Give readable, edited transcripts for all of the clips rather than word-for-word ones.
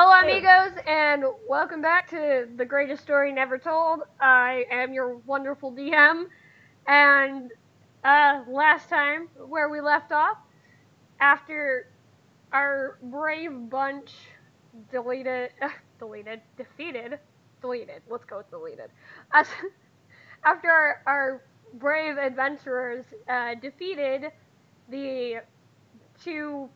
Hola amigos, and welcome back to the greatest story never told. I am your wonderful DM, and last time where we left off, after our brave bunch defeated. Let's go with deleted. As, after our brave adventurers defeated the two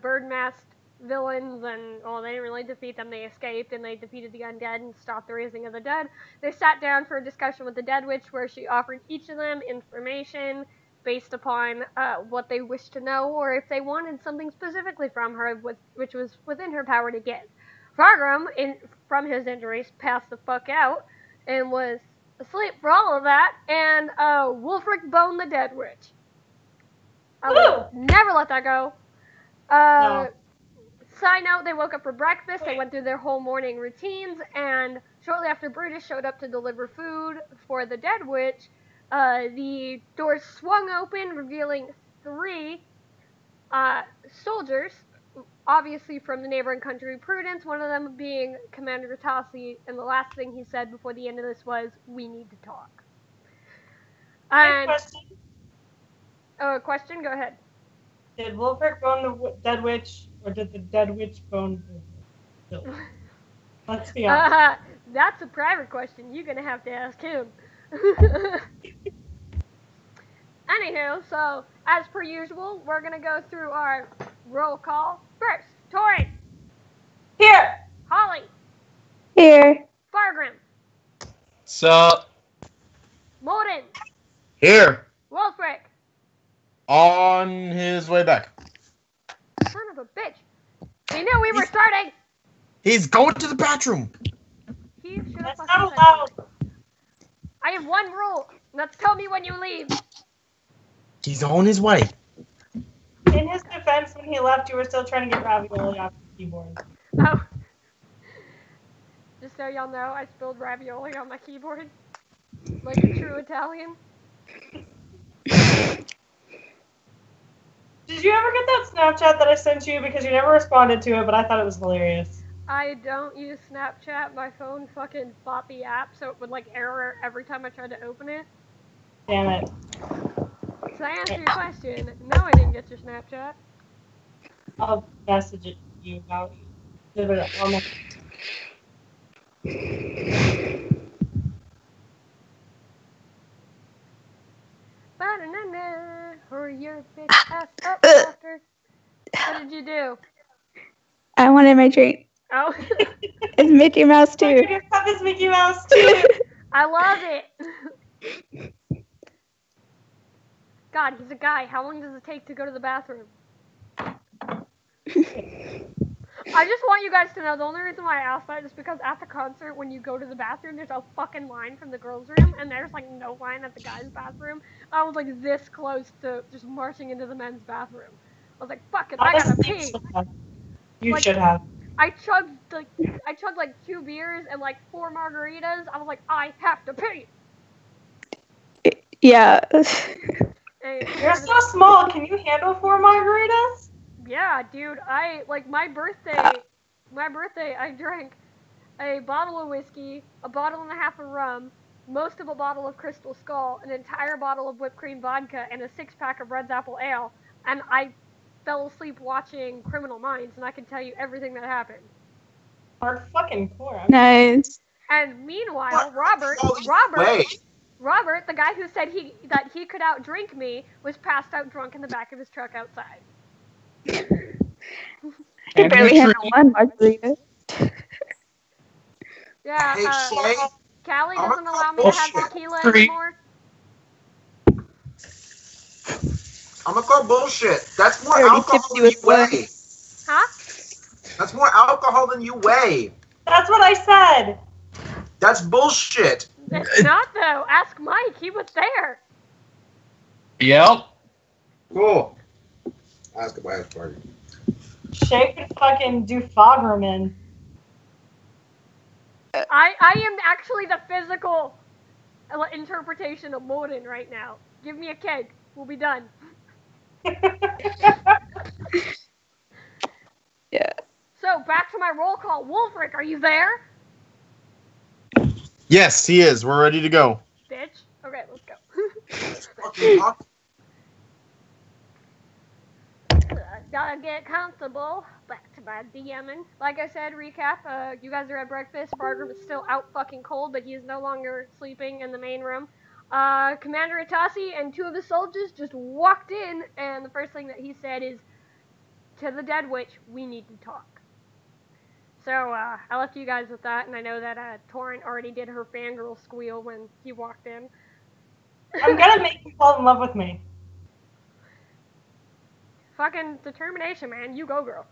bird masked villains, and well, they didn't really defeat them. They escaped, and they defeated the undead and stopped the raising of the dead. They sat down for a discussion with the Dead Witch, where she offered each of them information based upon what they wished to know, or if they wanted something specifically from her, which was within her power to give. Fargrim, from his injuries, passed the fuck out and was asleep for all of that, and Wulfric boned the Dead Witch. I will never let that go. No. Side note, they woke up for breakfast, they went through their whole morning routines, and shortly after Brutus showed up to deliver food for the Dead Witch, the doors swung open, revealing three soldiers, obviously from the neighboring country Prudence, one of them being Commander Tassi, and the last thing he said before the end of this was, "We need to talk." And, question? Go ahead. Did Wulfric bone the Dead Witch, or did the Dead Witch bone the Wulfric? Let's be honest. That's a private question. You're gonna have to ask him. Anywho, so as per usual, we're gonna go through our roll call. First, Tori. Here. Holly. Here. Fargrim. Sup? Molden. Here. Wulfric. On his way back. Son of a bitch. He knew we were starting. He's going to the bathroom. He should have That's fucking not said allowed. something. I have one rule. That's tell me when you leave. He's on his way. In his defense, when he left, you were still trying to get ravioli off the keyboard. Oh. Just so y'all know, I spilled ravioli on my keyboard. Like a true Italian. Did you ever get that Snapchat that I sent you? Because you never responded to it, but I thought it was hilarious. I don't use Snapchat. My phone fucking bought the app, so it would like error every time I tried to open it. Damn it. So I answer your question. No, I didn't get your Snapchat. I'll message it to you about you. Banana, hurry your bitch ass up, doctor. What did you do? I wanted my drink. Oh. It's Mickey Mouse too. Your cup is Mickey Mouse too. I love it. God, he's a guy. How long does it take to go to the bathroom? I just want you guys to know, the only reason why I asked that is because at the concert, when you go to the bathroom, there's a fucking line from the girls' room, and there's like no line at the guys' bathroom. I was like this close to just marching into the men's bathroom. I was like, fuck it, I gotta pee. You should have. I chugged like 2 beers and like 4 margaritas. I was like, I have to pee. Yeah. You're so small. Can you handle 4 margaritas? Yeah, dude. My birthday, I drank a bottle of whiskey, a bottle and a half of rum, most of a bottle of Crystal Skull, an entire bottle of whipped cream vodka, and a 6-pack of Red's Apple Ale, and I fell asleep watching Criminal Minds, and I can tell you everything that happened. Hard fucking core. Nice. And meanwhile, Robert, the guy who said that he could outdrink me, was passed out drunk in the back of his truck outside. I can barely handle one margarita. Yeah, Hey, Callie doesn't allow me to have tequila anymore. I'm gonna call bullshit. That's more alcohol than you weigh. Huh? That's more alcohol than you weigh. That's what I said. That's bullshit. It's not, though. Ask Mike. He was there. Yep. Cool. Ask him last party. Shay could fucking do Foggerman. I am actually the physical interpretation of Molden right now. Give me a keg. We'll be done. to my roll call. Wolfric, are you there? Yes, he is. We're ready to go. Bitch. Okay, let's go. Fucking fuck. Gotta get comfortable. Back to my DMing. Like I said, recap. You guys are at breakfast. Fargrim is still out fucking cold, but he is no longer sleeping in the main room. Commander Atasi and 2 of his soldiers just walked in, and the first thing that he said is, "To the Dead Witch, we need to talk." So, I left you guys with that, and I know that Torrent already did her fangirl squeal when he walked in. I'm gonna make you fall in love with me. Fucking determination, man. You go, girl.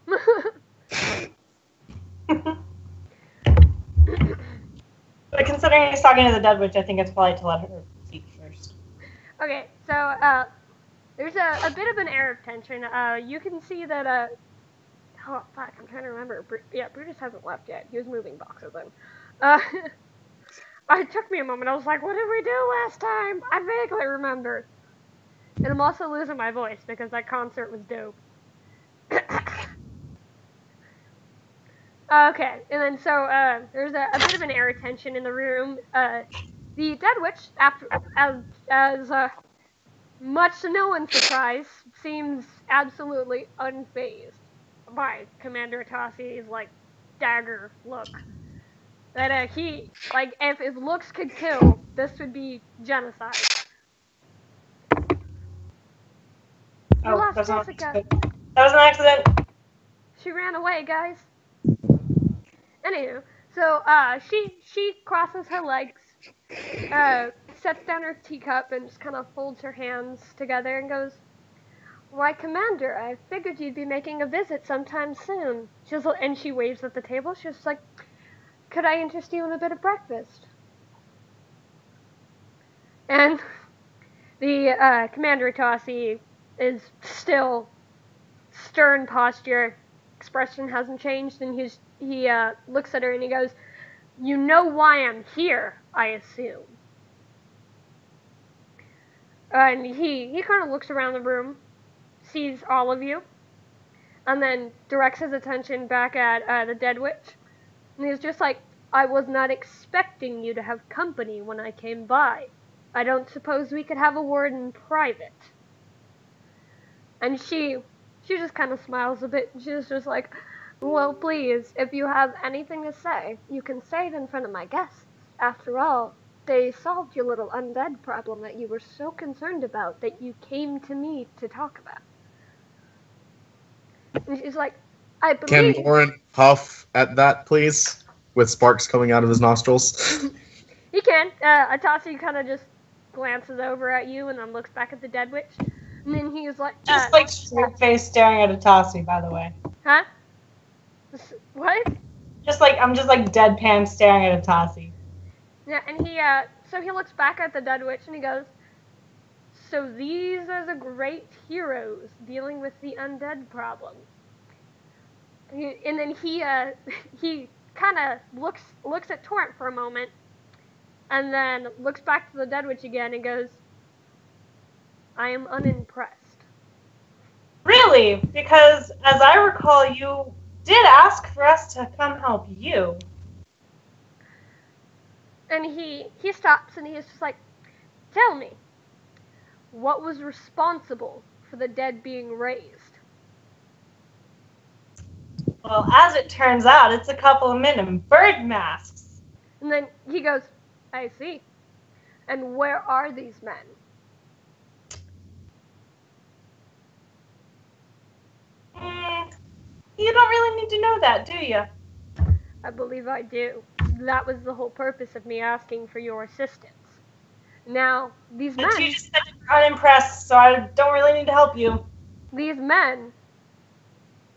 But considering he's talking to the Dead Witch, I think it's polite to let her speak first. Okay, so, there's a bit of an air of tension. You can see that, oh, fuck, I'm trying to remember. Yeah, Brutus hasn't left yet. He was moving boxes then. It took me a moment. I was like, what did we do last time? I vaguely remember. And I'm also losing my voice because that concert was dope. Okay, and then so, there's a bit of an air of tension in the room. The Dead Witch, as much to no one's surprise, seems absolutely unfazed by Commander Atasi's, like, dagger look. That, he, like, if his looks could kill, this would be genocide. Oh, lost that's not Jessica. That was an accident. She ran away, guys. Anywho, so, she crosses her legs, sets down her teacup and just kind of folds her hands together and goes, "Why, Commander, I figured you'd be making a visit sometime soon." And she waves at the table. She's like, "Could I interest you in a bit of breakfast?" And the Commander Atasi is still stern posture. Expression hasn't changed, and he looks at her and he goes, "You know why I'm here, I assume." And he kind of looks around the room, sees all of you, and then directs his attention back at the Dead Witch. And he's just like, "I was not expecting you to have company when I came by. I don't suppose we could have a word in private." And she just kind of smiles a bit. She's just like, "Well, please, if you have anything to say, you can say it in front of my guests. After all, they solved your little undead problem that you were so concerned about that you came to me to talk about." And she's like, "I believe..." Can Lauren huff at that, please? With sparks coming out of his nostrils. He can. Atasi kind of just glances over at you and then looks back at the Dead Witch. And then he's like... Just like straight face staring at Atasi, by the way. Huh? What? I'm just like deadpan staring at Atasi. Yeah, and so he looks back at the Dead Witch and he goes, "So these are the great heroes dealing with the undead problem." And then he kind of looks at Torrent for a moment, and then looks back to the Dead Witch again and goes, "I am unimpressed." Really? Because, as I recall, you did ask for us to come help you. And he stops and he's just like, "Tell me, what was responsible for the dead being raised?" Well, as it turns out, it's a couple of men in bird masks. And then he goes, "I see. And where are these men?" You don't really need to know that, do you? "I believe I do. That was the whole purpose of me asking for your assistance. Now, these men..." But you just said you're unimpressed, so I don't really need to help you. "These men..."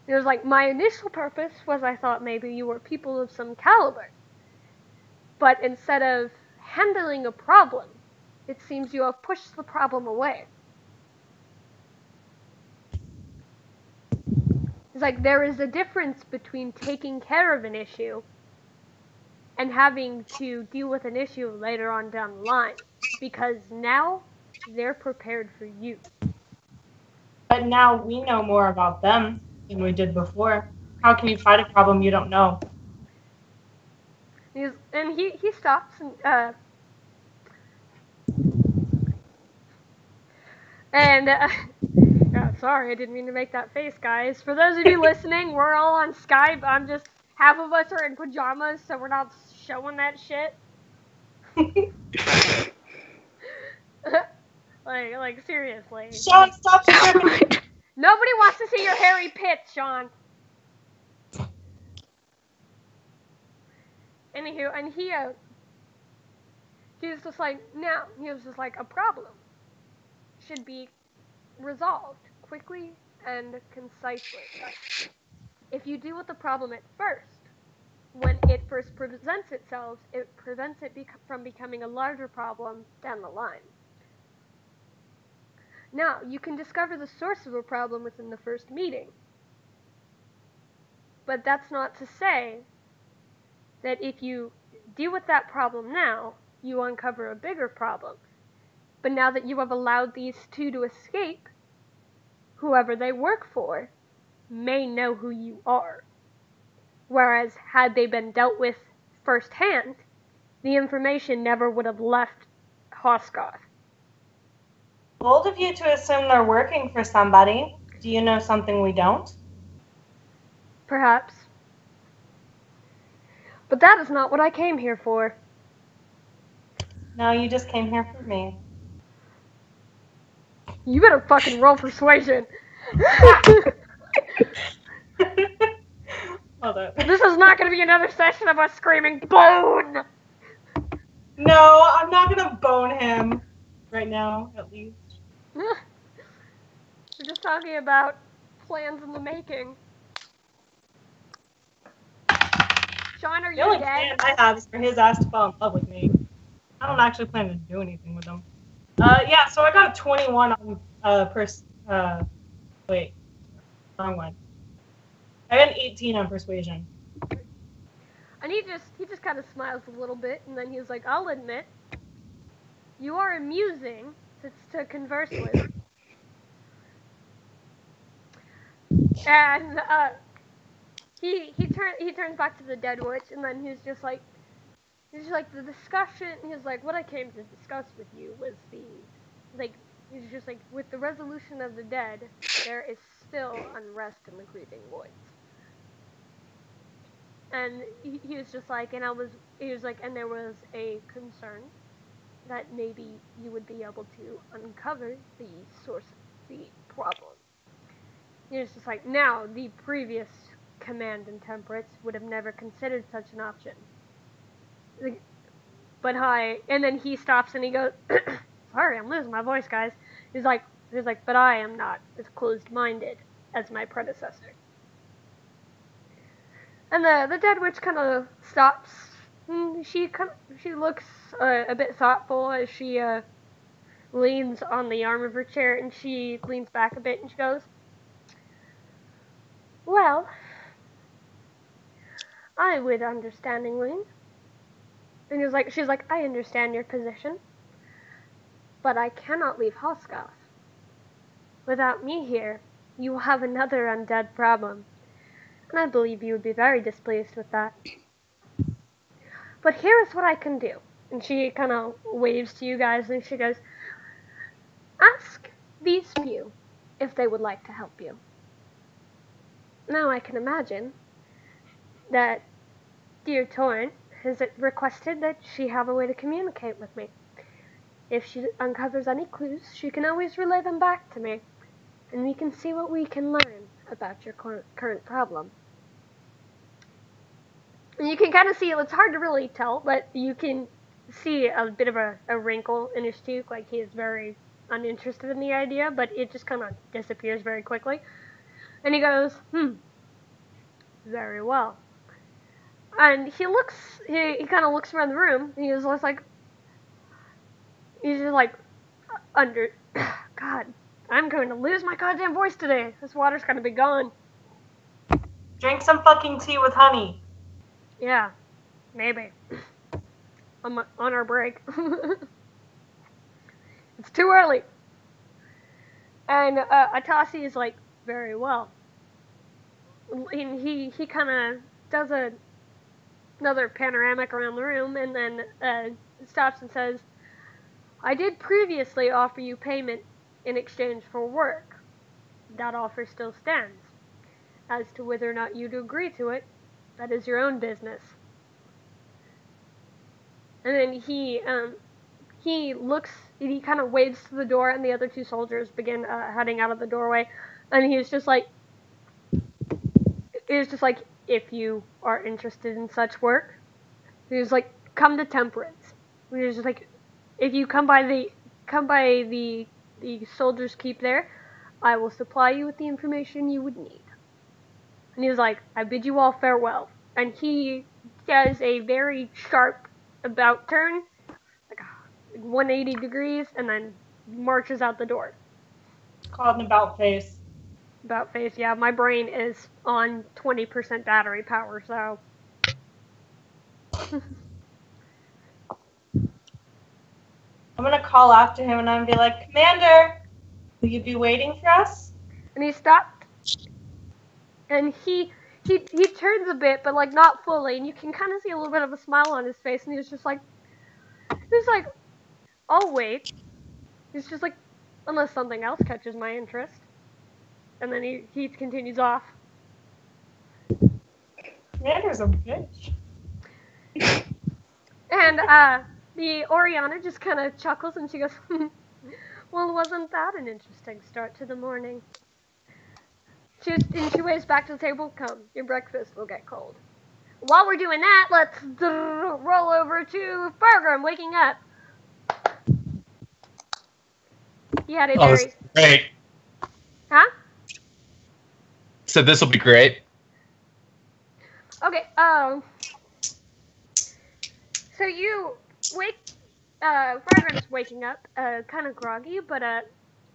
It was like, "My initial purpose was I thought maybe you were people of some caliber. But instead of handling a problem, it seems you have pushed the problem away." It's like, there is a difference between taking care of an issue and having to deal with an issue later on down the line. Because now, they're prepared for you." But now we know more about them than we did before. how can you fight a problem you don't know? He stops and sorry, I didn't mean to make that face, guys. For those of you listening, we're all on Skype. I'm just half of us are in pajamas, so we're not showing that shit. like seriously. Sean, stop stripping. Nobody wants to see your hairy pits, Sean. Anywho, and he was just like, a problem should be resolved quickly and concisely. If you deal with the problem at first, when it first presents itself, it prevents it from becoming a larger problem down the line. Now, you can discover the source of a problem within the first meeting. But that's not to say that if you deal with that problem now, you uncover a bigger problem. But now that you have allowed these two to escape, whoever they work for may know who you are. Whereas, had they been dealt with firsthand, the information never would have left Hoskoth. Bold of you to assume they're working for somebody. Do you know something we don't? Perhaps. But that is not what I came here for. No, you just came here for me. You better fucking roll persuasion. Hold up. This is not going to be another session of us screaming, bone! No, I'm not gonna bone him. Right now, at least. We're just talking about plans in the making. Sean, are The you only dead? plan I have is for his ass to fall in love with me. I don't actually plan to do anything with him. Yeah, so I got a 21 on, wait. Wrong one. I got an 18 on persuasion. And he just kind of smiles a little bit, and then he's like, I'll admit, you are amusing to converse with. And he turns back to the dead witch, and then he's just like the discussion. He's like, what I came to discuss with you was he's just like, with the resolution of the dead, there is still unrest in the grieving woods. And he was just like, and there was a concern that maybe you would be able to uncover the source of the problem. He was just like, now, the previous command in Temperance would have never considered such an option. But and then he stops and he goes, sorry, I'm losing my voice, guys. He's like, but I am not as closed-minded as my predecessor. And the dead witch kind of stops. She looks a bit thoughtful as she leans on the arm of her chair, and she leans back a bit, and she goes, well, I would understandingly. And she's like, I understand your position, but I cannot leave Hoskoth. Without me here, you will have another undead problem, and I believe you would be very displeased with that. But here is what I can do. And she kind of waves to you guys, and she goes, ask these few if they would like to help you. Now I can imagine that dear Torrent has requested that she have a way to communicate with me. If she uncovers any clues, she can always relay them back to me, and we can see what we can learn about your current problem. And you can kind of see, it's hard to really tell, but you can see a bit of a wrinkle in his cheek, like he is very uninterested in the idea, but it just kind of disappears very quickly. And he goes, very well. And he kind of looks around the room, and he's just like, God, I'm going to lose my goddamn voice today. This water's gonna be gone. Drink some fucking tea with honey. Yeah, maybe. On our break. It's too early. And Atasi is like, very well. he kind of does another panoramic around the room, and then stops and says, "I did previously offer you payment in exchange for work. That offer still stands. As to whether or not you'd agree to it, that is your own business." And then he looks, he kind of waves to the door, and the other two soldiers begin heading out of the doorway, and he's just like, "If you are interested in such work," he was like, "come to Temperance." He was just like, "If you come by the soldiers' keep there, I will supply you with the information you would need." And he was like, "I bid you all farewell." And he does a very sharp about turn, like 180 degrees, and then marches out the door. It's called an about face. About face, yeah. My brain is on 20% battery power, so. I'm gonna call after him and I'm gonna be like, "Commander, will you be waiting for us?" And he stopped, and he turns a bit, but like not fully, and you can kind of see a little bit of a smile on his face, and he's like, "I'll wait." He's just like, "Unless something else catches my interest." And then he continues off. Commander's a bitch. And the Oriana just kind of chuckles, and she goes, "Well, wasn't that an interesting start to the morning?" She waves back to the table. "Come, your breakfast will get cold." While we're doing that, let's roll over to Fargrim waking up. He had a very... This is great. Huh? So this will be great. Okay, so you wake, Fargrim's waking up, kind of groggy, but,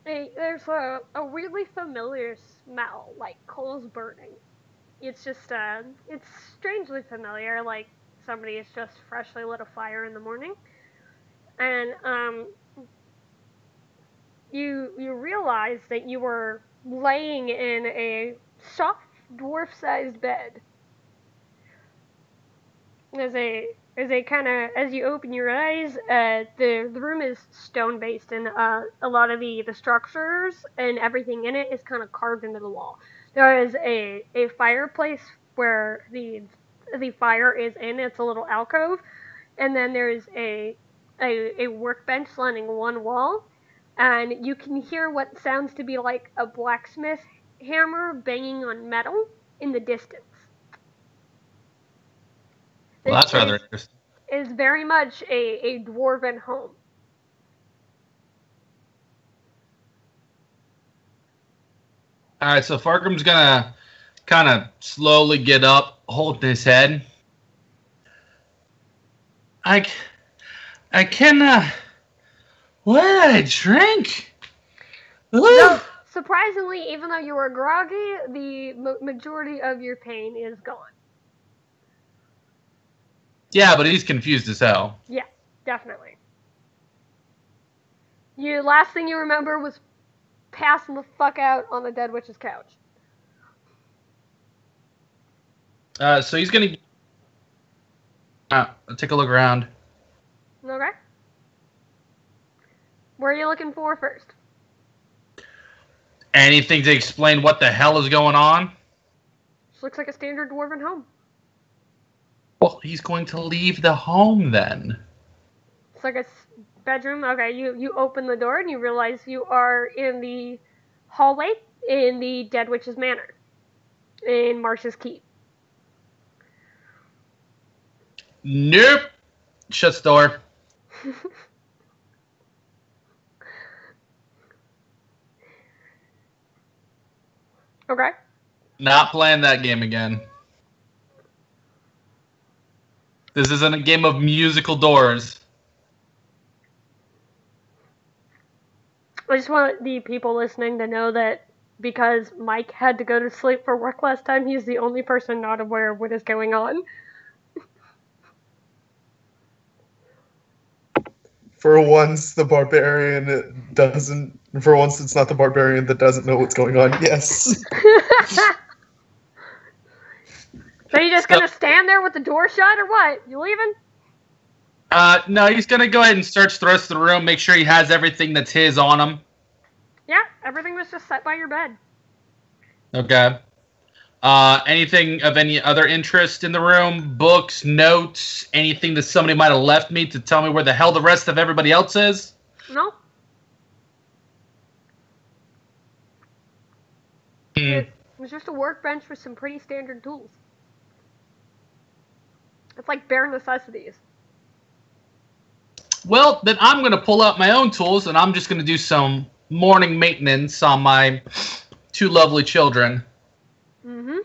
there's a really familiar smell, like coals burning. It's just, it's strangely familiar, like somebody has just freshly lit a fire in the morning. And, you realize that you were laying in a soft, dwarf-sized bed. As you open your eyes, the room is stone-based, and a lot of the structures and everything in it is kind of carved into the wall. There is a fireplace where the fire is in. It's a little alcove, and then there is a workbench lining one wall, and you can hear what sounds to be like a blacksmith hammer banging on metal in the distance. Well, that's rather interesting. Is very much a dwarven home. All right, so Fargrim's gonna kind of slowly get up, holding his head. I can, what did I drink? No, surprisingly, even though you were groggy, the majority of your pain is gone. Yeah, but he's confused as hell. Yeah, definitely. Last thing you remember was passing the fuck out on the dead witch's couch. So he's gonna take a look around. Okay. Where are you looking for first? Anything to explain what the hell is going on? This looks like a standard dwarven home. Well, he's going to leave the home then. It's like a bedroom. Okay, you open the door and you realize you are in the hallway in the Dead Witch's Manor in Marsh's Keep. Nope. Shuts the door. Okay. Not playing that game again. This isn't a game of musical doors. I just want the people listening to know that because Mike had to go to sleep for work last time, he's the only person not aware of what is going on. For once, the barbarian doesn't. For once, it's not the barbarian that doesn't know what's going on. Yes. So you just gonna stand there with the door shut, or what? You leaving? No, he's gonna go ahead and search the rest of the room, make sure he has everything that's his on him. Yeah, everything was just set by your bed. Okay. Anything of any other interest in the room? Books, notes, anything that somebody might have left me to tell me where the hell the rest of everybody else is? No. It was just a workbench with some pretty standard tools. It's like bare necessities. Well, then I'm going to pull out my own tools, and I'm just going to do some morning maintenance on my 2 lovely children. Mm-hmm.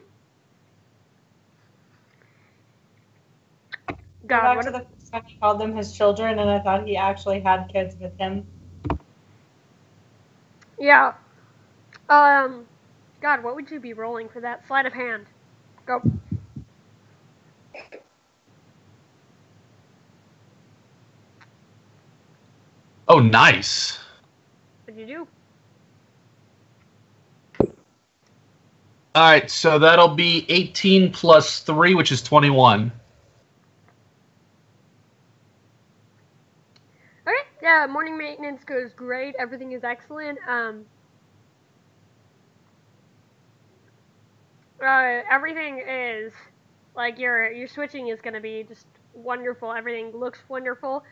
Back to the first time he called them his children, and I thought he actually had kids with him. Yeah. God, what would you be rolling for that? Sleight of hand. Go. Oh, nice. What'd you do? All right, so that'll be 18 plus 3, which is 21. Okay, yeah, morning maintenance goes great. Everything is excellent. Everything is, like, your switching is gonna be just wonderful. Everything looks wonderful.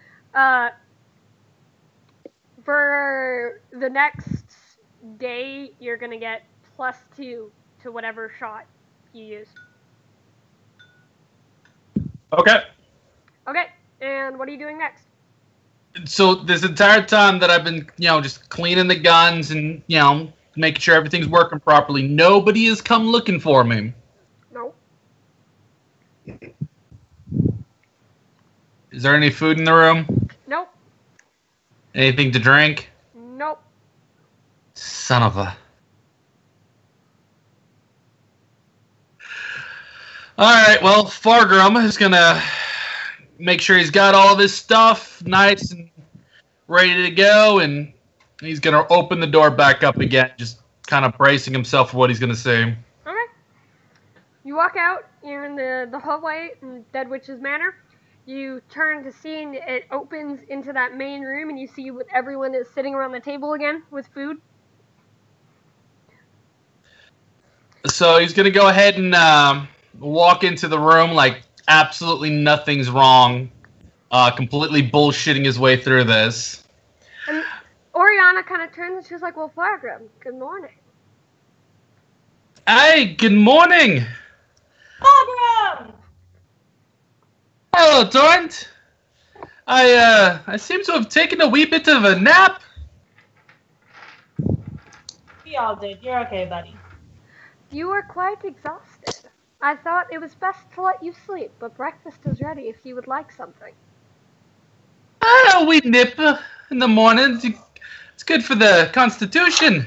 For the next day, you're gonna get +2 to whatever shot you use. Okay. Okay, and what are you doing next? So this entire time that I've been, just cleaning the guns and, making sure everything's working properly, nobody has come looking for me. No. Is there any food in the room? Nope. Anything to drink? Nope. Son of a... Alright, well, Fargrim is gonna make sure he's got all this stuff nice and ready to go, and he's gonna open the door back up again, just kind of bracing himself for what he's gonna say. Okay. You walk out, you're in the hallway in Dead Witch's Manor. You turn to see, and it opens into that main room, and you see what everyone is sitting around the table again with food. So he's gonna go ahead and walk into the room like absolutely nothing's wrong, completely bullshitting his way through this. And Oriana kind of turns and she's like, well, Fargrim, good morning. Hey, good morning! Fargrim! Hello, Torrent! I seem to have taken a wee bit of a nap. We all did. You're okay, buddy. You are quite exhausted. I thought it was best to let you sleep, but breakfast is ready if you would like something. We nip in the morning. It's good for the constitution.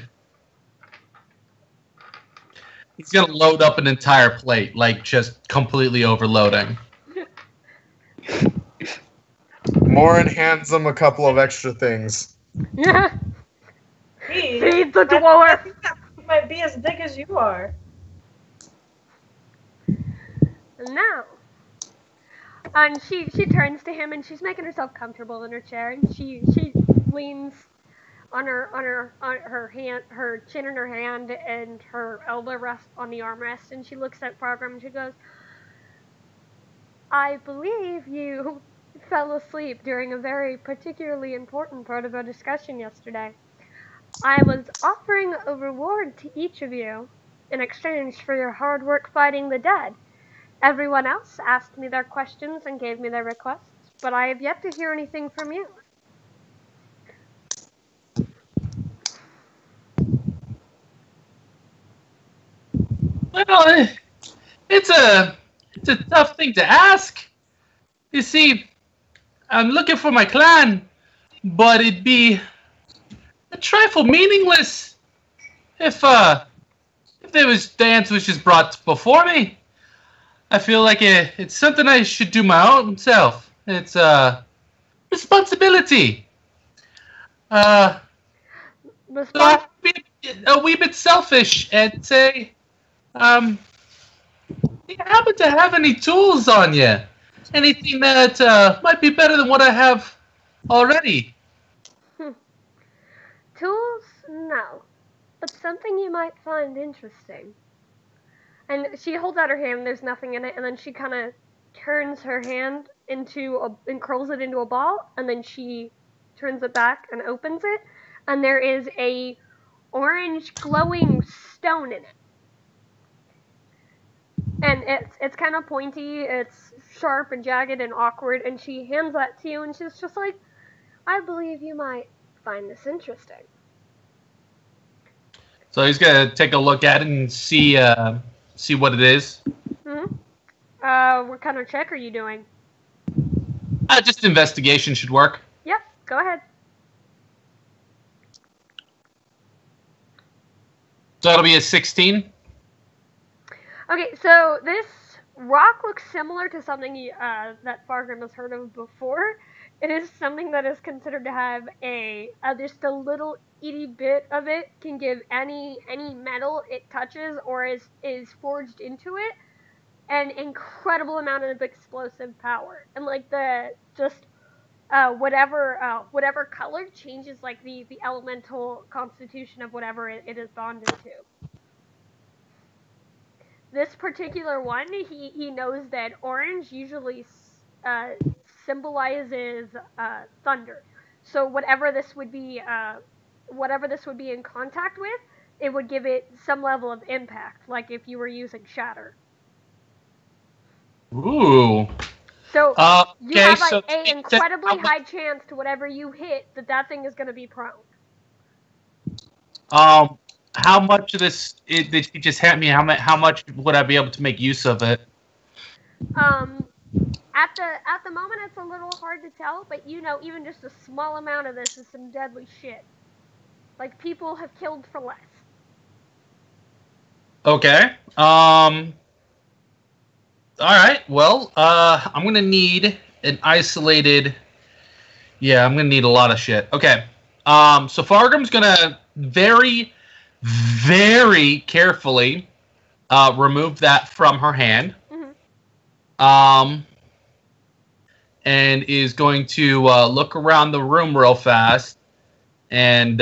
He's gonna load up an entire plate, like just completely overloading. Morin hands him a couple of extra things. Yeah. Feed the dwarf. I think that might be as big as you are. Now, and she turns to him and she's making herself comfortable in her chair, and she leans on her hand, her chin in her hand, and her elbow rests on the armrest, and she looks at Fargrim and she goes, I believe you fell asleep during a very particularly important part of our discussion yesterday. I was offering a reward to each of you in exchange for your hard work fighting the dead. Everyone else asked me their questions and gave me their requests, but I have yet to hear anything from you. Well, it's a tough thing to ask. You see, I'm looking for my clan, but it'd be a trifle meaningless if the answer was just brought before me. I feel like it's something I should do my own self. It's a responsibility. So I'd be a wee bit selfish and say, Do you happen to have any tools on you? Anything that might be better than what I have already? Tools? No. But something you might find interesting. And she holds out her hand, there's nothing in it, and then she kind of turns her hand and curls it into a ball, and then she turns it back and opens it, and there is a orange glowing stone in it. And it's kind of pointy, it's sharp and jagged and awkward, and she hands that to you, and she's just like, I believe you might find this interesting. So he's gonna take a look at it and see what it is. What kind of check are you doing? Just investigation should work. Yep, go ahead. So that'll be a 16. Okay, so this rock looks similar to something that Fargrim has heard of before. It is something that is considered to have just a little itty bit of it can give any metal it touches or is forged into it an incredible amount of explosive power. And like whatever color changes like the elemental constitution of whatever it is bonded to. This particular one, he knows that orange usually symbolizes thunder. So whatever this would be in contact with, it would give it some level of impact, like if you were using shatter. Ooh. So you okay, have so an incredibly high chance to whatever you hit that thing is going to be prone. How much of this did she just hand me? How much would I be able to make use of it? At the moment, it's a little hard to tell, but even just a small amount of this is some deadly shit. Like, people have killed for less. Okay. All right. Well, I'm gonna need an isolated. Yeah, I'm gonna need a lot of shit. Okay. So Fargrim's gonna very, very carefully remove that from her hand. Mm-hmm. And is going to look around the room real fast and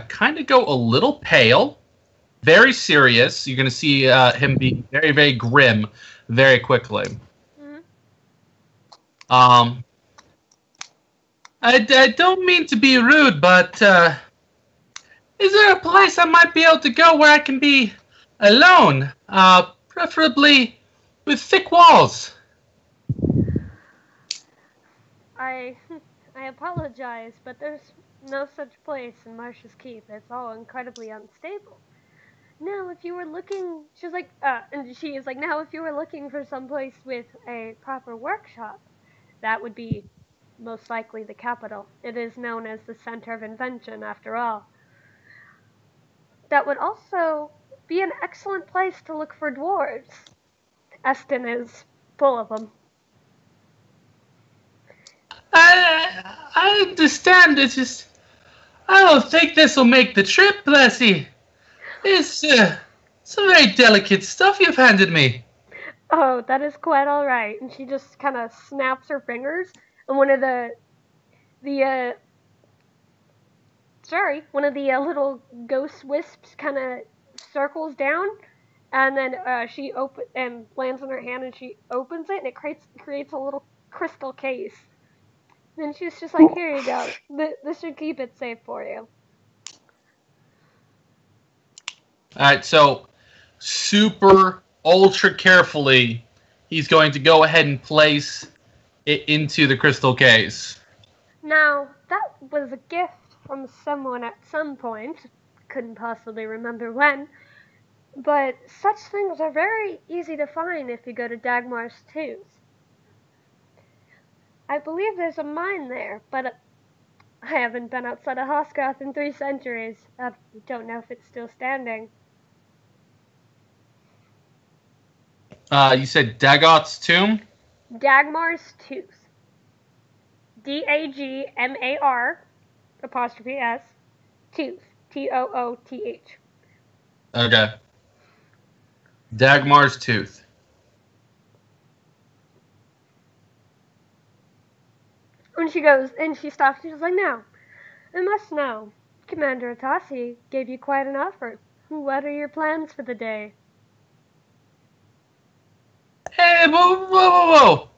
kind of go a little pale, very serious. You're going to see him be very, very grim very quickly. Mm-hmm. I don't mean to be rude, but is there a place I might be able to go where I can be alone, preferably with thick walls? I apologize, but there's no such place in Marsh's Keep. It's all incredibly unstable. Now, if you were looking, she's like, and she is like, now if you were looking for some place with a proper workshop, that would be most likely the capital. It is known as the center of invention, after all. That would also be an excellent place to look for dwarves. Eston is full of them. I understand. It's just I don't think this will make the trip, Blessy. It's some very delicate stuff you've handed me. Oh, that is quite all right. And she just kind of snaps her fingers, and one of the little ghost wisps kind of circles down, and then she lands on her hand, and she opens it, and it creates a little crystal case. Then she's just like, here you go. This should keep it safe for you. Alright, so super ultra carefully, he's going to go ahead and place it into the crystal case. Now, that was a gift from someone at some point. Couldn't possibly remember when. But such things are very easy to find if you go to Dagmar's Tooth. I believe there's a mine there, but I haven't been outside of Hosgoth in 3 centuries. I don't know if it's still standing. You said Dagoth's tomb? Dagmar's Tooth. Dagmar apostrophe S Tooth. Tooth. Okay. Dagmar's tooth. And she goes, and she stops, she's like, now, I must know, Commander Atasi gave you quite an offer. What are your plans for the day? Hey, whoa.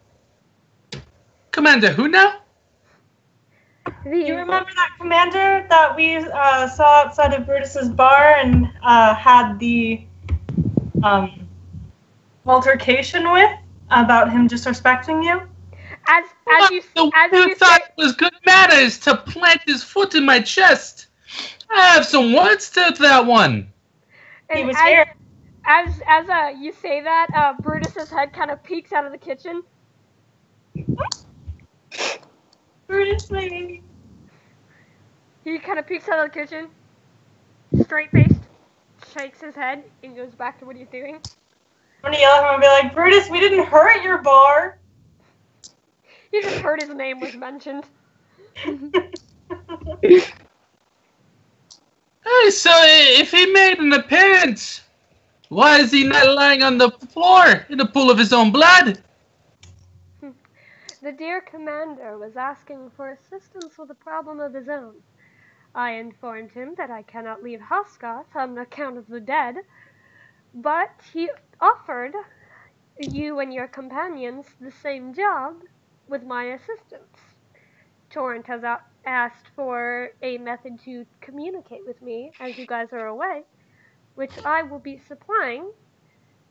Commander, who now? You remember that commander that we saw outside of Brutus's bar and had the altercation with about him disrespecting you? As you thought it was good manners to plant his foot in my chest. I have some words to that one. He was here. As you say that, Brutus's head kind of peeks out of the kitchen. Brutus, baby. He kind of peeks out of the kitchen, straight-faced, shakes his head, and goes back to what he's doing. I'm gonna yell at him and be like, Brutus, we didn't hurt your bar. You just heard his name was mentioned. Hey, so if he made an appearance, why is he not lying on the floor in a pool of his own blood? The dear commander was asking for assistance with a problem of his own. I informed him that I cannot leave Hosgoth on account of the dead, but he offered you and your companions the same job with my assistance. Torrent has asked for a method to communicate with me as you guys are away, which I will be supplying.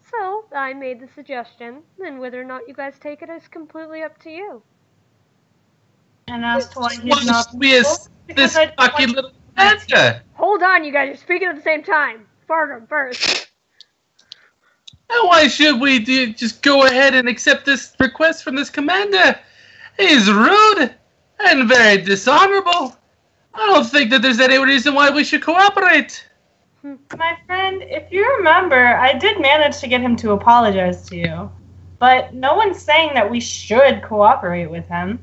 So I made the suggestion, and whether or not you guys take it is completely up to you. And as to why he's not this fucking little commander. Hold on, you guys are speaking at the same time. Fargo first. And why should we just go ahead and accept this request from this commander? He's rude and very dishonorable. I don't think that there's any reason why we should cooperate. My friend, if you remember, I did manage to get him to apologize to you. But no one's saying that we should cooperate with him.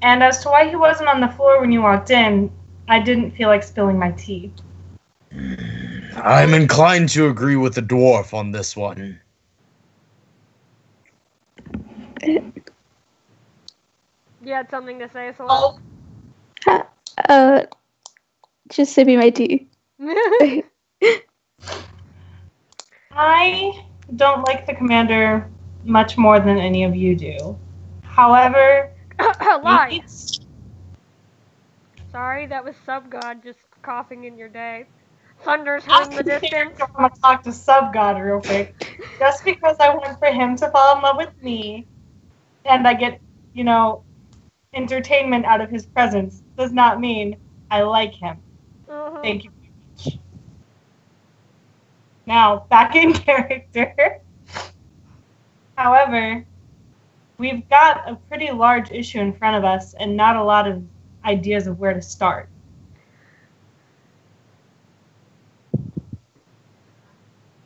And as to why he wasn't on the floor when you walked in, I didn't feel like spilling my tea. I'm inclined to agree with the dwarf on this one. You had something to say, Salon? Just sipping my tea. I don't like the commander much more than any of you do. However, lie. Sorry, that was Subgod just coughing in your day. Thunder's in the distance. I'm gonna talk to Subgod real quick. Just because I want for him to fall in love with me, and I get, entertainment out of his presence, does not mean I like him. Uh-huh. Thank you very much. Now, back in character. However, we've got a pretty large issue in front of us and not a lot of ideas of where to start.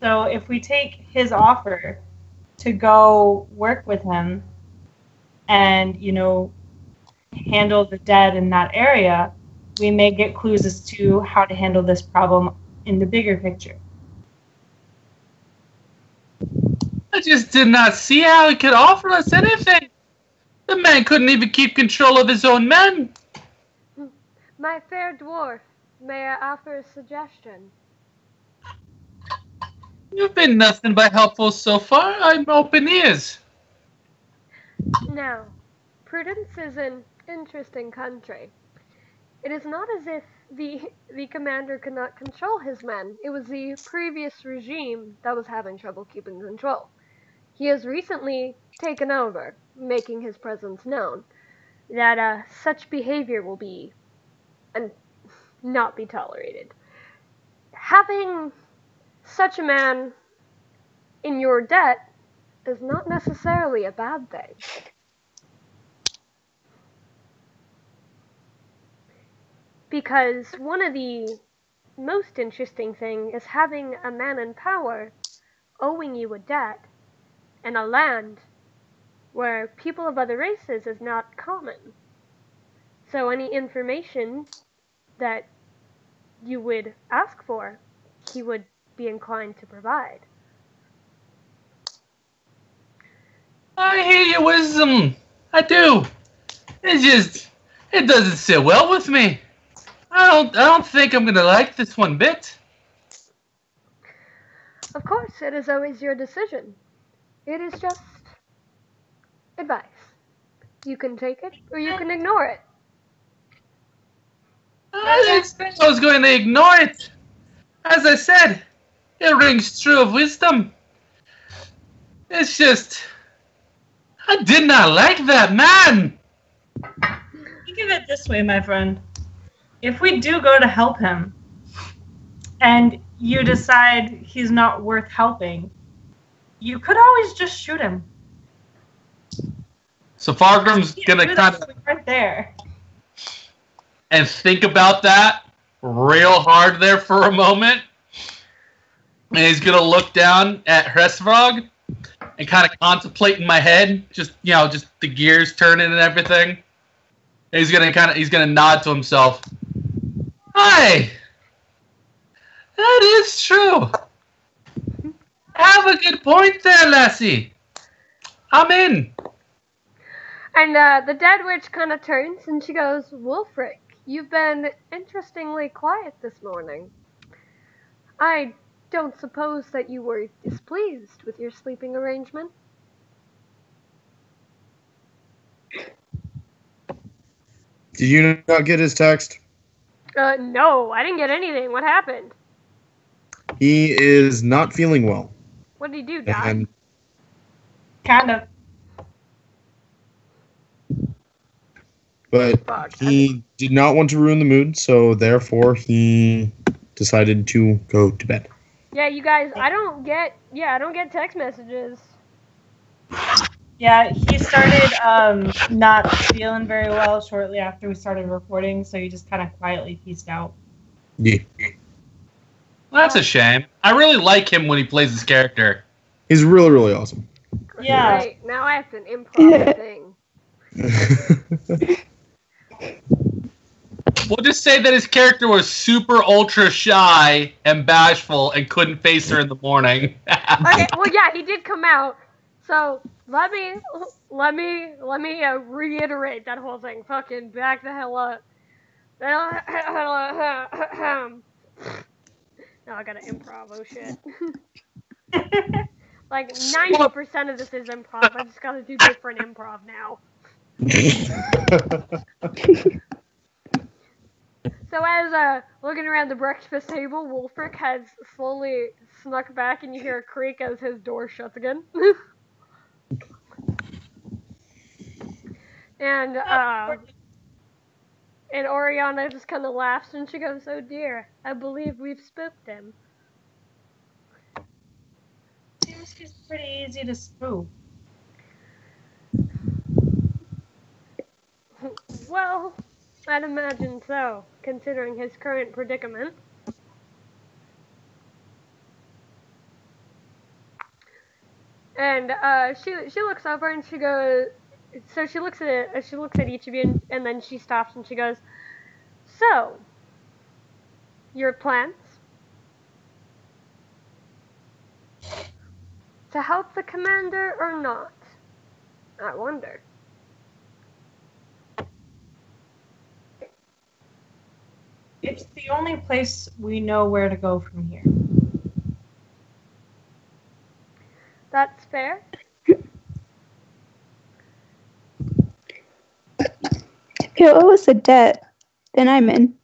So if we take his offer to go work with him and, handle the dead in that area, we may get clues as to how to handle this problem in the bigger picture. I just did not see how he could offer us anything. The man couldn't even keep control of his own men. My fair dwarf, may I offer a suggestion? You've been nothing but helpful so far. I'm open ears. Now, Prudence is an interesting country. It is not as if the commander could not control his men. It was the previous regime that was having trouble keeping control. He has recently taken over, making his presence known. That such behavior will be and not be tolerated. Having such a man in your debt is not necessarily a bad thing. Because one of the most interesting things is having a man in power owing you a debt in a land where people of other races is not common. So any information that you would ask for, he would be inclined to provide. I hear your wisdom. I do. it doesn't sit well with me. I don't think I'm gonna like this one bit. Of course, it is always your decision. It is just advice. You can take it or you can ignore it. I didn't think I was going to ignore it. As I said, it rings true of wisdom. It's just, I did not like that man. Think of it this way, my friend. If we do go to help him, and you decide he's not worth helping, you could always just shoot him. So Fargrim's gonna kind of right there and think about that real hard there for a moment, and he's gonna look down at Hresvrog and kind of contemplate in my head, just the gears turning and everything. And he's gonna nod to himself. Hi, that is true. Have a good point there, lassie. I'm in. And the dead witch kind of turns and she goes, Wulfric, you've been interestingly quiet this morning. I don't suppose that you were displeased with your sleeping arrangement? Did you not get his text? No, I didn't get anything. What happened? He is not feeling well. What did he do, Doc? And kind of. But he did not want to ruin the mood, so therefore he decided to go to bed. Yeah, you guys, I don't get text messages. Yeah, he started not feeling very well shortly after we started recording, so he just kind of quietly peaced out. Yeah. Well, that's a shame. I really like him when he plays his character. He's really, really awesome. Yeah. Right, now I have to improv thing. We'll just say that his character was super ultra shy and bashful and couldn't face her in the morning. Okay, well, yeah, he did come out. So let me reiterate that whole thing. Fucking back the hell up. Now I gotta improv. Oh shit. Like 90% of this is improv. I just gotta do different improv now. So as looking around the breakfast table, Wulfric has slowly snuck back, and you hear a creak as his door shuts again. And Oriana just kind of laughs, and she goes, "Oh dear, I believe we've spooked him." Seems he's pretty easy to spook. Well, I'd imagine so, considering his current predicament. And she looks over and she goes. So she looks at each of you, and then she stops and she goes, "So, your plans? To help the commander or not? I wonder." It's the only place we know where to go from here. That's fair. If you owe us a debt, then I'm in.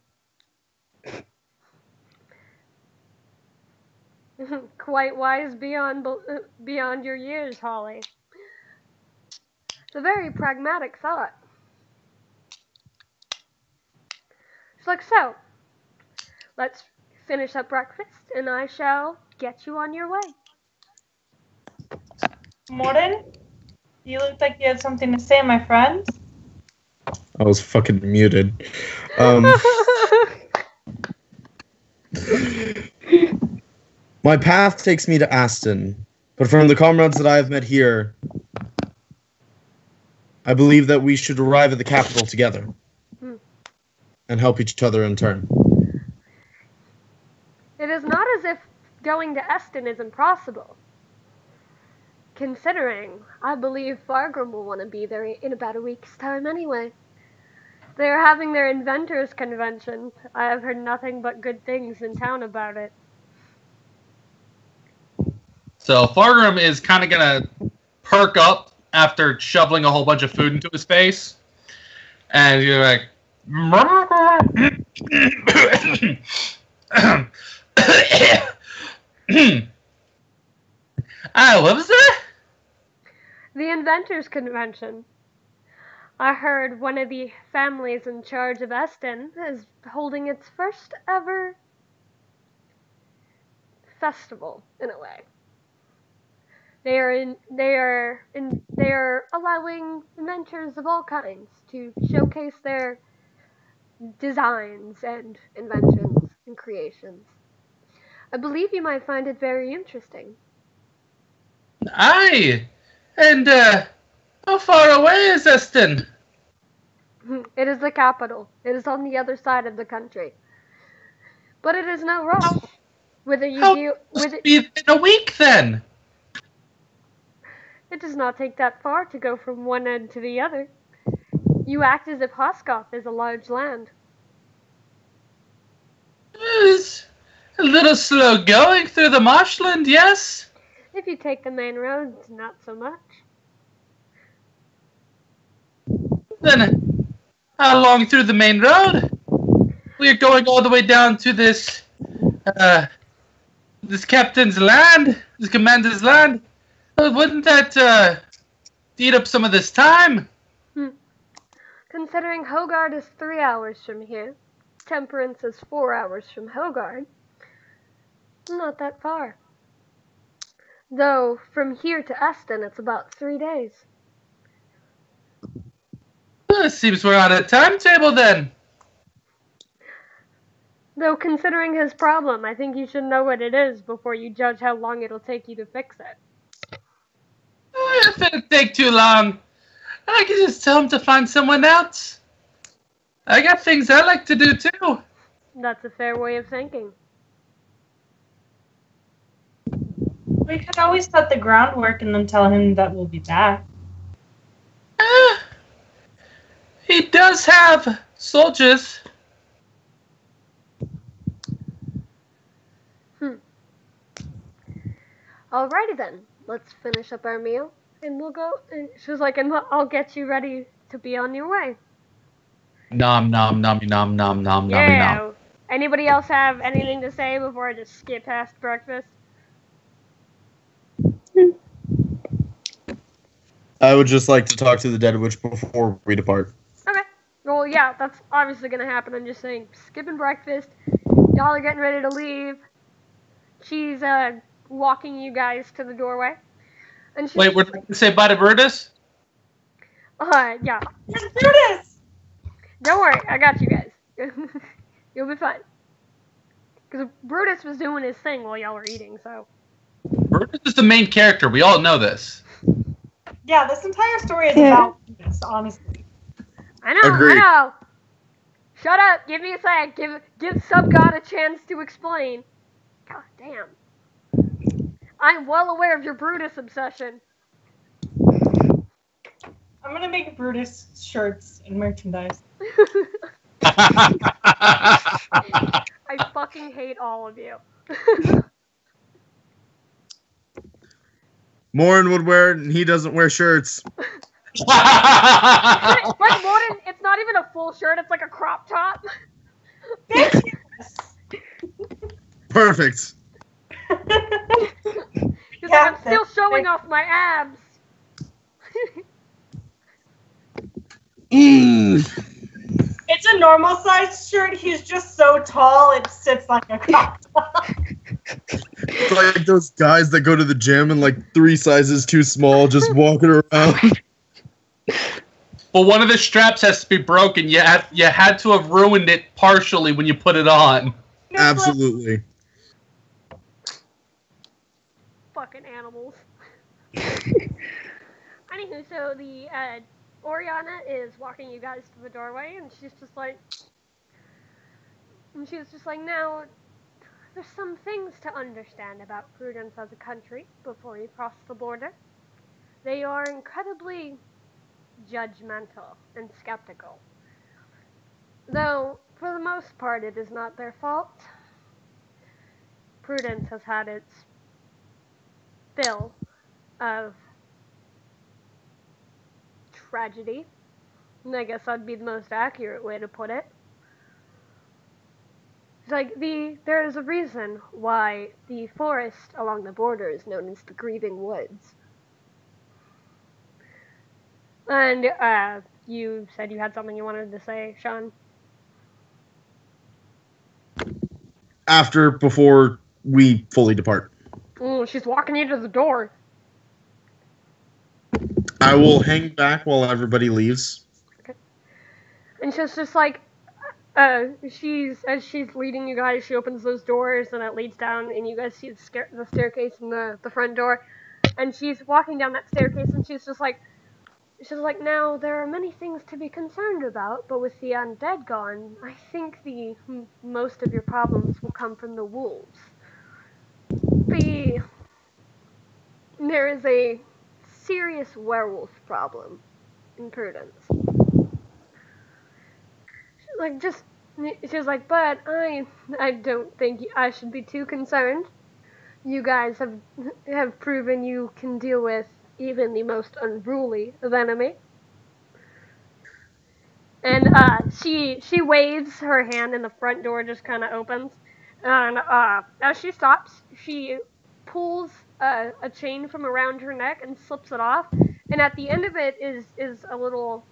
Quite wise beyond your years, Holly. It's a very pragmatic thought. It's like, so, let's finish up breakfast, and I shall get you on your way. Morton, you looked like you had something to say, my friend. I was fucking muted. My path takes me to Aston, but from the comrades that I have met here, I believe that we should arrive at the capital together and help each other in turn. It is not as if going to Aston is impossible. Considering, I believe Fargrim will want to be there in about a week's time anyway. They're having their inventors convention. I have heard nothing but good things in town about it. So Fargrim is kind of gonna perk up after shoveling a whole bunch of food into his face, and you're like, what was that? The inventors convention. I heard one of the families in charge of Eston is holding its first ever festival, in a way. They are allowing inventors of all kinds to showcase their designs and inventions and creations. I believe you might find it very interesting. Aye, and how far away is Eston? It is the capital. It is on the other side of the country. But it is no rush. Whether you How deal with must it, be in a week then? it does not take that far to go from one end to the other. You act as if Hoskoth is a large land. It's a little slow going through the marshland, yes? If you take the main roads, not so much. Then, how long through the main road? We're going all the way down to this captain's land, this commander's land. Wouldn't that eat up some of this time? Considering Hogard is 3 hours from here, Temperance is 4 hours from Hogard, not that far. Though, from here to Eston, it's about 3 days. Seems we're on a timetable then. Though, considering his problem, I think you should know what it is before you judge how long it'll take you to fix it. If it'll take too long, I can just tell him to find someone else. I got things I like to do too. That's a fair way of thinking. We can always set the groundwork and then tell him that we'll be back. He does have soldiers. Alrighty then, let's finish up our meal, and we'll go. And she was like, and I'll get you ready to be on your way. Nom nom nom nom nom nom Yeah. nom. Anybody else have anything to say before I just skip past breakfast? I would just like to talk to the dead witch before we depart. Okay. Well, yeah, that's obviously gonna happen. I'm just saying, skipping breakfast. Y'all are getting ready to leave. She's walking you guys to the doorway. And she's, Wait, we're not going to say bye to Brutus? yeah. Let's do this! Don't worry, I got you guys. You'll be fine. Because Brutus was doing his thing while y'all were eating, so. Brutus is the main character. We all know this. Yeah, this entire story is about this, honestly. I know, Agreed. I know. Shut up. Give me a sec. Give Sub-God a chance to explain. God damn. I'm well aware of your Brutus obsession. I'm gonna make Brutus shirts and merchandise. I fucking hate all of you. Morin would wear it, and he doesn't wear shirts. Like Morton, it's not even a full shirt, it's like a crop top. Thank you. Perfect. He's like, I'm still showing off my abs. It's a normal sized shirt. He's just so tall it sits like a crop top. It's like those guys that go to the gym and like 3 sizes too small, just walking around. Well, one of the straps has to be broken. You had to have ruined it partially when you put it on. Absolutely. Fucking animals. Anywho, so the Oriana is walking you guys to the doorway, and she's just like, now, there's some things to understand about Prudence as a country before you cross the border. They are incredibly judgmental and skeptical. Though, for the most part, it is not their fault. Prudence has had its fill of tragedy. And I guess that'd be the most accurate way to put it. It's like there is a reason why the forest along the border is known as the Grieving Woods. And you said you had something you wanted to say, Sean? Before we fully depart. Ooh, she's walking you to the door. I will hang back while everybody leaves. Okay. And she's just like, as she's leading you guys, she opens those doors and it leads down, and you guys see the staircase and the front door. And she's walking down that staircase, and she's like, now there are many things to be concerned about, but with the undead gone, I think most of your problems will come from the wolves. There is a serious werewolf problem in Prudence. She's like, but I don't think I should be too concerned. You guys have proven you can deal with even the most unruly of enemy. And she waves her hand, and the front door just kind of opens. And as she stops, she pulls a chain from around her neck and slips it off. And at the end of it is a little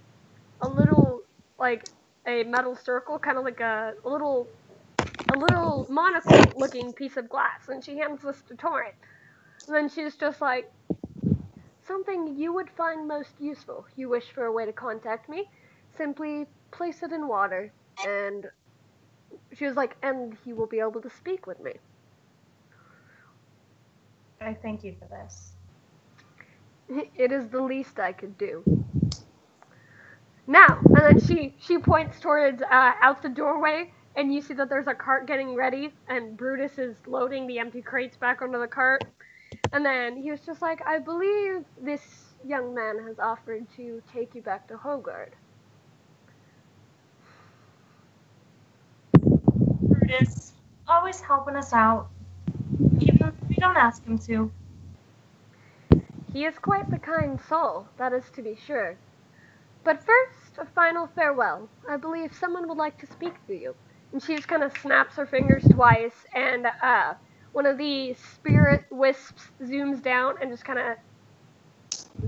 like a metal circle, kind of like a little monocle-looking piece of glass. And she hands this to Torrent. And then she's just like, something you would find most useful. You wish for a way to contact me? Simply place it in water, and she was like, and he will be able to speak with me. I thank you for this. It is the least I could do. Now, and then she points towards out the doorway, and you see that there's a cart getting ready, and Brutus is loading the empty crates back onto the cart. And then he was just like, I believe this young man has offered to take you back to Hogard. Brutus, always helping us out, even if we don't ask him to. He is quite the kind soul, that is to be sure. But first, a final farewell. I believe someone would like to speak to you. And she just kind of snaps her fingers twice, and one of the spirit wisps zooms down and just kind of,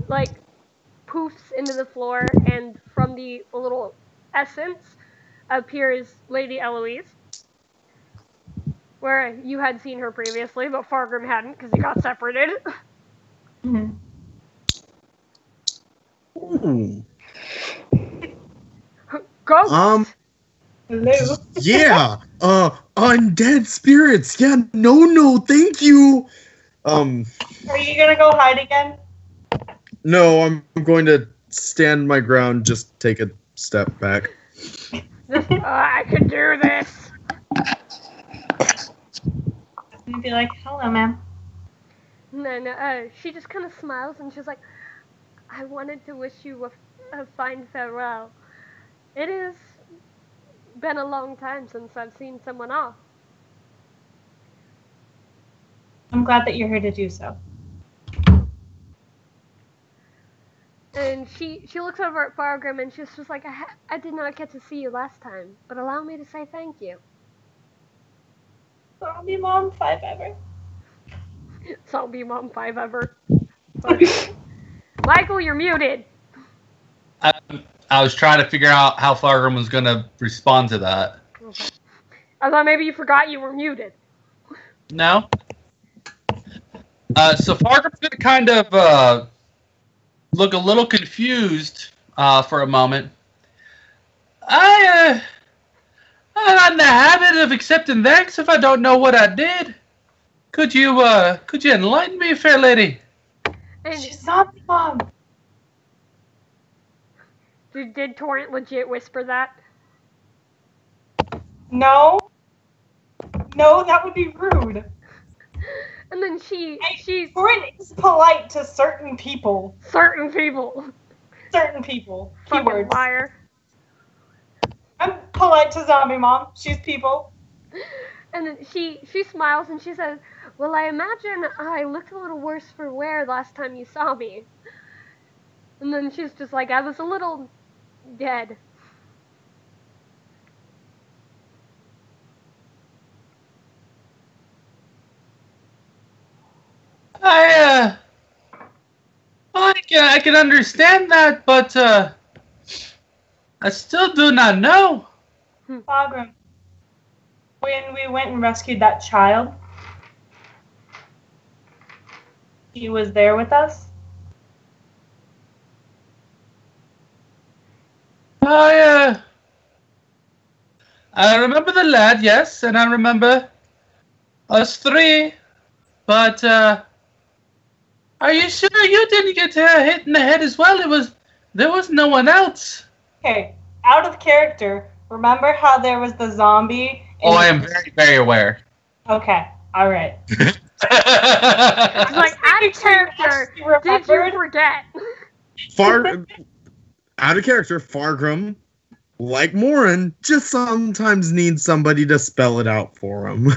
like, poofs into the floor, and from the little essence appears Lady Eloise, where you had seen her previously, but Fargrim hadn't because he got separated. Mm-hmm. Ooh. Ghosts! Hello. Yeah. Undead spirits. Yeah. No. Thank you. Are you gonna go hide again? No, I'm going to stand my ground. Just take a step back. I can do this. And be like, hello, ma'am. And then she just kind of smiles, and she's like, I wanted to wish you a fine farewell. It has been a long time since I've seen someone off. I'm glad that you're here to do so. And she looks over at Fargrim, and she's just like, I did not get to see you last time, but allow me to say thank you. Zombie Mom 5 ever. Zombie Mom 5 ever. Michael, you're muted. I was trying to figure out how Fargrim was going to respond to that. Okay. I thought maybe you forgot you were muted. No? So Fargrim's going to kind of look a little confused for a moment. I'm not in the habit of accepting thanks if I don't know what I did. Could you enlighten me, fair lady? And She's Zombie Mom. did Torrent legit whisper that? No, that would be rude. And then she's Torrent is polite to certain people. certain people. Certain people. Fucking Keywords. liar. I'm polite to Zombie Mom. She's people. And then she smiles and she says, "Well, I imagine I looked a little worse for wear last time you saw me." And then she's just like, "I was a little dead." I can understand that, but I still do not know. Bagram, when we went and rescued that child, he was there with us. I remember the lad, yes, and I remember us three, but are you sure you didn't get hit in the head as well? There was no one else. Okay, out of character. Remember how there was the zombie? Oh, I am very, very aware. Okay, all right. It's like, out of character, did you forget? Out of character, Fargrim, like Morin, just sometimes needs somebody to spell it out for him.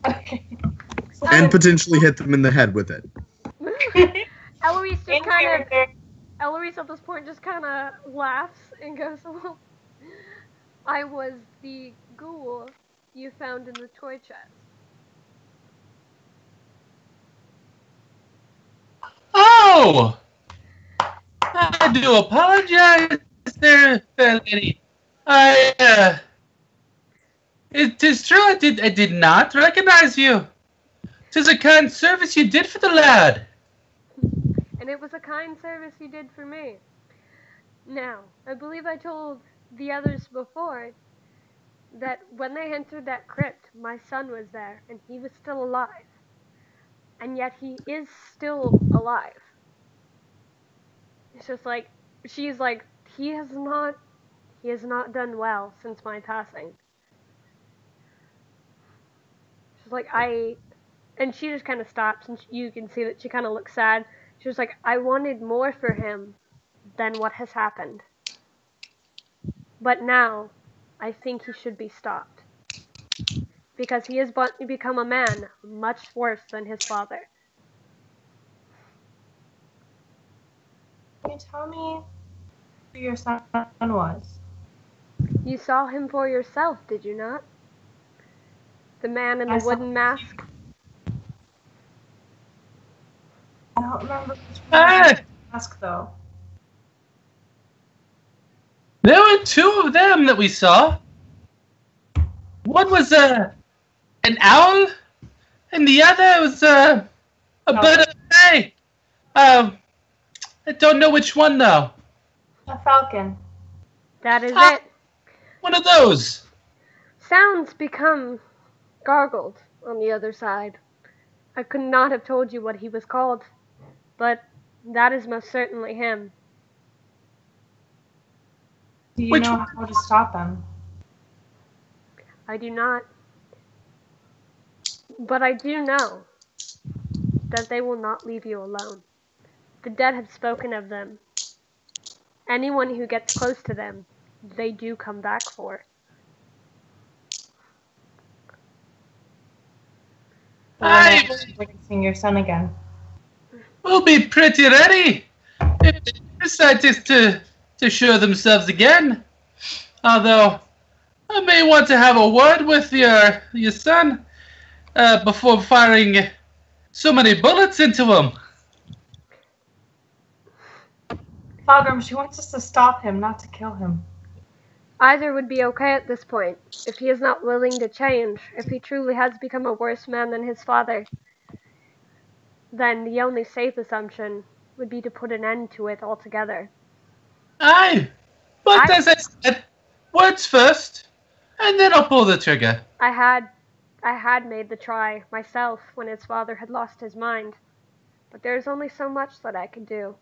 Okay. And potentially hit them in the head with it. Eloise at this point just kind of laughs and goes, "Well, I was the ghoul you found in the toy chest." Oh! I do apologize there, fair lady. It is true I did not recognize you. 'Tis a kind service you did for the lad. And it was a kind service you did for me. Now, I believe I told the others before that when they entered that crypt, my son was there, and he was still alive. And yet he is still alive. It's just like, she's like, he has not done well since my passing. She's like, and she just kind of stops, and you can see that she kind of looks sad. She was like, I wanted more for him than what has happened. But now, I think he should be stopped. Because he has become a man much worse than his father. Can you tell me who your son was? You saw him for yourself, did you not? The man in the wooden mask? I don't remember which one was the mask, though. There were two of them that we saw. One was an owl, and the other was a bird of prey. I don't know which one, though. A falcon. That is it. One of those. Sounds become gargled on the other side. I could not have told you what he was called, but that is most certainly him. Do you know how to stop him? I do not. But I do know that they will not leave you alone. The dead have spoken of them. Anyone who gets close to them, they do come back for. I'm witnessing your son again. We'll be pretty ready if they decide to show themselves again. Although, I may want to have a word with your son before firing so many bullets into him. Bagram, she wants us to stop him, not to kill him. Either would be okay at this point, if he is not willing to change, if he truly has become a worse man than his father. Then the only safe assumption would be to put an end to it altogether. Aye, but as I said, words first, and then I'll pull the trigger. I had made the try myself when his father had lost his mind, but there's only so much that I could do.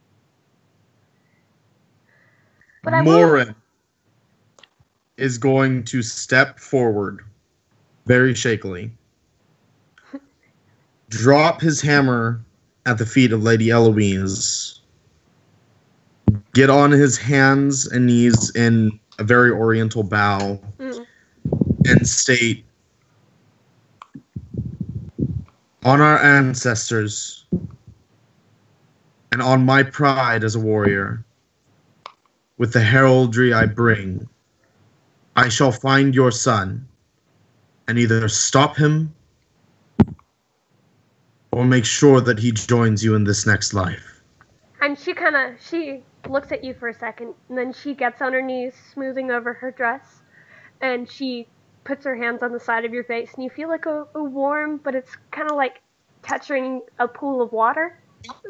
But Morin is going to step forward very shakily, drop his hammer at the feet of Lady Eloise, get on his hands and knees in a very oriental bow and state, on our ancestors and on my pride as a warrior, with the heraldry I bring, I shall find your son and either stop him or make sure that he joins you in this next life. And she looks at you for a second, and then she gets on her knees, smoothing over her dress, and she puts her hands on the side of your face, and you feel like a warm, but it's kind of like touching a pool of water,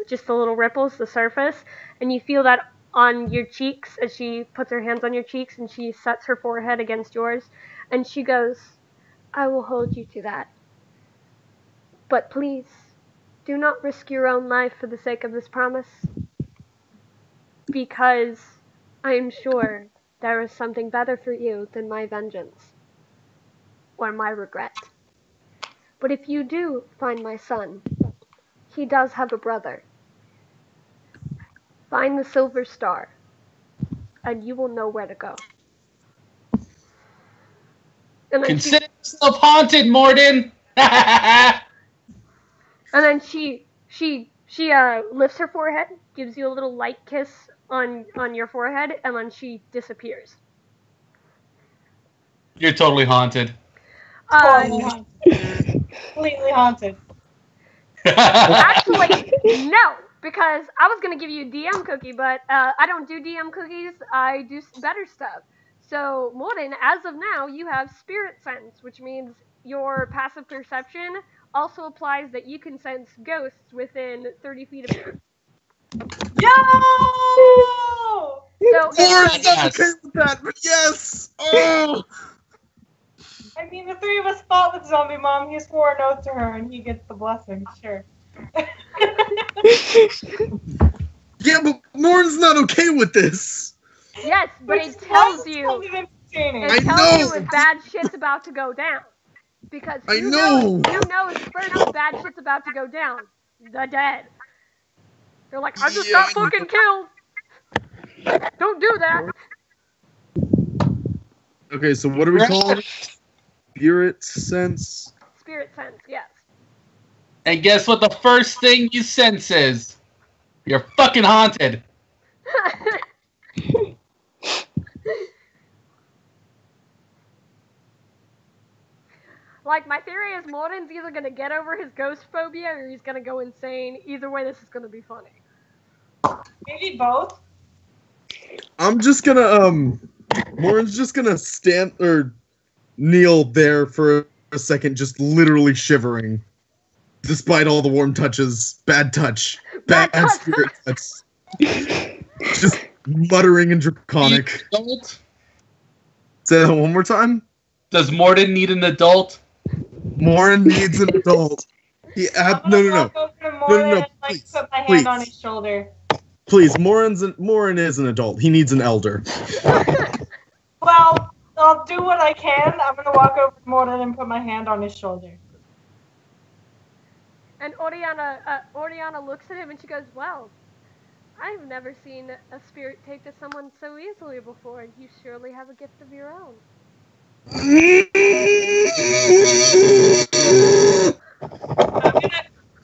just the little ripples, the surface, and you feel that on your cheeks as she puts her hands on your cheeks, and she sets her forehead against yours, and she goes, I will hold you to that. But please, do not risk your own life for the sake of this promise, because I am sure there is something better for you than my vengeance or my regret. But if you do find my son, he does have a brother. Find the silver star, and you will know where to go. Consider yourself haunted, Morden! And then she lifts her forehead, gives you a little light kiss on your forehead, and then she disappears. You're totally haunted. Completely haunted. Actually, no, because I was going to give you a DM cookie, but I don't do DM cookies. I do better stuff. So, Morden, as of now, you have spirit sense, which means your passive perception also applies that you can sense ghosts within 30 feet of you. Yo! So Lauren's not okay with that, but yes! Oh! I mean, the three of us fought with Zombie Mom. He swore an oath to her, and he gets the blessing. Sure. Yeah, but Lauren's not okay with this. Yes, but it tells you when bad shit's about to go down. Because who knows first bad shit's about to go down? The dead. They're like, I just got fucking killed. Don't do that. Okay, so what are we calling it? Spirit sense? Spirit sense, yes. And guess what the first thing you sense is? You're fucking haunted. Like, my theory is Morden's either going to get over his ghost phobia or he's going to go insane. Either way, this is going to be funny. Maybe both. I'm just gonna, Lauren's just gonna stand, or kneel there for a second, just literally shivering. Despite all the warm touches. Bad touch. Bad spirit touch. Just muttering and draconic. Say that one more time? Does Morden need an adult? Morin needs an adult. No. Please, put my hand on his shoulder. Please, Morin is an adult. He needs an elder. Well, I'll do what I can. I'm gonna walk over to Morin and put my hand on his shoulder. And Oriana looks at him and she goes, well, I've never seen a spirit take to someone so easily before. You surely have a gift of your own.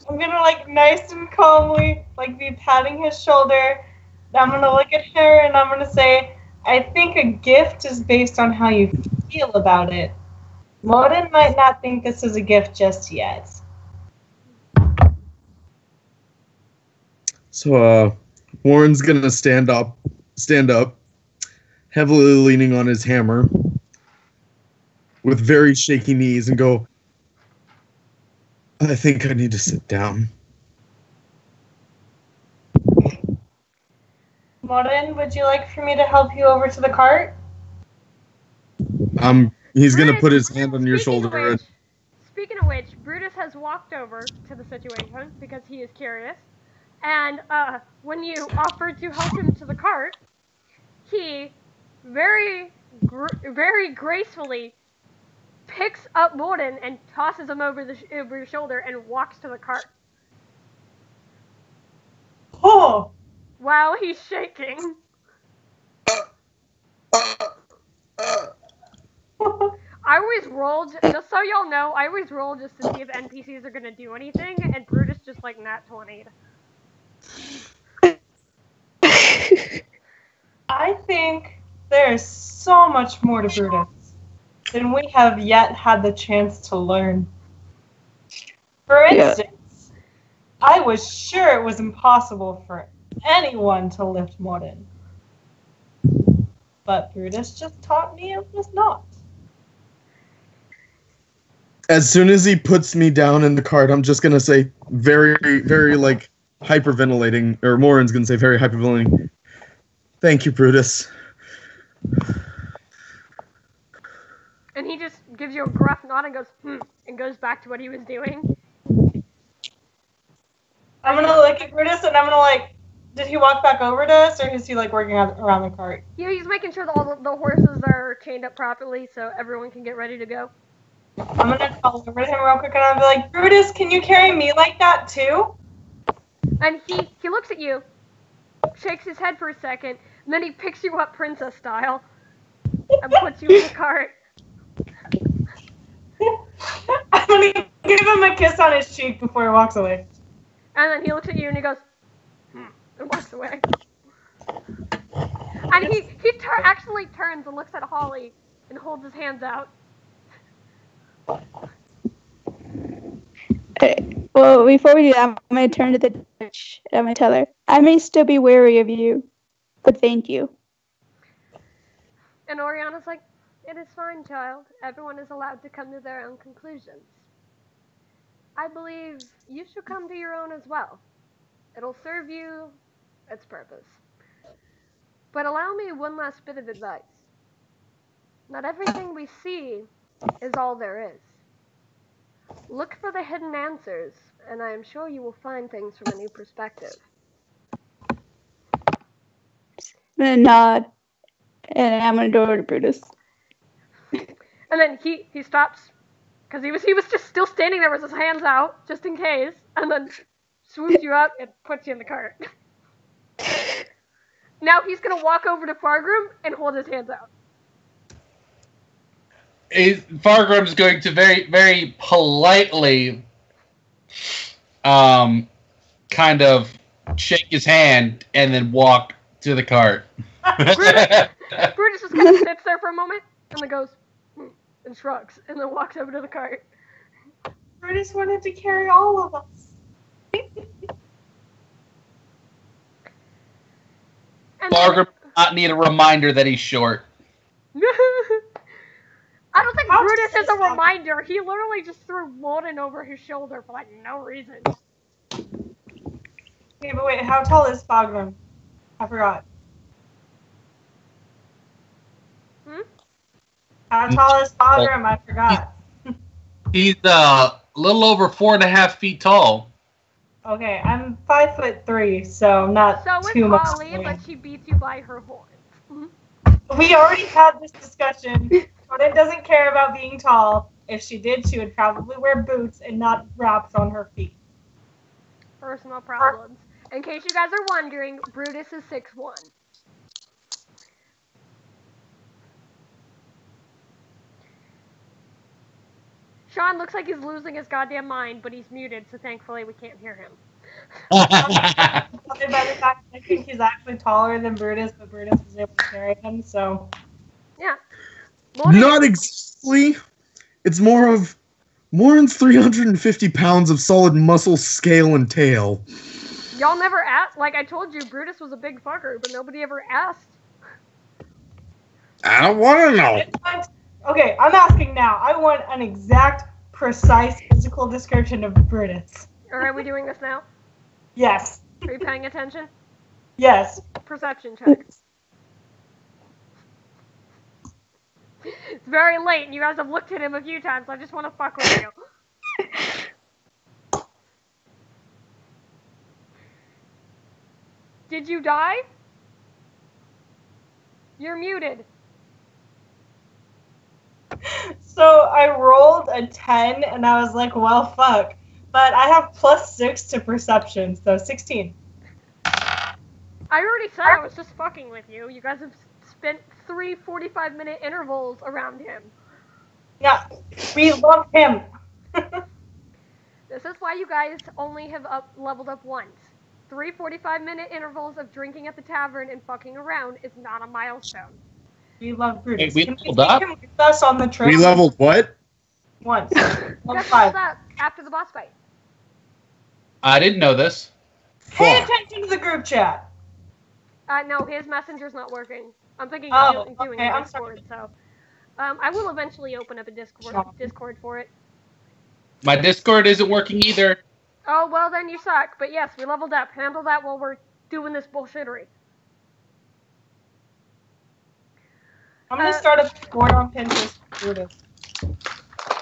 I'm gonna like nice and calmly like be patting his shoulder. I'm gonna look at her and I'm gonna say, I think a gift is based on how you feel about it. Morin might not think this is a gift just yet. So Warren's gonna stand up, heavily leaning on his hammer, with very shaky knees, and go, I think I need to sit down. Morin, would you like for me to help you over to the cart? He's gonna put his hand on your shoulder. Speaking of which, Brutus has walked over to the situation because he is curious. And when you offered to help him to the cart, he very gracefully picks up Morden and tosses him over your shoulder and walks to the cart. Oh! While he's shaking. I always roll, just so y'all know, I always roll just to see if NPCs are gonna do anything, and Brutus just like nat 20'd. I think there's so much more to Brutus than we have yet had the chance to learn. For instance, I was sure it was impossible for anyone to lift Morden. But Brutus just taught me it was not. As soon as he puts me down in the cart, I'm just gonna say very, very like hyperventilating, or Morin's gonna say very hyperventilating. Thank you, Brutus. And he just gives you a gruff nod and goes, and goes back to what he was doing. I'm gonna look at Brutus and I'm gonna like, did he walk back over to us, or is he like working around the cart? Yeah, he's making sure that all the horses are chained up properly so everyone can get ready to go. I'm gonna call over to him real quick and I'll be like, Brutus, can you carry me like that too? And he looks at you, shakes his head for a second, and then he picks you up princess style and puts you in the cart. I'm gonna give him a kiss on his cheek before he walks away. And then he looks at you and he goes, and walks away. And he actually turns and looks at Holly and holds his hands out. Well, before we do that, I'm going to turn to the judge and I'm going to tell her, I may still be wary of you, but thank you. And Oriana's like, it is fine, child. Everyone is allowed to come to their own conclusions. I believe you should come to your own as well. It'll serve you its purpose. But allow me one last bit of advice. Not everything we see is all there is. Look for the hidden answers, and I am sure you will find things from a new perspective. I'm going to nod, and I'm going to go over to Brutus. And then he stops, because he was just still standing there with his hands out, just in case, and then swoops you up and puts you in the cart. Now he's going to walk over to Fargrim and hold his hands out. Fargrim's going to very, very politely kind of shake his hand and then walk to the cart. Brutus just kind of sits there for a moment and then goes, and shrugs, and then walks over to the cart. Brutus wanted to carry all of us. Fargrim does not need a reminder that he's short. I don't think Brutus is a reminder. He literally just threw Morden over his shoulder for like no reason. Okay, but wait, how tall is Fargrim? I forgot. How tall is Fargrim? I forgot. He's a little over 4.5 feet tall. Okay, I'm 5'3", so not too much. So is Holly, but she beats you by her horns. We already had this discussion. Jordan doesn't care about being tall. If she did, she would probably wear boots and not wraps on her feet. Personal problems. In case you guys are wondering, Brutus is 6'1". Sean looks like he's losing his goddamn mind, but he's muted, so thankfully we can't hear him. By the fact that I think he's actually taller than Brutus, but Brutus was able to carry him, so... Yeah. Not exactly. It's more of Morin's 350 pounds of solid muscle, scale, and tail. Y'all never asked. Like I told you, Brutus was a big fucker, but nobody ever asked. I don't want to know. Okay, I'm asking now. I want an exact, precise physical description of Brutus. Are we doing this now? Yes. Are you paying attention? Yes. Perception check. It's very late, and you guys have looked at him a few times, so I just want to fuck with you. Did you die? You're muted. So I rolled a 10, and I was like, well, fuck. But I have +6 to perception, so 16. I already said I was just fucking with you. You guys have spent 3 45-minute intervals around him. Yeah, we love him. This is why you guys only have leveled up once. 3 45-minute intervals of drinking at the tavern and fucking around is not a milestone. We love Brutus. Hey, we Can we leveled take up? him with us on the trip? We leveled what? Once. You Level guys 5. leveled up after the boss fight. I didn't know this. Pay Fuck. attention to the group chat. No, his messenger's not working. I'm thinking Oh, of doing okay, a I'm Discord, so... I will eventually open up a Discord for it. My Discord isn't working either. Oh, well then you suck. But yes, we leveled up. Handle that while we're doing this bullshittery. I'm gonna start a board on Pinterest for Brutus.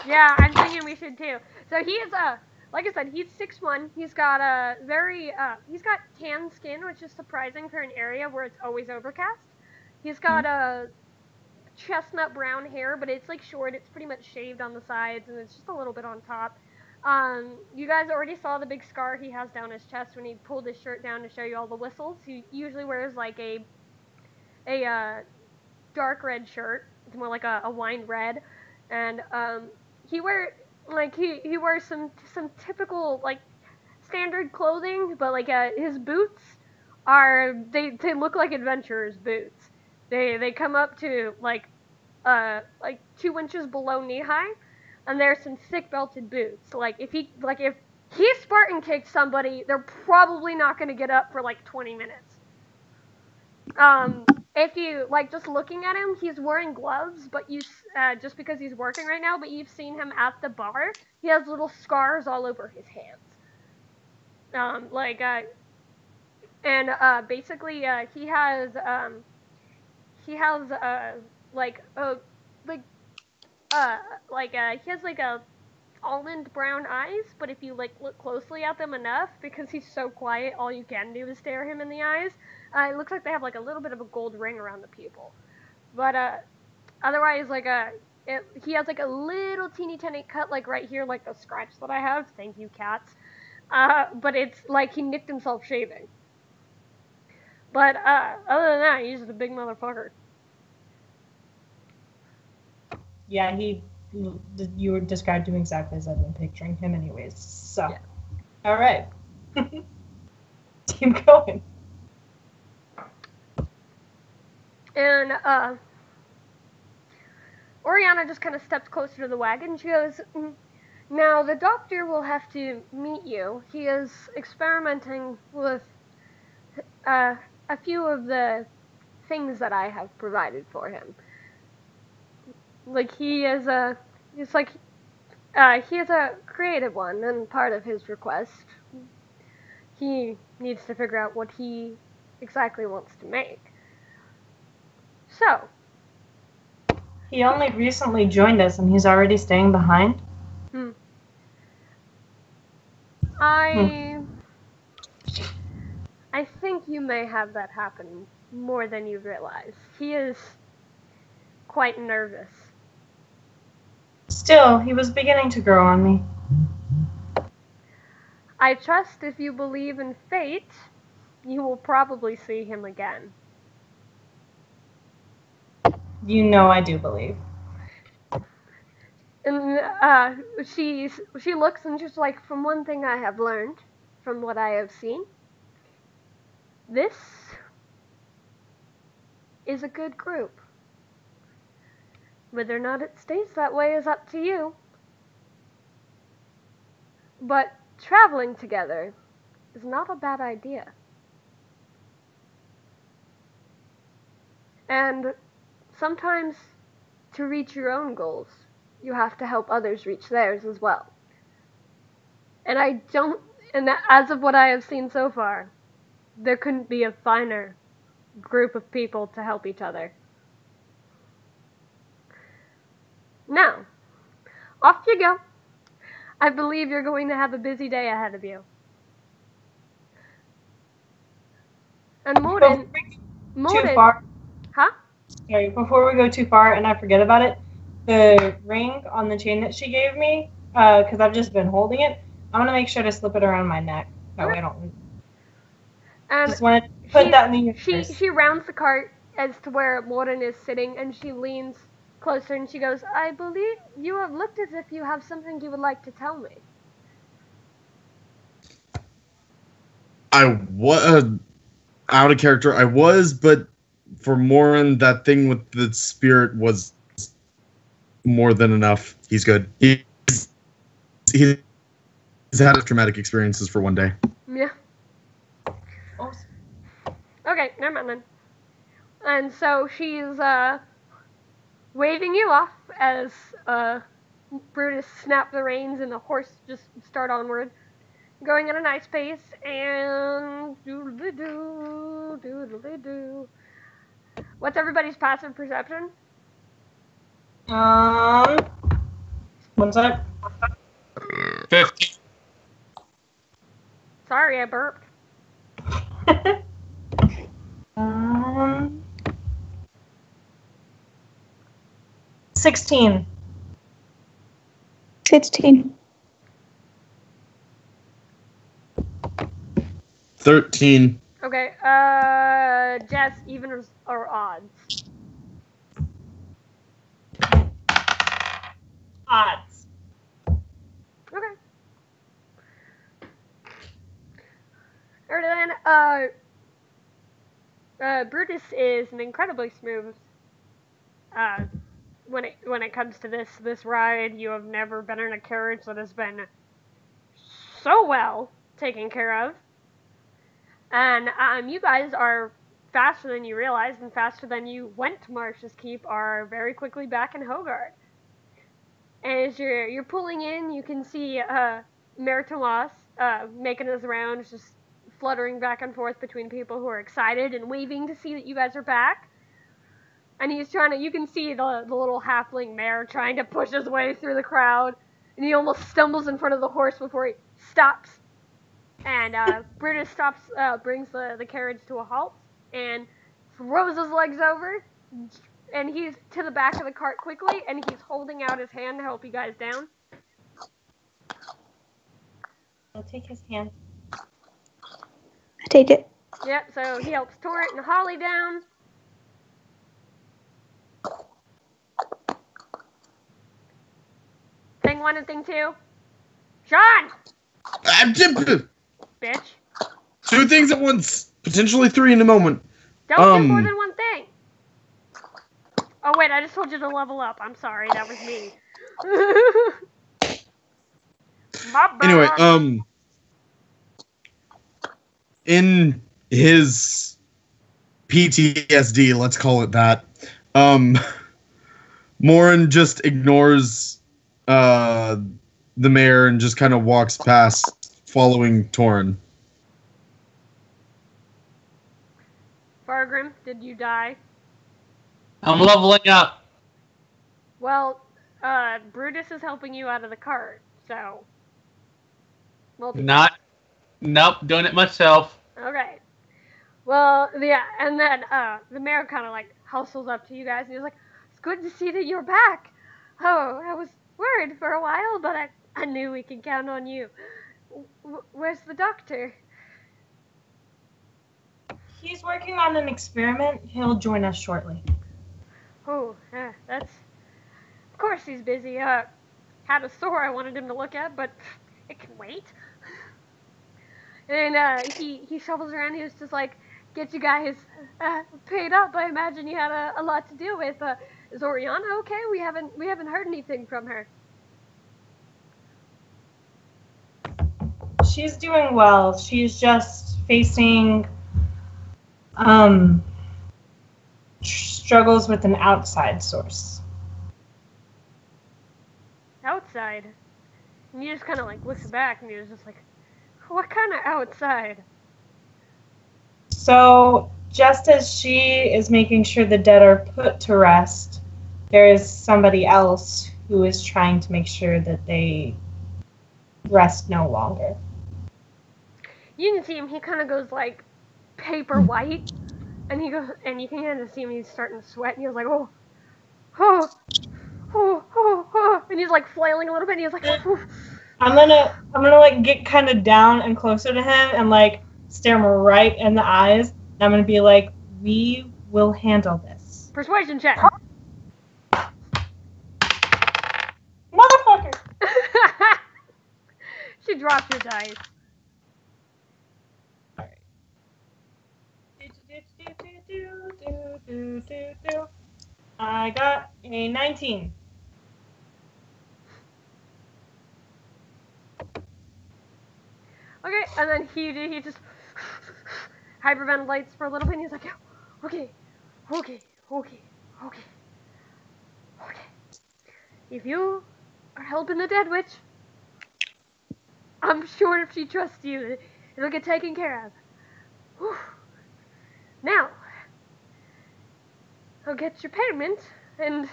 Yeah, I'm thinking we should too. So he is like I said, he's 6'1". He's got he's got tan skin, which is surprising for an area where it's always overcast. He's got chestnut brown hair, but it's like short. It's pretty much shaved on the sides, and it's just a little bit on top. You guys already saw the big scar he has down his chest when he pulled his shirt down to show you all the whistles. He usually wears like a dark red shirt. It's more like a wine red, and he wears some typical like standard clothing, but like his boots they look like adventurers' boots. They come up to like 2 inches below knee high, and they're some thick belted boots. Like if he Spartan kicked somebody, they're probably not going to get up for like 20 minutes. If you like just looking at him, he's wearing gloves, but just because he's working right now, but you've seen him at the bar. He has little scars all over his hands. Basically he has he has a almond brown eyes, but if you like look closely at them enough, because he's so quiet, all you can do is stare him in the eyes. It looks like they have like a little bit of a gold ring around the pupil, but otherwise he has like a little teeny tiny cut like right here, like the scratch that I have. Thank you, cats. But it's like he nicked himself shaving. But other than that, he's just a big motherfucker. Yeah, you were described him exactly as I've been picturing him anyways. So, yeah. All right. Keep going. And Oriana just kind of steps closer to the wagon. She goes, "Now the doctor will have to meet you. He is experimenting with a few of the things that I have provided for him. Like he is a creative one, and part of his request, he needs to figure out what he exactly wants to make. So, he only recently joined us, and he's already staying behind. I think you may have that happen more than you realize. He is quite nervous. Still, he was beginning to grow on me. I trust if you believe in fate, you will probably see him again." You know I do believe. And she looks and she's like, "From one thing I have learned, from what I have seen, this is a good group. Whether or not it stays that way is up to you. But traveling together is not a bad idea. And sometimes to reach your own goals, you have to help others reach theirs as well. And as of what I have seen so far, there couldn't be a finer group of people to help each other. Now, off you go. I believe you're going to have a busy day ahead of you." And Moden... Too far. Huh? Sorry, before we go too far and I forget about it, the ring on the chain that she gave me, because I've just been holding it, I'm going to make sure to slip it around my neck. That way I don't... And just wanted to put that in the universe. She rounds the cart as to where Morin is sitting, and she leans closer and she goes, I believe you have looked as if you have something you would like to tell me. I was out of character. I was, but for Morin, that thing with the spirit was more than enough. He's good. He's had traumatic experiences for one day. Yeah. Awesome. Okay, never mind then. And so she's waving you off as Brutus snapped the reins and the horse just start onward, going at a nice pace, and doodly-doo, doodly-doo. What's everybody's passive perception? 1 sec. 15. Sorry, I burped. 16. 16. 13. Okay, Jess, even or odds? Odds. Okay. Alright then, Brutus is an incredibly smooth, when it comes to this ride. You have never been in a carriage that has been so well taken care of. And, you guys are faster than you realized, and faster than you went to Marsh's Keep, are very quickly back in Hogard. As you're pulling in, you can see, Mayor Tomas, making his rounds, just fluttering back and forth between people who are excited and waving to see that you guys are back. And he's you can see the little halfling mayor trying to push his way through the crowd, and he almost stumbles in front of the horse before he stops. And, Brutus brings the carriage to a halt, and throws his legs over, and he's to the back of the cart quickly, and he's holding out his hand to help you guys down. I'll take his hand. I take it. Yep, so he helps Torrent and Holly down. Thing 1 and thing 2. Sean! Bitch. 2 things at once. Potentially 3 in a moment. Don't do more than one thing. Oh wait, I just told you to level up. I'm sorry, that was me. My bad. Anyway, in his PTSD, let's call it that, Morin just ignores the mayor and just kind of walks past, following Torrin. Fargrim, did you die? I'm leveling up. Well, Brutus is helping you out of the cart, so... Nope, doing it myself. Okay. Well, yeah, and then, the mayor kind of, hustles up to you guys, and he's like, it's good to see that you're back. Oh, I was worried for a while, but I knew we could count on you. Where's the doctor? He's working on an experiment. He'll join us shortly. Oh, that's... Of course he's busy. Had a sore I wanted him to look at, but it can wait. And, he shovels around. He was just like, get you guys, paid up. I imagine you had a lot to deal with. Is Oriana okay? We haven't heard anything from her. She's doing well. She's just facing struggles with an outside source. Outside? And he just kind of looks back and he was just like, what kind of outside? So just as she is making sure the dead are put to rest, there is somebody else who is trying to make sure that they rest no longer. You can see him, he kind of goes paper white, and he goes, and you can kind of see him, he's starting to sweat, and he was like, oh, and he's flailing a little bit, and he's like, oh. I'm gonna get kind of down and closer to him and stare him right in the eyes. And I'm gonna be like, we will handle this. Persuasion check. Motherfucker! She dropped her dice. Alright. I got a 19. Okay, and then he just hyperventilates for a little bit and he's like, okay. If you are helping the dead witch, I'm sure if she trusts you, it'll get taken care of. Whew. Now, I'll get your payment, and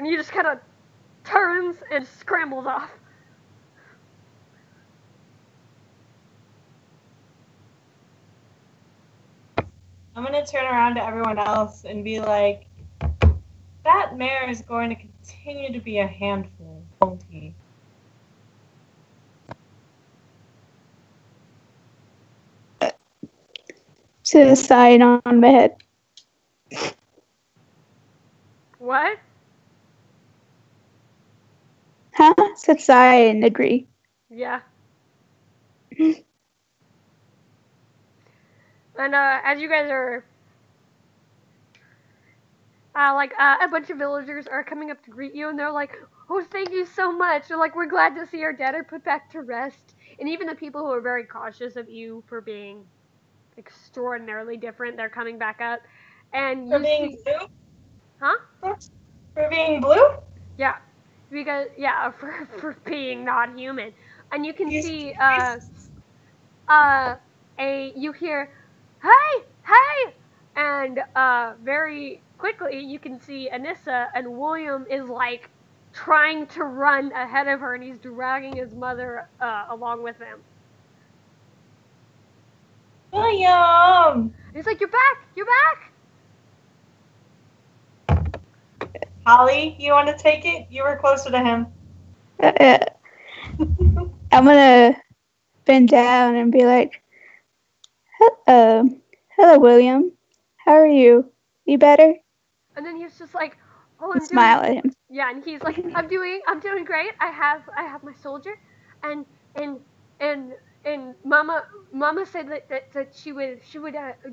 he just kind of turns and scrambles off. I'm gonna turn around to everyone else and be like, that mayor is going to continue to be a handful, won't he? To the side on my head. What? Huh? Said sigh and agree. Yeah. And as you guys are, a bunch of villagers are coming up to greet you, and they're like, "Oh, thank you so much." They're like, "We're glad to see our dead are put back to rest." And even the people who are very cautious of you for being extraordinarily different, they're coming back up. And For you being see, blue? huh? For being blue? Yeah, because for being not human, and you can see you hear, hey, and very quickly you can see Anissa, and William is like trying to run ahead of her, and he's dragging his mother along with him. William! And he's like, you're back. Holly, you want to take it? You were closer to him. I'm gonna bend down and be like, hello, William. How are you? You better? And then he's just like, oh, And smile at him. Yeah, and he's like, I'm doing great. I have my soldier, and Mama said that she would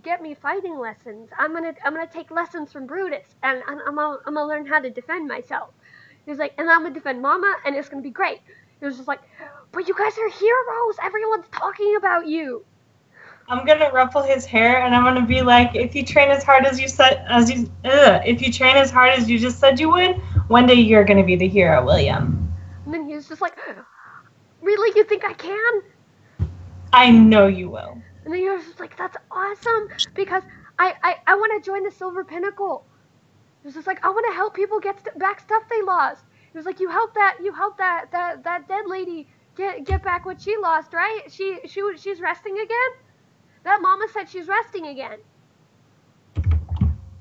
get me fighting lessons. I'm gonna take lessons from Brutus, and I'm gonna learn how to defend myself. He's like, and I'm gonna defend Mama, and it's gonna be great. He was just like, but you guys are heroes. Everyone's talking about you. I'm gonna ruffle his hair, and I'm gonna be like, if you train as hard as you just said you would, one day you're gonna be the hero, William. And then he was just like, really, you think I can? I know you will. And then he was just like, that's awesome, because I want to join the Silver Pinnacle. He was just like, I want to help people get back stuff they lost. He was like, you helped that dead lady get back what she lost, right? She's resting again? That Mama said she's resting again.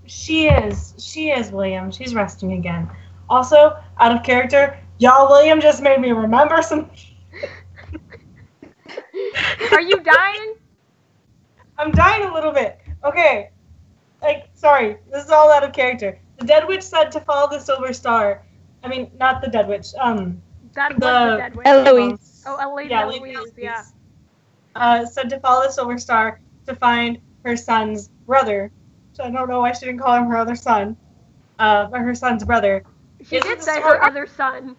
She is, William. She's resting again. Also, out of character, y'all, William just made me remember some... Are you dying? I'm dying a little bit. Okay. Sorry. This is all out of character. The Dead Witch said to follow the Silver Star. I mean, not the Dead Witch. That was the Dead Witch. Eloise. Oh, Lady Eloise, yeah. Said to follow the Silver Star to find her son's brother. So I don't know why she didn't call him her other son. But her son's brother. She did say her other son.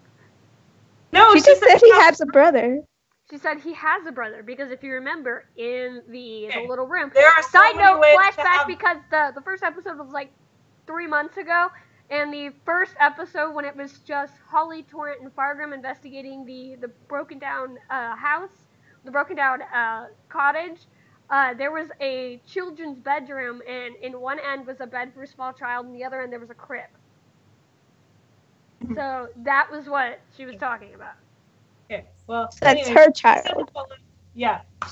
No, she just said he has a brother. She said he has a brother, because if you remember, in the little room. There are so Side many note, ways flashback, because the first episode was like 3 months ago, and the first episode, when it was just Holly, Torrent, and Fargrim investigating the broken down house, the broken down cottage, there was a children's bedroom, and in one end was a bed for a small child, and the other end there was a crib. So that was what she was talking about. Okay, well, that's her child.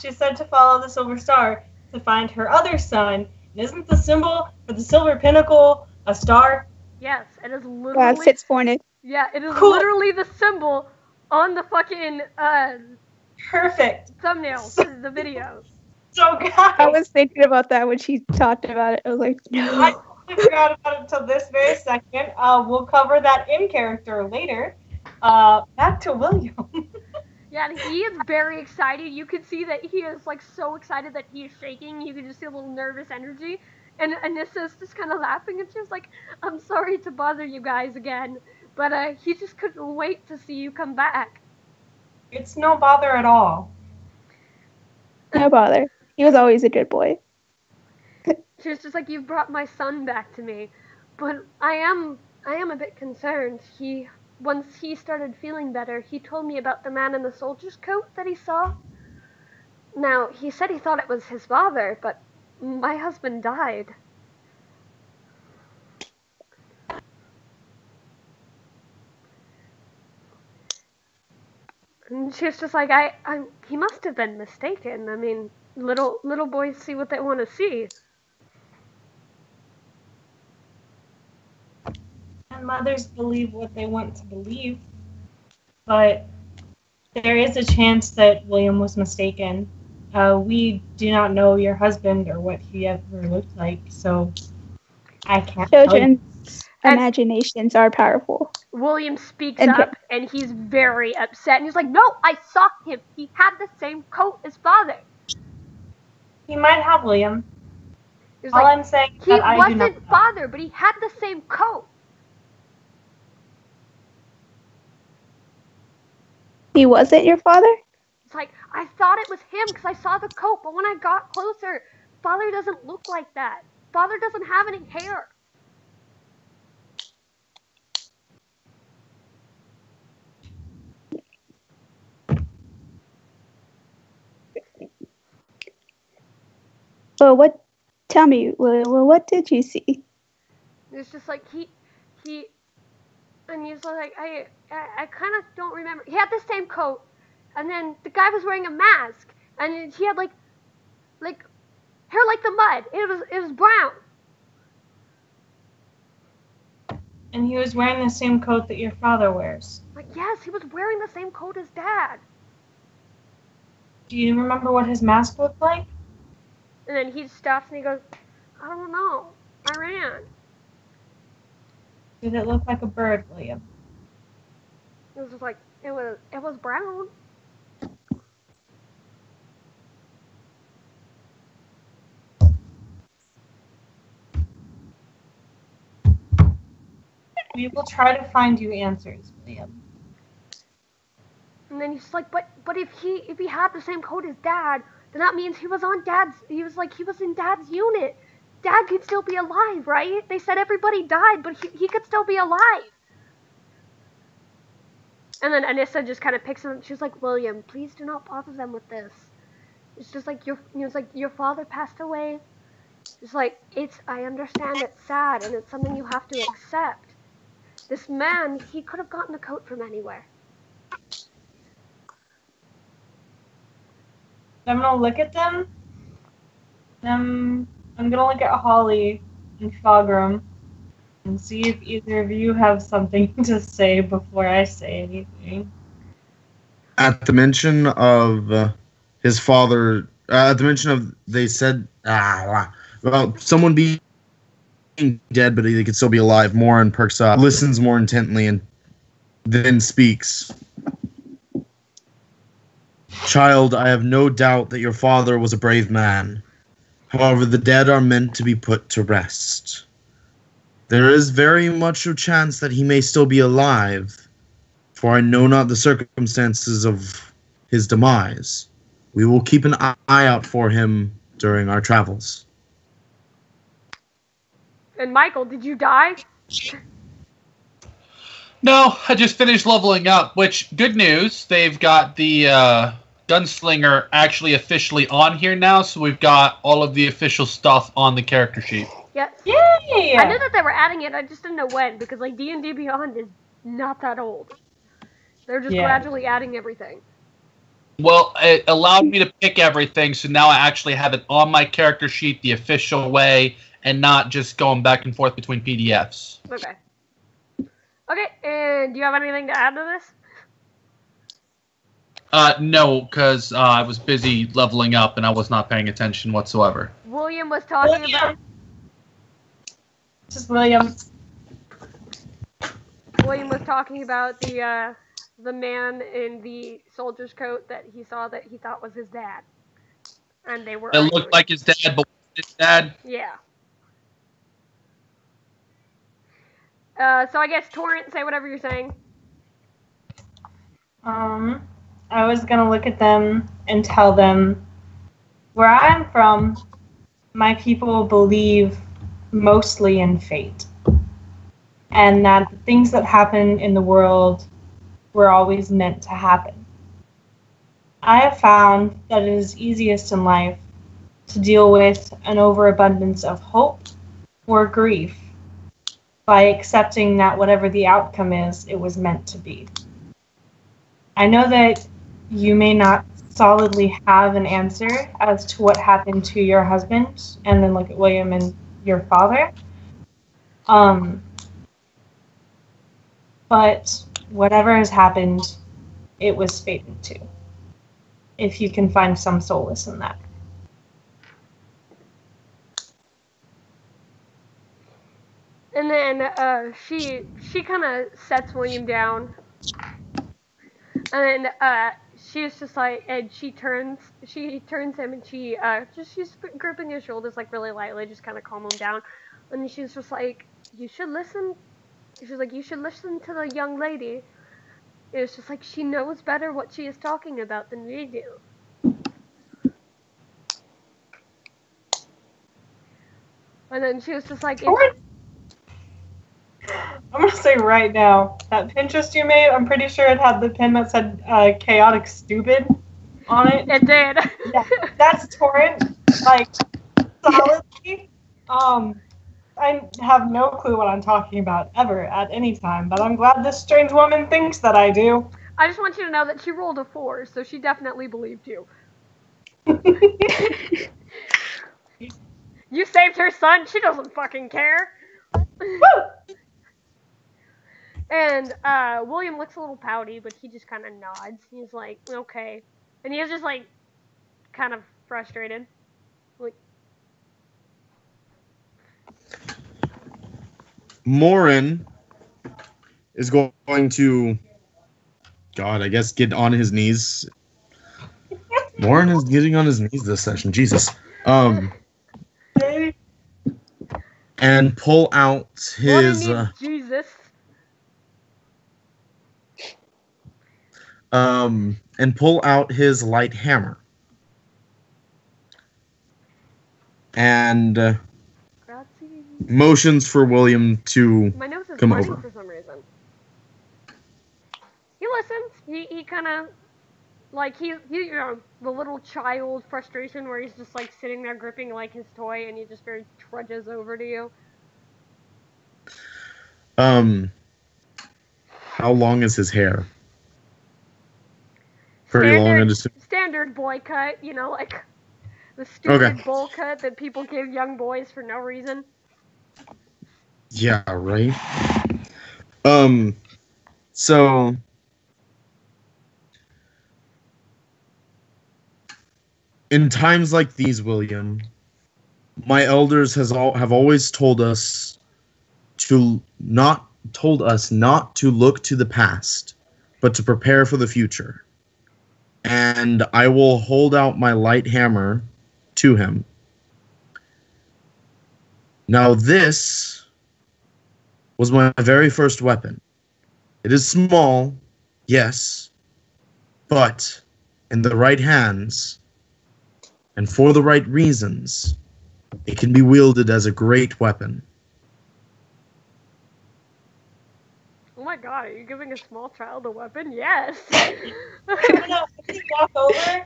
She said to follow the Silver Star to find her other son. And isn't the symbol for the Silver Pinnacle a star? Yes, it is literally. Wow, it's pointed. Yeah, it is literally the symbol on the fucking perfect thumbnail for the video. So guys, I was thinking about that when she talked about it. I was like, I no. totally forgot about it until this very second. We'll cover that in character later. Back to William. Yeah, and he is very excited. You can see that he is like so excited that he is shaking. You can just see a little nervous energy. And Anissa's just kind of laughing, and she's like, "I'm sorry to bother you guys again, but he just couldn't wait to see you come back." It's no bother at all. No bother. He was always a good boy. She was just like, "You've brought my son back to me, but I am a bit concerned. Once he started feeling better, he told me about the man in the soldier's coat that he saw. Now, he said he thought it was his father, but my husband died." And she was just like, he must have been mistaken. I mean, little boys see what they want to see. And mothers believe what they want to believe. But there is a chance that William was mistaken. We do not know your husband or what he ever looked like, so I can't tell you. Children's imaginations are powerful. William speaks And up, and he's very upset. And he's like, "No, I saw him. He had the same coat as father." He might have, William. He's All like, I'm saying is he that I do not wasn't know. father, but he had the same coat. He wasn't your father? It's like, I thought it was him because I saw the coat, but when I got closer, father doesn't look like that. Father doesn't have any hair. Well, tell me, what did you see? It's just like, and he's like, I kind of don't remember. He had the same coat, and then the guy was wearing a mask, and he had like hair like the mud. It was brown. And he was wearing the same coat that your father wears. Like, yes, he was wearing the same coat as Dad. Do you remember what his mask looked like? And then he stops and he goes, "I don't know. I ran." Did it look like a bird, William? It was just like, it was brown. We will try to find you answers, William. And then he's like, but if he had the same coat as Dad, then that means he was in Dad's unit. Dad could still be alive, right? They said everybody died, but he could still be alive. And then Anissa just kind of picks him up. She's like, "William, please do not bother them with this. It's just like your father passed away. It's like, I understand it's sad and it's something you have to accept. This man, he could have gotten a coat from anywhere." I'm gonna look at them. I'm gonna look at Holly and Fogram and see if either of you have something to say before I say anything. At the mention of his father, at the mention of, they said, about someone being dead, but he could still be alive, Morin perks up, listens more intently, and then speaks. "Child, I have no doubt that your father was a brave man. However, the dead are meant to be put to rest. There is very much a chance that he may still be alive, for I know not the circumstances of his demise. We will keep an eye out for him during our travels." And Michael, did you die? No, I just finished leveling up, which, good news, they've got the gunslinger actually officially on here now, so we've got all of the official stuff on the character sheet. Yes. Yay! I knew that they were adding it, I just didn't know when, because like D&D Beyond is not that old. They're just gradually adding everything. Well, it allowed me to pick everything, so now I actually have it on my character sheet the official way, and not just going back and forth between PDFs. Okay. Okay, and do you have anything to add to this? No, because I was busy leveling up and I was not paying attention whatsoever. William was talking about. Just William. William was talking about the man in the soldier's coat that he saw that he thought was his dad, and they were. It looked like his dad, but his dad. Yeah. So I guess Torrent, say whatever you're saying. I was gonna look at them and tell them, where I'm from, my people believe mostly in fate. And that the things that happen in the world were always meant to happen. I have found that it is easiest in life to deal with an overabundance of hope or grief by accepting that whatever the outcome is, it was meant to be. I know that you may not solidly have an answer as to what happened to your husband, and then look at William and your father. But whatever has happened, it was fated to. If you can find some solace in that. And then she kind of sets William down, and she's just like, and she turns him, and she's gripping his shoulders like really lightly, just kind of calm him down, and she's just like, you should listen. She's like, you should listen to the young lady. It's just like she knows better what she is talking about than we do. And then she was just like, I'm gonna say right now, that Pinterest you made, I'm pretty sure it had the pin that said chaotic stupid on it. It did. Yeah, that's Torrent, like, solidly. I have no clue what I'm talking about ever at any time, but I'm glad this strange woman thinks that I do. I just want you to know that she rolled a 4, so she definitely believed you. You saved her son. She doesn't fucking care. And William looks a little pouty, but he just kind of nods. He's like, okay. And he's just like, kind of frustrated. Like, Morin is going to, God, I guess, get on his knees. Morin is getting on his knees this session. Jesus. And pull out his. Jesus. And pull out his light hammer. And motions for William to My nose is come running over. for some reason. He listens. He kind of, like, he you know, the little child frustration where he's just, like, sitting there gripping, like, his toy, and he just very trudges over to you. How long is his hair? Pretty long, I assume. Standard boy cut, you know, like the stupid bowl cut that people give young boys for no reason. Yeah, right. So in times like these, William, my elders have always told us not to look to the past, but to prepare for the future. And I will hold out my light hammer to him. Now this was my very first weapon. It is small, yes, but in the right hands and for the right reasons, it can be wielded as a great weapon. Oh my god, are you giving a small child a weapon? Yes! I'm gonna walk over,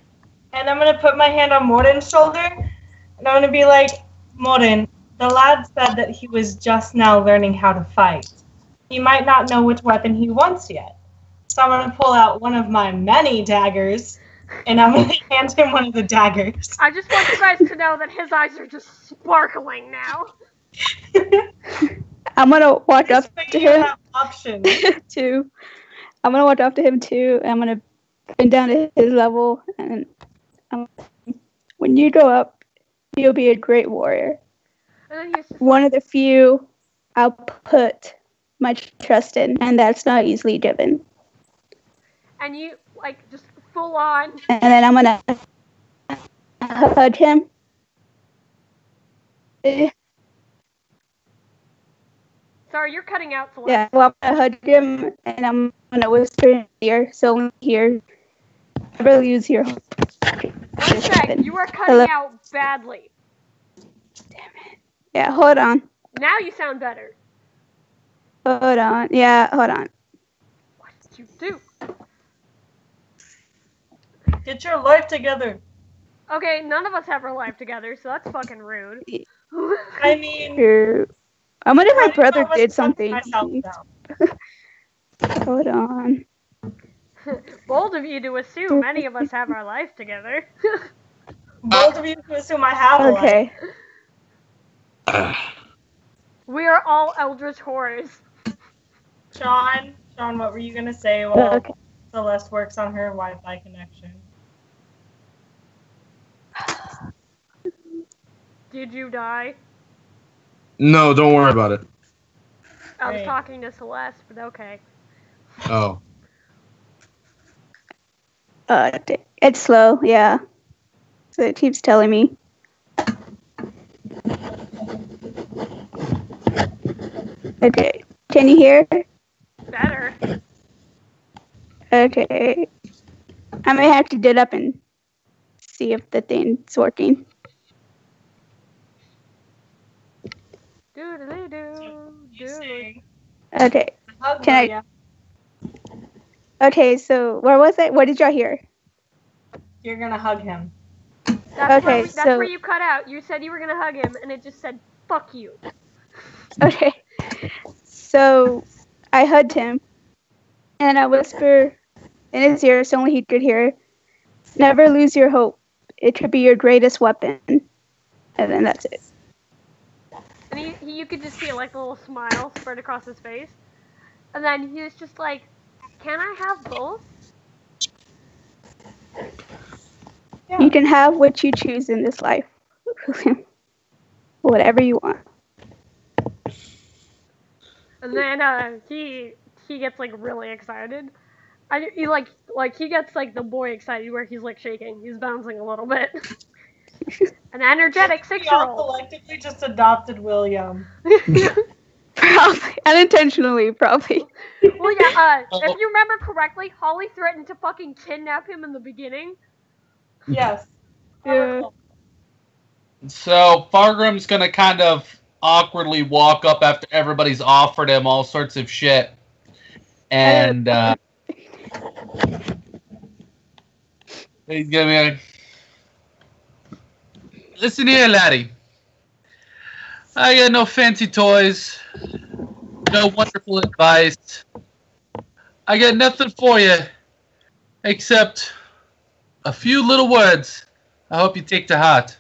and I'm gonna put my hand on Morden's shoulder, and I'm gonna be like, Morden, the lad said that he was just now learning how to fight. He might not know which weapon he wants yet. So I'm gonna pull out one of my many daggers, and I'm gonna hand him one of the daggers. I just want you guys to know that his eyes are just sparkling now. I'm gonna walk up to him Option. too. I'm gonna walk up to him too, and I'm gonna and down to his level. And when you grow up, you'll be a great warrior. And then he's just One of the few I'll put my trust in, and that's not easily given. and you like just full on. And then I'm gonna hug him. Sorry, you're cutting out, Celeste. Yeah, well, I'm gonna hug him, and I'm gonna whisper in his ear, so only here. Never lose your hope. One sec, you are cutting out badly. Damn it. Yeah, hold on. Now you sound better. Hold on. Yeah, hold on. What did you do? Get your life together. Okay, none of us have our life together, so that's fucking rude. I mean, I wonder if my how do you brother know what's did to something. myself down? Hold on. Bold of you to assume any of us have our life together. Both of you to assume I have a life. Okay. We are all eldritch horrors. Sean, what were you gonna say while Okay. Celeste works on her Wi-Fi connection? Did you die? No, don't worry about it. I was Great. talking to Celeste, but okay. Oh. It's slow, yeah. So it keeps telling me. Okay. Can you hear? Better. Okay. I may have to get up and see if the thing's working. Doodly-doo. Okay. Hug Can I- William. Okay, so where was it? What did y'all hear? You're gonna hug him. That's, Okay, that's so- where you cut out. You said you were gonna hug him, and it just said, fuck you. Okay. So I hugged him and I whisper in his ear so only he could hear, never lose your hope. It could be your greatest weapon. And then that's it. And you could just see like a little smile spread across his face. And then he was just like, can I have both? Yeah. You can have what you choose in this life. Whatever you want. And then he gets like really excited. He gets like the boy excited where he's like shaking. He's bouncing a little bit. An energetic We all 6-year-old. collectively just adopted William. Probably. Unintentionally, probably. Well, yeah, if you remember correctly, Holly threatened to fucking kidnap him in the beginning. Yes. Yeah. So Fargrim's gonna kind of awkwardly walk up after everybody's offered him all sorts of shit. And he's gonna be like, listen here, laddie. I got no fancy toys, no wonderful advice. I got nothing for you except a few little words I hope you take to heart.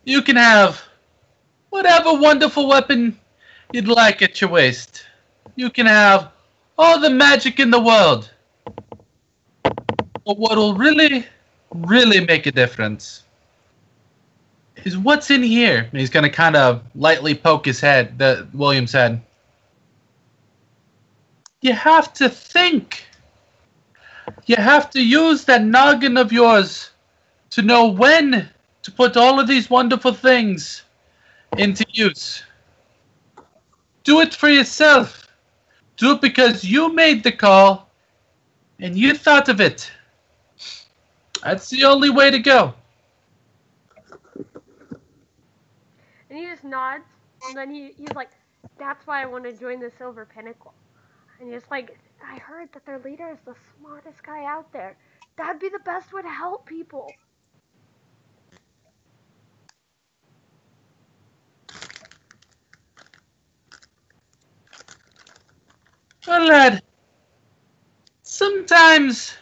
You can have whatever wonderful weapon you'd like at your waist. You can have all the magic in the world. But what will really, really make a difference is what's in here. And he's going to kind of lightly poke his head, William's head. You have to think. You have to use that noggin of yours to know when to put all of these wonderful things into use. Do it for yourself. Do it because you made the call and you thought of it. That's the only way to go. And he just nods, and then he's like, that's why I want to join the Silver Pinnacle. And he's like, I heard that their leader is the smartest guy out there. That'd be the best way to help people. Well, lad, sometimes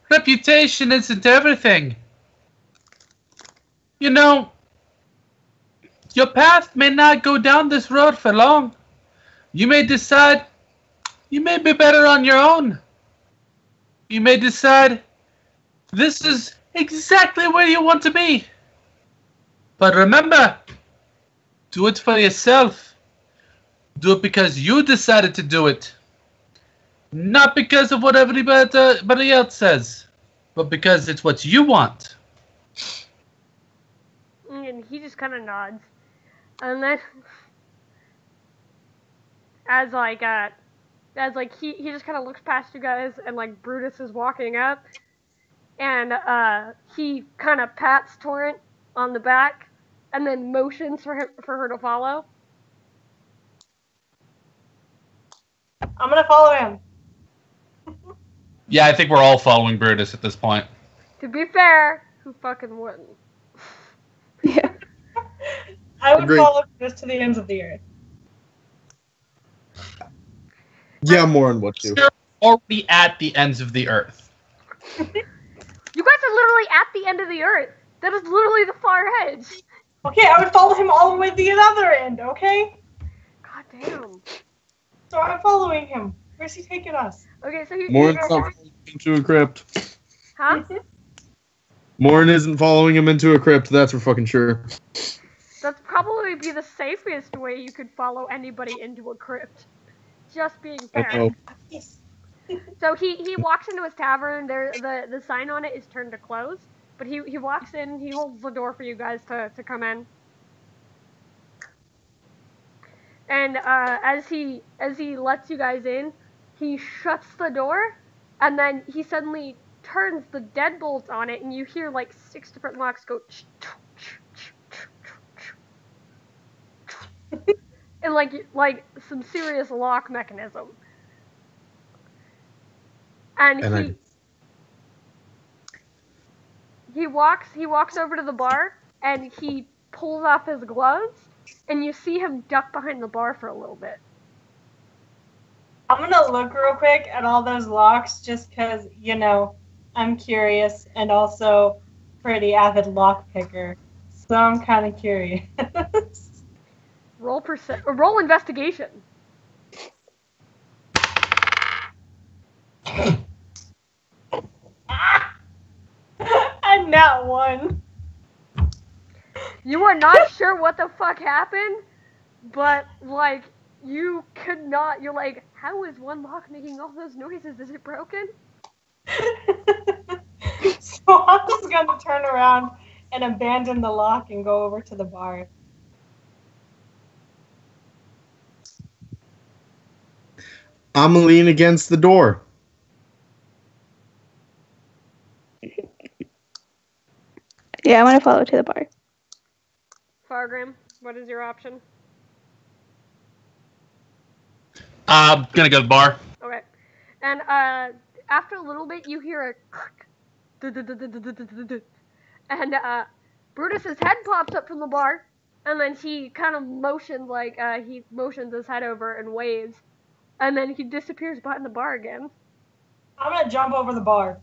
reputation isn't everything. You know, your path may not go down this road for long. You may decide you may be better on your own. you may decide this is exactly where you want to be. But remember, do it for yourself. Do it because you decided to do it. Not because of what everybody else says, but because it's what you want. And he just kind of nods. And then, as he just kind of looks past you guys, and like Brutus is walking up, and he kind of pats Torrent on the back, and then motions for her to follow. I'm gonna follow him. Yeah, I think we're all following Brutus at this point. To be fair, who fucking wouldn't? Yeah. I would Agreed. follow this to the ends of the earth. Yeah, Morin would too. You're already at the ends of the earth. You guys are literally at the end of the earth. That is literally the far edge. Okay, I would follow him all the way to the other end, okay? God damn. So I'm following him. Where's he taking us? Okay, so Morin's not following him into a crypt. Huh? Morin isn't following him into a crypt, that's for fucking sure. That's probably be the safest way you could follow anybody into a crypt. Just being fair. Oh, So he walks into his tavern. There, the sign on it is turned to close. But he walks in. He holds the door for you guys to come in. And as he lets you guys in, he shuts the door, and then he suddenly turns the deadbolt on it, and you hear like 6 different locks go. And like some serious lock mechanism. And he walks over to the bar, and he pulls off his gloves, and you see him duck behind the bar for a little bit. I'm gonna look real quick at all those locks just because, you know, I'm curious and also pretty avid lock picker. So I'm kind of curious. Roll investigation. And not one. You are not sure what the fuck happened, but like you could not. You're like, how is one lock making all those noises? Is it broken? So I'm just gonna turn around and abandon the lock and go over to the bar. I'm gonna lean against the door. Yeah, I want to follow to the bar. Fargrim, what is your option? I'm gonna go to the bar. Okay. And after a little bit, you hear a click. And Brutus's head pops up from the bar, and then he kind of motions he motions his head over and waves, and then he disappears behind the bar again. I'm gonna jump over the bar.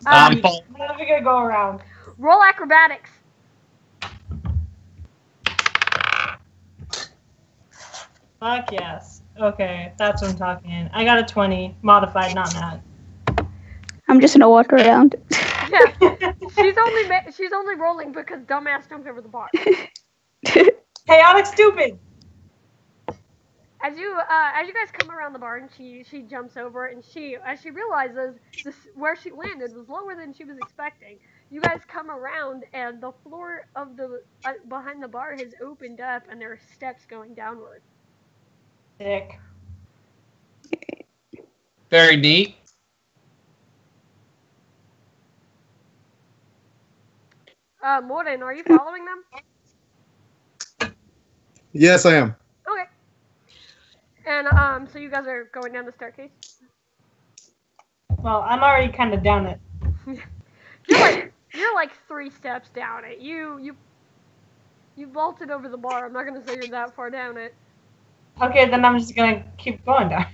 I'm I'm not even gonna go around. Roll acrobatics. Fuck yes. Okay, that's what I'm talking. I got a 20, modified, not mad. I'm just gonna walk around. Yeah, she's only rolling because dumbass jumped over the bar. Chaotic stupid. As you guys come around the bar, and she jumps over, and as she realizes where she landed was lower than she was expecting. You guys come around, and the floor of the behind the bar has opened up, and there are steps going downward. Sick. Very neat. Morden, are you following them? Yes, I am. Okay. And so you guys are going down the staircase. Well, I'm already kind of down it. You're like 3 steps down it. You vaulted over the bar. I'm not gonna say you're that far down it. Okay, then I'm just gonna keep going down.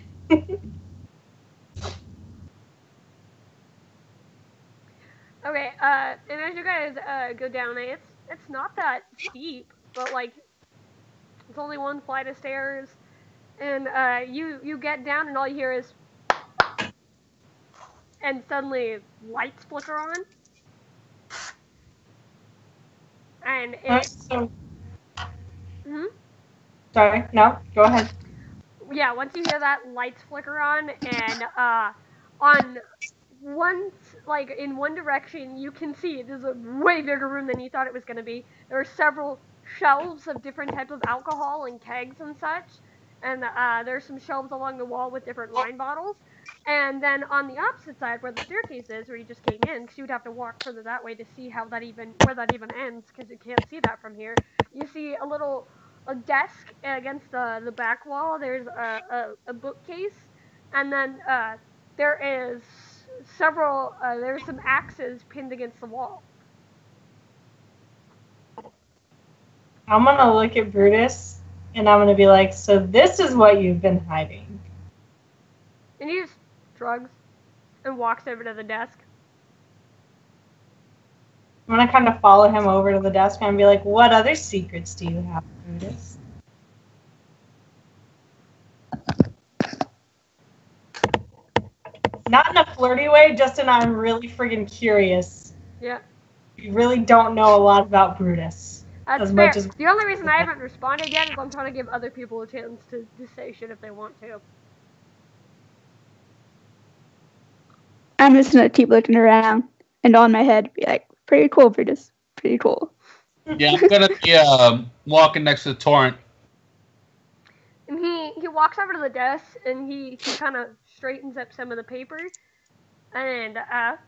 Okay, and as you guys go down it, it's not that steep, but like it's only 1 flight of stairs, and you get down and all you hear is, and suddenly lights flicker on. And it. Sorry, no, go ahead. Yeah, once you hear that, lights flicker on, and on in one direction, you can see it is a way bigger room than you thought it was going to be. There are several shelves of different types of alcohol and kegs and such, and there's some shelves along the wall with different wine bottles. And then on the opposite side, where the staircase is, where you just came in, because you would have to walk further that way to see where that even ends, because you can't see that from here. You see a desk against the back wall. There's a bookcase, and then there's some axes pinned against the wall. I'm gonna look at Brutus, and I'm gonna be like, so this is what you've been hiding. And he just shrugs and walks over to the desk. I'm gonna kind of follow him over to the desk and be like, what other secrets do you have, Brutus? Not in a flirty way, just in I'm really friggin' curious. Yeah. You really don't know a lot about Brutus. That's fair. The only reason I haven't responded yet is I'm trying to give other people a chance to say shit if they want to. I'm just gonna keep looking around and on my head be like, pretty cool, Brutus. Pretty cool. Yeah, I'm gonna be walking next to the torrent. And he walks over to the desk and he kind of straightens up some of the papers. And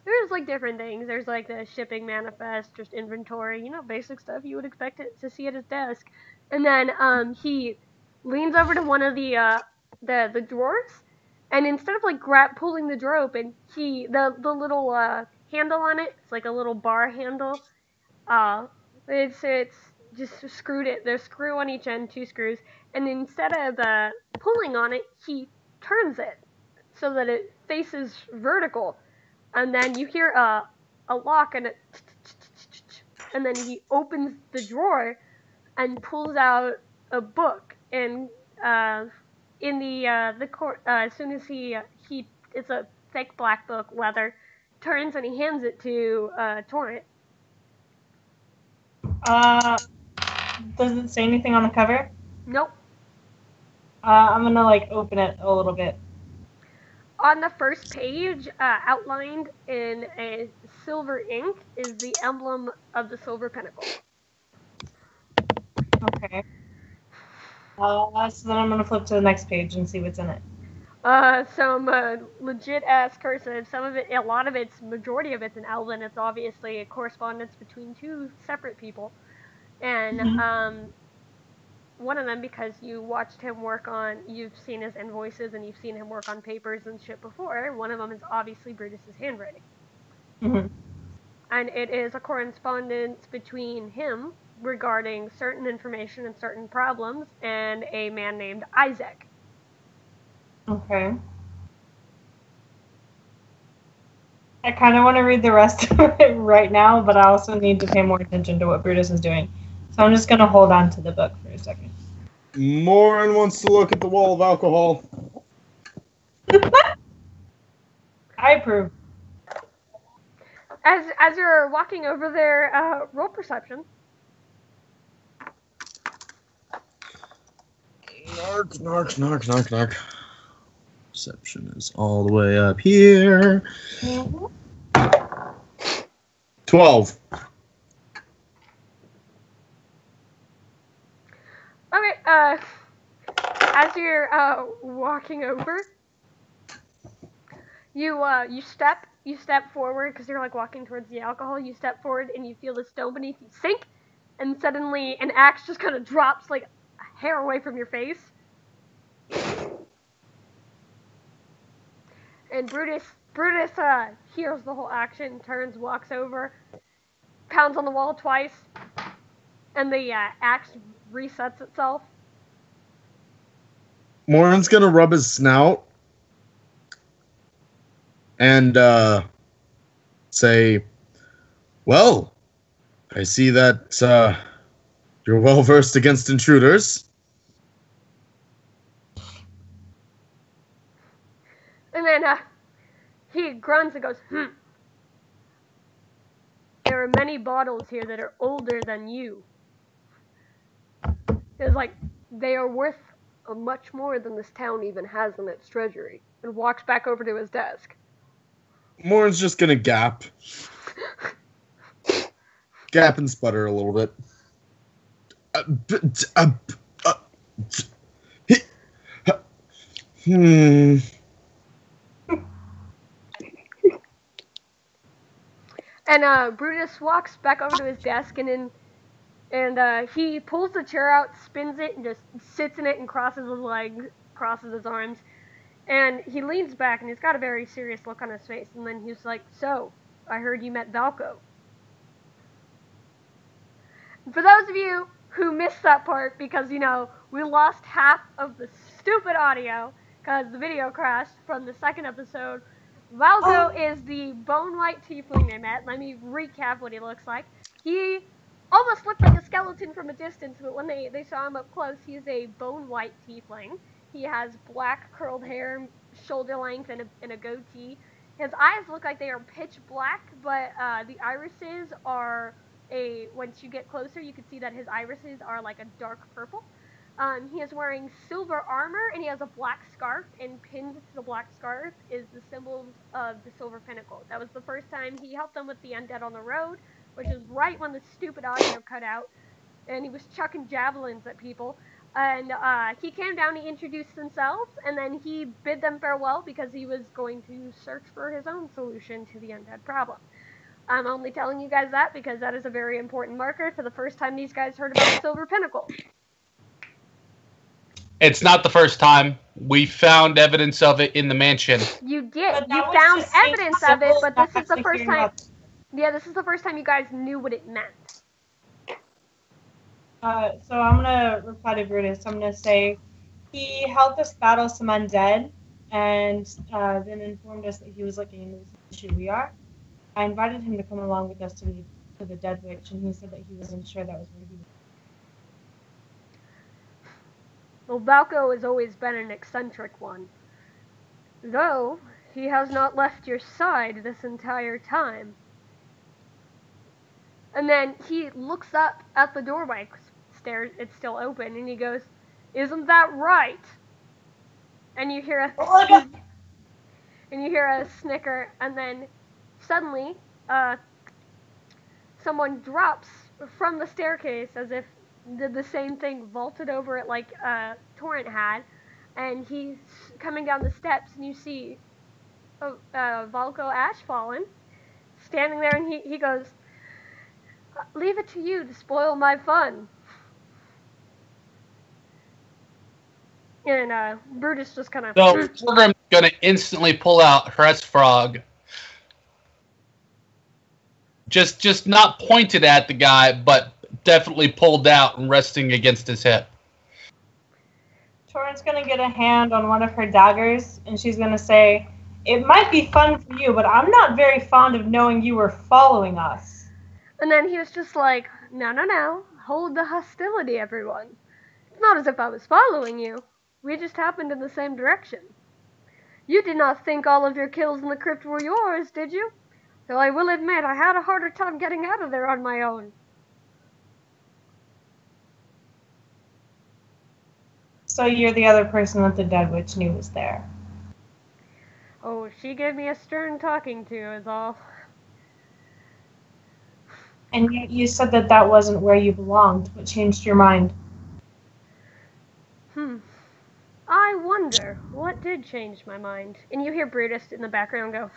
there's like different things. There's like the shipping manifest, just inventory, basic stuff you would expect it to see at his desk. And then he leans over to one of the drawers, and instead of like pulling the drawer open, the little handle on it, it's like a little bar handle. It's just screwed it. There's a screw on each end, 2 screws, and instead of pulling on it, he turns it so that it faces vertical, and then you hear a lock and and then he opens the drawer and pulls out a book, and in the court, as soon as he it's a thick black book, leather, turns and he hands it to Torrent. Does it say anything on the cover? Nope. I'm gonna like open it a little bit. On the first page, outlined in a silver ink, is the emblem of the Silver Pinnacle. Okay. So then I'm gonna flip to the next page and see what's in it. Some legit ass cursive. Some of it, majority of it's in Elven. It's obviously a correspondence between 2 separate people, and one of them, because you watched him you've seen his invoices and you've seen him work on papers and shit before. One of them is obviously Brutus's handwriting. Mm-hmm. And it is a correspondence between him regarding certain information and certain problems and a man named Isaac. Okay. I kind of want to read the rest of it right now, but I also need to pay more attention to what Brutus is doing. So I'm just going to hold on to the book for a second. Morin wants to look at the wall of alcohol. I approve. As you're walking over there, roll perception. Nark. Perception is all the way up here. 12. Okay, as you're walking over, you step forward because you're like walking towards the alcohol. You step forward and you feel the stone beneath you sink, and suddenly an axe just kind of drops like a hair away from your face. And Brutus hears the whole action, turns, walks over, pounds on the wall twice, and the axe resets itself. Morin's gonna rub his snout and say, well, I see that you're well versed against intruders. And then he grunts and goes, There are many bottles here that are older than you. It's like, they are worth much more than this town even has in its treasury. And walks back over to his desk. Morin's just gonna gap. Gap and sputter a little bit. And Brutus walks back over to his desk and he pulls the chair out, spins it, and just sits in it and crosses his legs, crosses his arms. And he leans back and he's got a very serious look on his face. And then he's like, So, I heard you met Valko. For those of you who missed that part because, we lost half of the stupid audio because the video crashed from the second episode, Valko is the bone-white tiefling they met. Let me recap what he looks like. He almost looked like a skeleton from a distance, but when they saw him up close, he is a bone-white tiefling. He has black curled hair, shoulder length, and a goatee. His eyes look like they are pitch black, but the irises are once you get closer, you can see that his irises are like a dark purple. He is wearing silver armor, and he has a black scarf, and pinned to the black scarf is the symbols of the Silver Pinnacle. That was the first time he helped them with the undead on the road, which is right when the stupid audio cut out, and he was chucking javelins at people. And he came down, he introduced themselves, and then he bid them farewell because he was going to search for his own solution to the undead problem. I'm only telling you guys that because that is a very important marker for the first time these guys heard about the Silver Pinnacle. It's not the first time. We found evidence of it in the mansion. You did. You found evidence of it, but this is the first time. Yeah, this is the first time you guys knew what it meant. So I'm gonna reply to Brutus. I'm gonna say he helped us battle some undead, and then informed us that he was looking into the issue we are. I invited him to come along with us to the Dead Witch, and he said that he wasn't sure that was where he was. Well, Valko has always been an eccentric one. Though, he has not left your side this entire time. And then he looks up at the doorway, stares, it's still open, and he goes, Isn't that right? And you hear a snicker, and then suddenly, someone drops from the staircase as if did the same thing, vaulted over it like Torrent had, and he's coming down the steps, and you see Valko Ashfallen standing there, and he goes, Leave it to you to spoil my fun. And Brutus just kind of... So, Pilgrim's gonna instantly pull out her S-Frog. Just not pointed at the guy, but definitely pulled out and resting against his hip. Torrent's gonna get a hand on one of her daggers, and she's gonna say, It might be fun for you, but I'm not very fond of knowing you were following us. And then he was just like, No. Hold the hostility, everyone. It's not as if I was following you. We just happened in the same direction. You did not think all of your kills in the crypt were yours, did you? Though I will admit, I had a harder time getting out of there on my own. So you're the other person that the Dead Witch knew was there. Oh, she gave me a stern talking to, is all. And you said that wasn't where you belonged. What changed your mind? I wonder, what did change my mind? And you hear Brutus in the background go,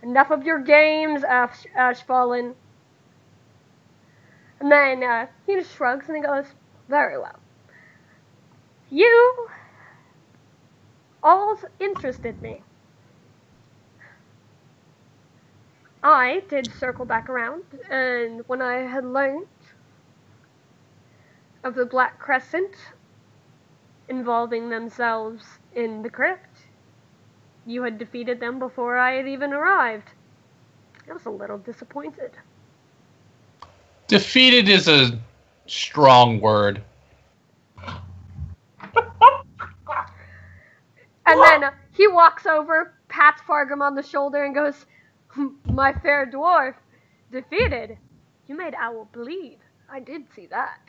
Enough of your games, Ashfallen. And then he just shrugs and he goes, Very well. You all interested me. I did circle back around, and when I had learned of the Black Crescent involving themselves in the crypt, you had defeated them before I had even arrived. I was a little disappointed. Defeated is a strong word. And then he walks over, pats Fargrim on the shoulder and goes, "My fair dwarf, defeated. You made Owl bleed. I did see that."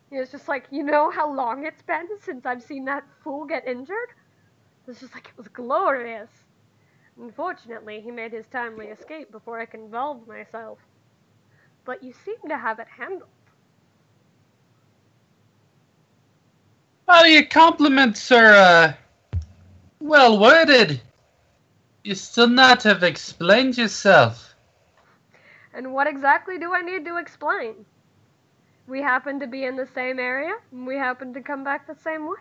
It's just like, you know how long it's been since I've seen that fool get injured? It's just like, it was glorious. Unfortunately, he made his timely escape before I could involve myself. But you seem to have it handled. Well, your compliments are, well worded. You still not have explained yourself. And what exactly do I need to explain? We happen to be in the same area, and we happen to come back the same way.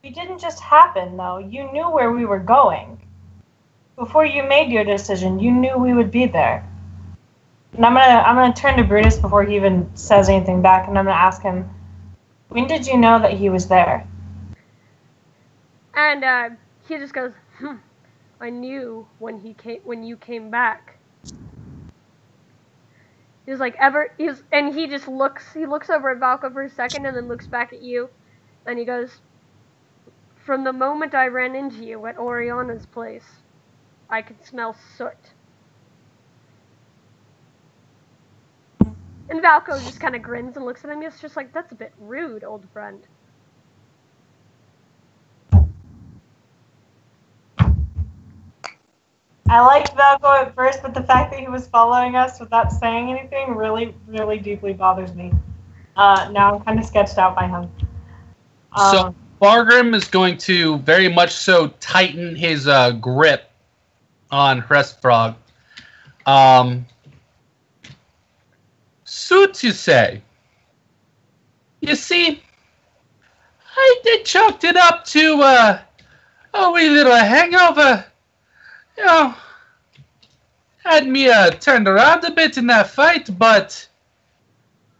It didn't just happen, though. You knew where we were going. Before you made your decision, you knew we would be there. And I'm gonna turn to Brutus before he even says anything back, and I'm gonna ask him, when did you know that he was there? And he just goes, I knew when you came back. He's like, and he looks over at Valko for a second and then looks back at you, and he goes, from the moment I ran into you at Oriana's place, I could smell soot. And Valko just kind of grins and looks at him. He's just like, that's a bit rude, old friend. I liked Valko at first, but the fact that he was following us without saying anything really, really deeply bothers me. Now I'm kind of sketched out by him. So Fargrim is going to very much so tighten his grip on Hrestfrog. Suits, you say? You see, I did chalked it up to a wee little hangover. You know, had me turned around a bit in that fight, but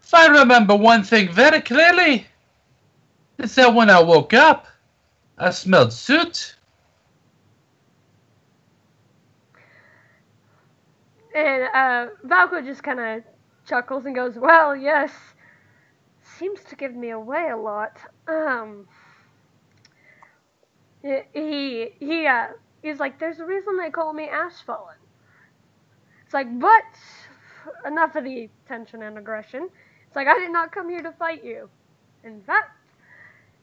if I remember one thing very clearly, it's that when I woke up, I smelled soot. And Valko just kind of chuckles and goes, well, yes, seems to give me away a lot. He's like, there's a reason they call me Ashfallen. It's like, but enough of the tension and aggression. It's like, I did not come here to fight you. In fact,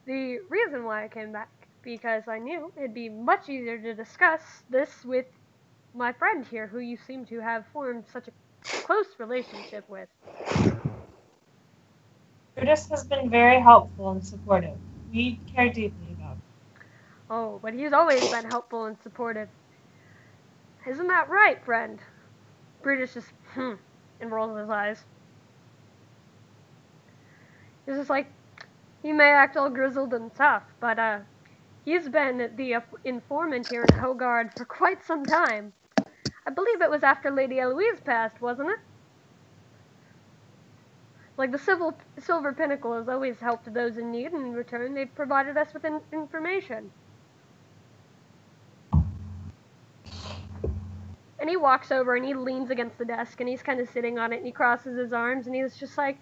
the reason why I came back, because I knew it'd be much easier to discuss this with my friend here, who you seem to have formed such a close relationship with. Brutus has been very helpful and supportive. We care deeply about him. Oh, but he's always been helpful and supportive. Isn't that right, friend? Brutus just, and rolls his eyes. He's just like, he may act all grizzled and tough, but, he's been the informant here in Hogard for quite some time. I believe it was after Lady Eloise passed, wasn't it? Like, the Silver Pinnacle has always helped those in need, and in return they've provided us with information. And he walks over and he leans against the desk and he's kind of sitting on it and he crosses his arms and he's just like,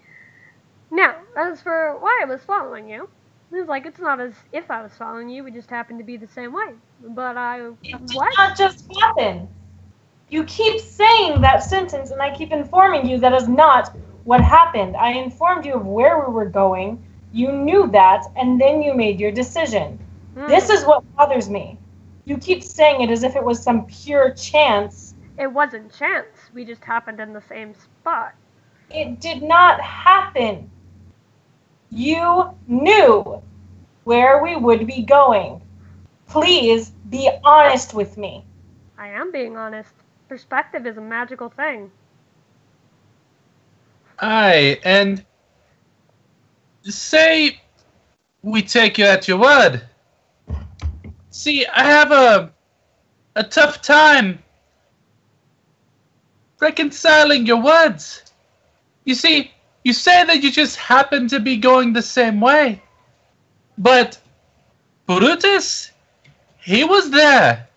now, as for why I was following you, he's like, it's not as if I was following you, we just happened to be the same way. But It did not just happen. You keep saying that sentence and I keep informing you that is not what happened. I informed you of where we were going, you knew that, and then you made your decision. This is what bothers me. You keep saying it as if it was some pure chance. It wasn't chance. We just happened in the same spot. It did not happen. You knew where we would be going. Please be honest with me. I am being honest. Perspective is a magical thing. Aye, and say we take you at your word. See, I have a tough time reconciling your words. You see, you say that you just happen to be going the same way. But Brutus, he was there.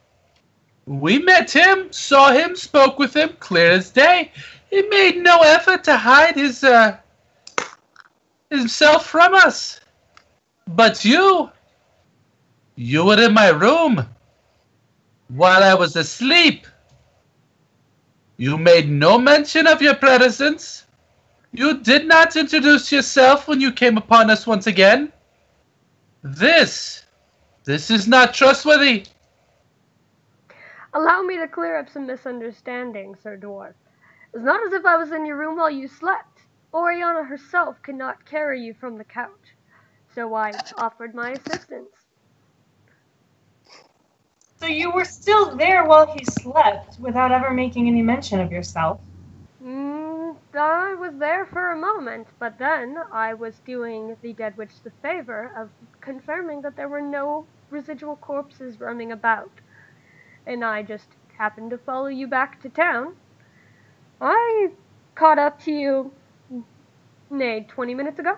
We met him, saw him, spoke with him, clear as day. He made no effort to hide himself from us. But you You were in my room while I was asleep. You made no mention of your presence. You did not introduce yourself when you came upon us once again. This is not trustworthy. Allow me to clear up some misunderstandings, Sir Dwarf. It's not as if I was in your room while you slept. Oriana herself could not carry you from the couch, so I offered my assistance. So you were still there while he slept without ever making any mention of yourself? I was there for a moment, but then I was doing the Dead Witch the favor of confirming that there were no residual corpses roaming about. And I just happened to follow you back to town. I caught up to you, 20 minutes ago.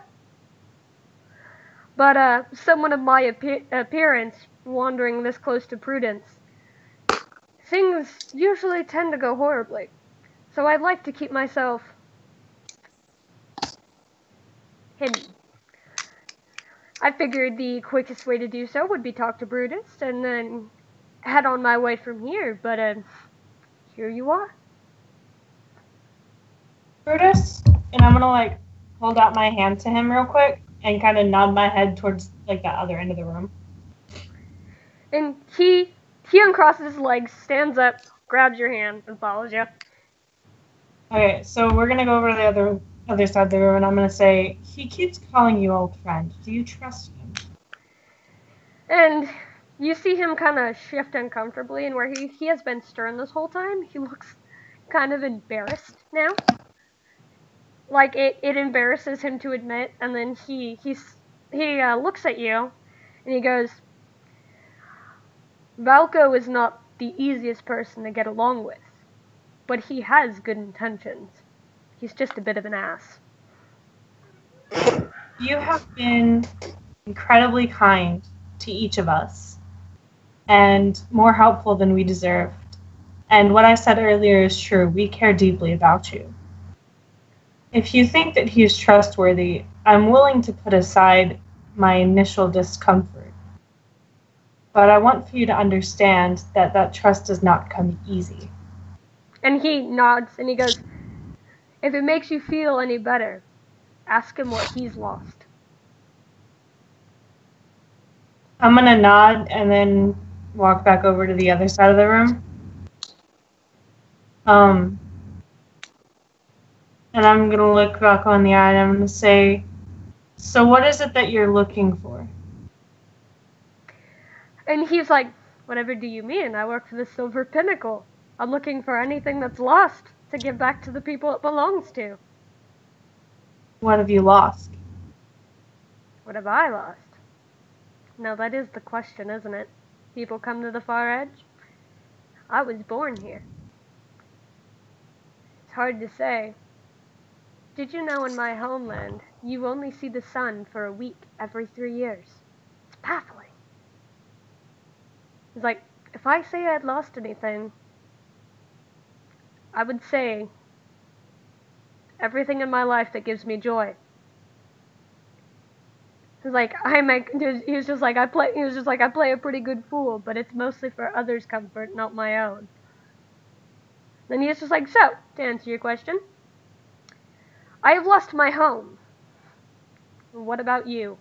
But someone of my appearance wandering this close to Prudence, things usually tend to go horribly. So I'd like to keep myself hidden. I figured the quickest way to do so would be talk to Brutus and then head on my way from here, but here you are. Brutus? And I'm gonna hold out my hand to him real quick and kind of nod my head towards the other end of the room. And he uncrosses his legs, stands up, grabs your hand, and follows you. Okay, so we're gonna go over to the other side of the room, and I'm gonna say, he keeps calling you old friend. Do you trust him? And you see him kind of shift uncomfortably, and where he has been stern this whole time, he looks kind of embarrassed now. Like it embarrasses him to admit, and then he looks at you, and he goes, Valko is not the easiest person to get along with, but he has good intentions. He's just a bit of an ass. You have been incredibly kind to each of us, and more helpful than we deserved. And what I said earlier is true. We care deeply about you. If you think that he is trustworthy, I'm willing to put aside my initial discomfort. But I want for you to understand that trust does not come easy. And he nods and he goes, if it makes you feel any better, ask him what he's lost. I'm going to nod and then walk back over to the other side of the room. And I'm going to look back on the eye and I'm going to say, so what is it that you're looking for? And he's like, whatever do you mean? I work for the Silver Pinnacle. I'm looking for anything that's lost to give back to the people it belongs to. What have you lost? What have I lost? Now that is the question, isn't it? People come to the far edge. I was born here. It's hard to say. Did you know in my homeland, you only see the sun for a week every 3 years? It's baffling. It's like, if I say I'd lost anything, I would say everything in my life that gives me joy. He was just like, I play a pretty good fool, but it's mostly for others' comfort, not my own. Then he was just like, so, to answer your question, I have lost my home. What about you?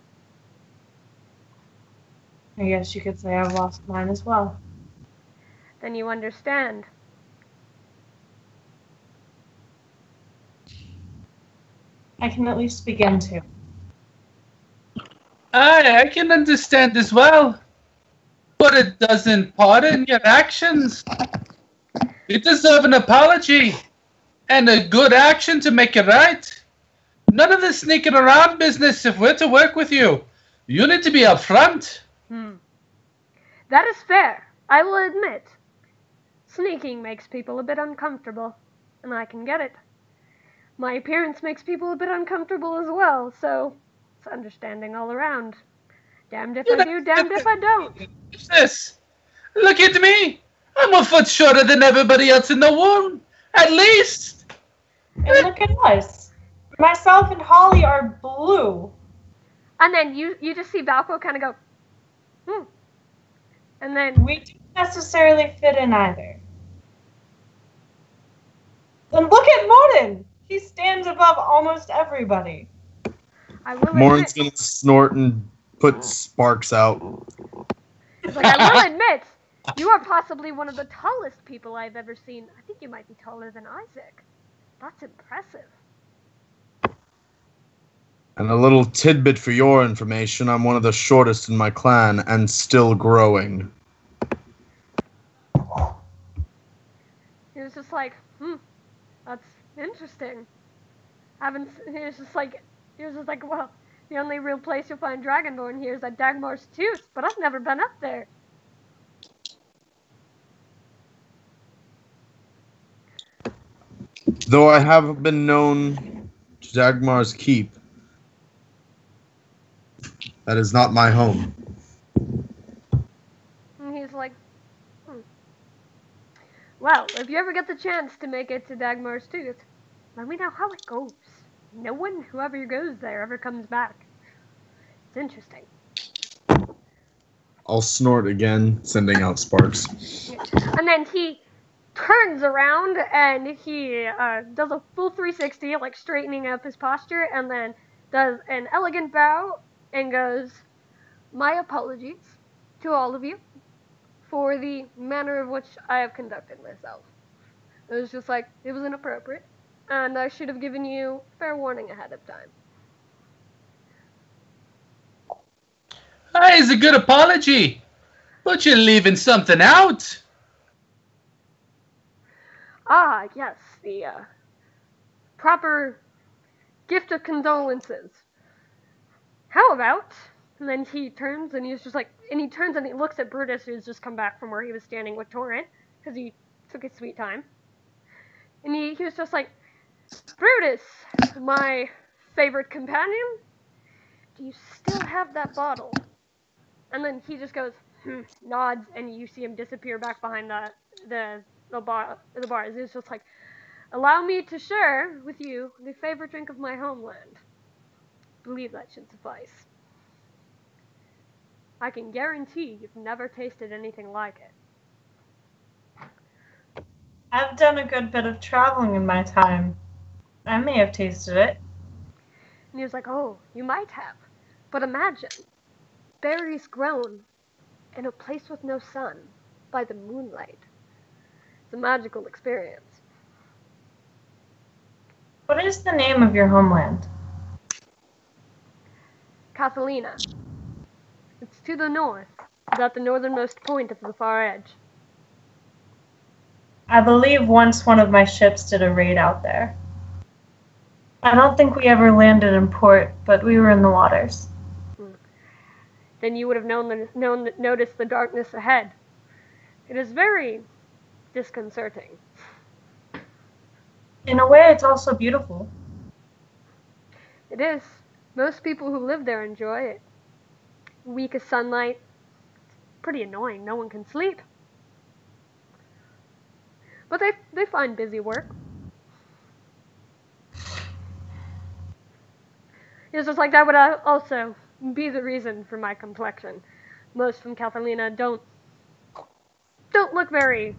I guess you could say I've lost mine as well. Then you understand. I can at least begin to. I can understand as well. But it doesn't pardon your actions. You deserve an apology. And a good action to make it right. None of this sneaking around business if we're to work with you. You need to be upfront. That is fair. I will admit. Sneaking makes people a bit uncomfortable. And I can get it. My appearance makes people a bit uncomfortable as well, so it's understanding all around. Damned if I do, damned if I don't. What's this? Look at me. I'm a foot shorter than everybody else in the room. At least. And look at us. Myself and Holly are blue. And then you just see Valko kind of go, And then We don't necessarily fit in either. And look at Moden! He stands above almost everybody. I will Morin's admit, gonna snort and put sparks out. it's like, I will admit, you are possibly one of the tallest people I've ever seen. I think you might be taller than Isaac. That's impressive. And a little tidbit for your information, I'm one of the shortest in my clan and still growing. He was just like, that's interesting. He was just like, well, the only real place you'll find Dragonborn here is at Dagmar's Tooth, but I've never been up there. Though I have been known to Dagmar's Keep, that is not my home. And he's like, well, if you ever get the chance to make it to Dagmar's Tooth, let me know how it goes. No one, whoever goes there, ever comes back. It's interesting. I'll snort again, sending out sparks. And then he turns around and he does a full 360, like straightening up his posture, and then does an elegant bow and goes, my apologies to all of you for the manner of which I have conducted myself. It was just like, it was inappropriate, and I should have given you fair warning ahead of time. It's a good apology, but you're leaving something out. Ah, yes, the proper gift of condolences. How about? And then he turns and he's just like, and he turns and he looks at Brutus, who's just come back from where he was standing with Torrent, because he took his sweet time. And he was just like, Brutus, my favorite companion, do you still have that bottle? And then he just goes, nods, and you see him disappear back behind the bars. It's just like, allow me to share with you the favorite drink of my homeland. I believe that should suffice. I can guarantee you've never tasted anything like it. I've done a good bit of traveling in my time. I may have tasted it. And he was like, oh, you might have. But imagine, berries grown in a place with no sun, by the moonlight. It's a magical experience. What is the name of your homeland? Catalina. It's to the north, at the northernmost point of the far edge. I believe once one of my ships did a raid out there. I don't think we ever landed in port, but we were in the waters. Then you would have noticed the darkness ahead. It is very disconcerting. In a way, it's also beautiful. It is. Most people who live there enjoy it. Weak as sunlight. It's pretty annoying. No one can sleep. But they find busy work. It's just like that would also be the reason for my complexion. Most from Catalina don't look very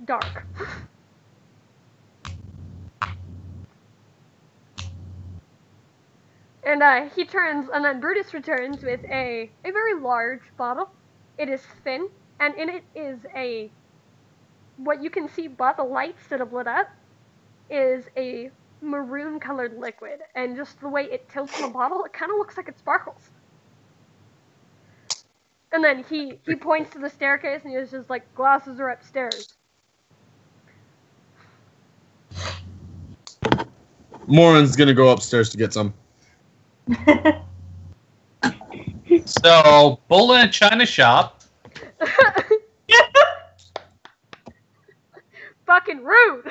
dark. And he turns, and then Brutus returns with a very large bottle. It is thin, and in it is what you can see by the lights that have lit up is a maroon-colored liquid, and just the way it tilts in the bottle, it kind of looks like it sparkles. And then he points to the staircase, and he's just like, glasses are upstairs. Morin's gonna go upstairs to get some. So, bull in a china shop. Fucking rude!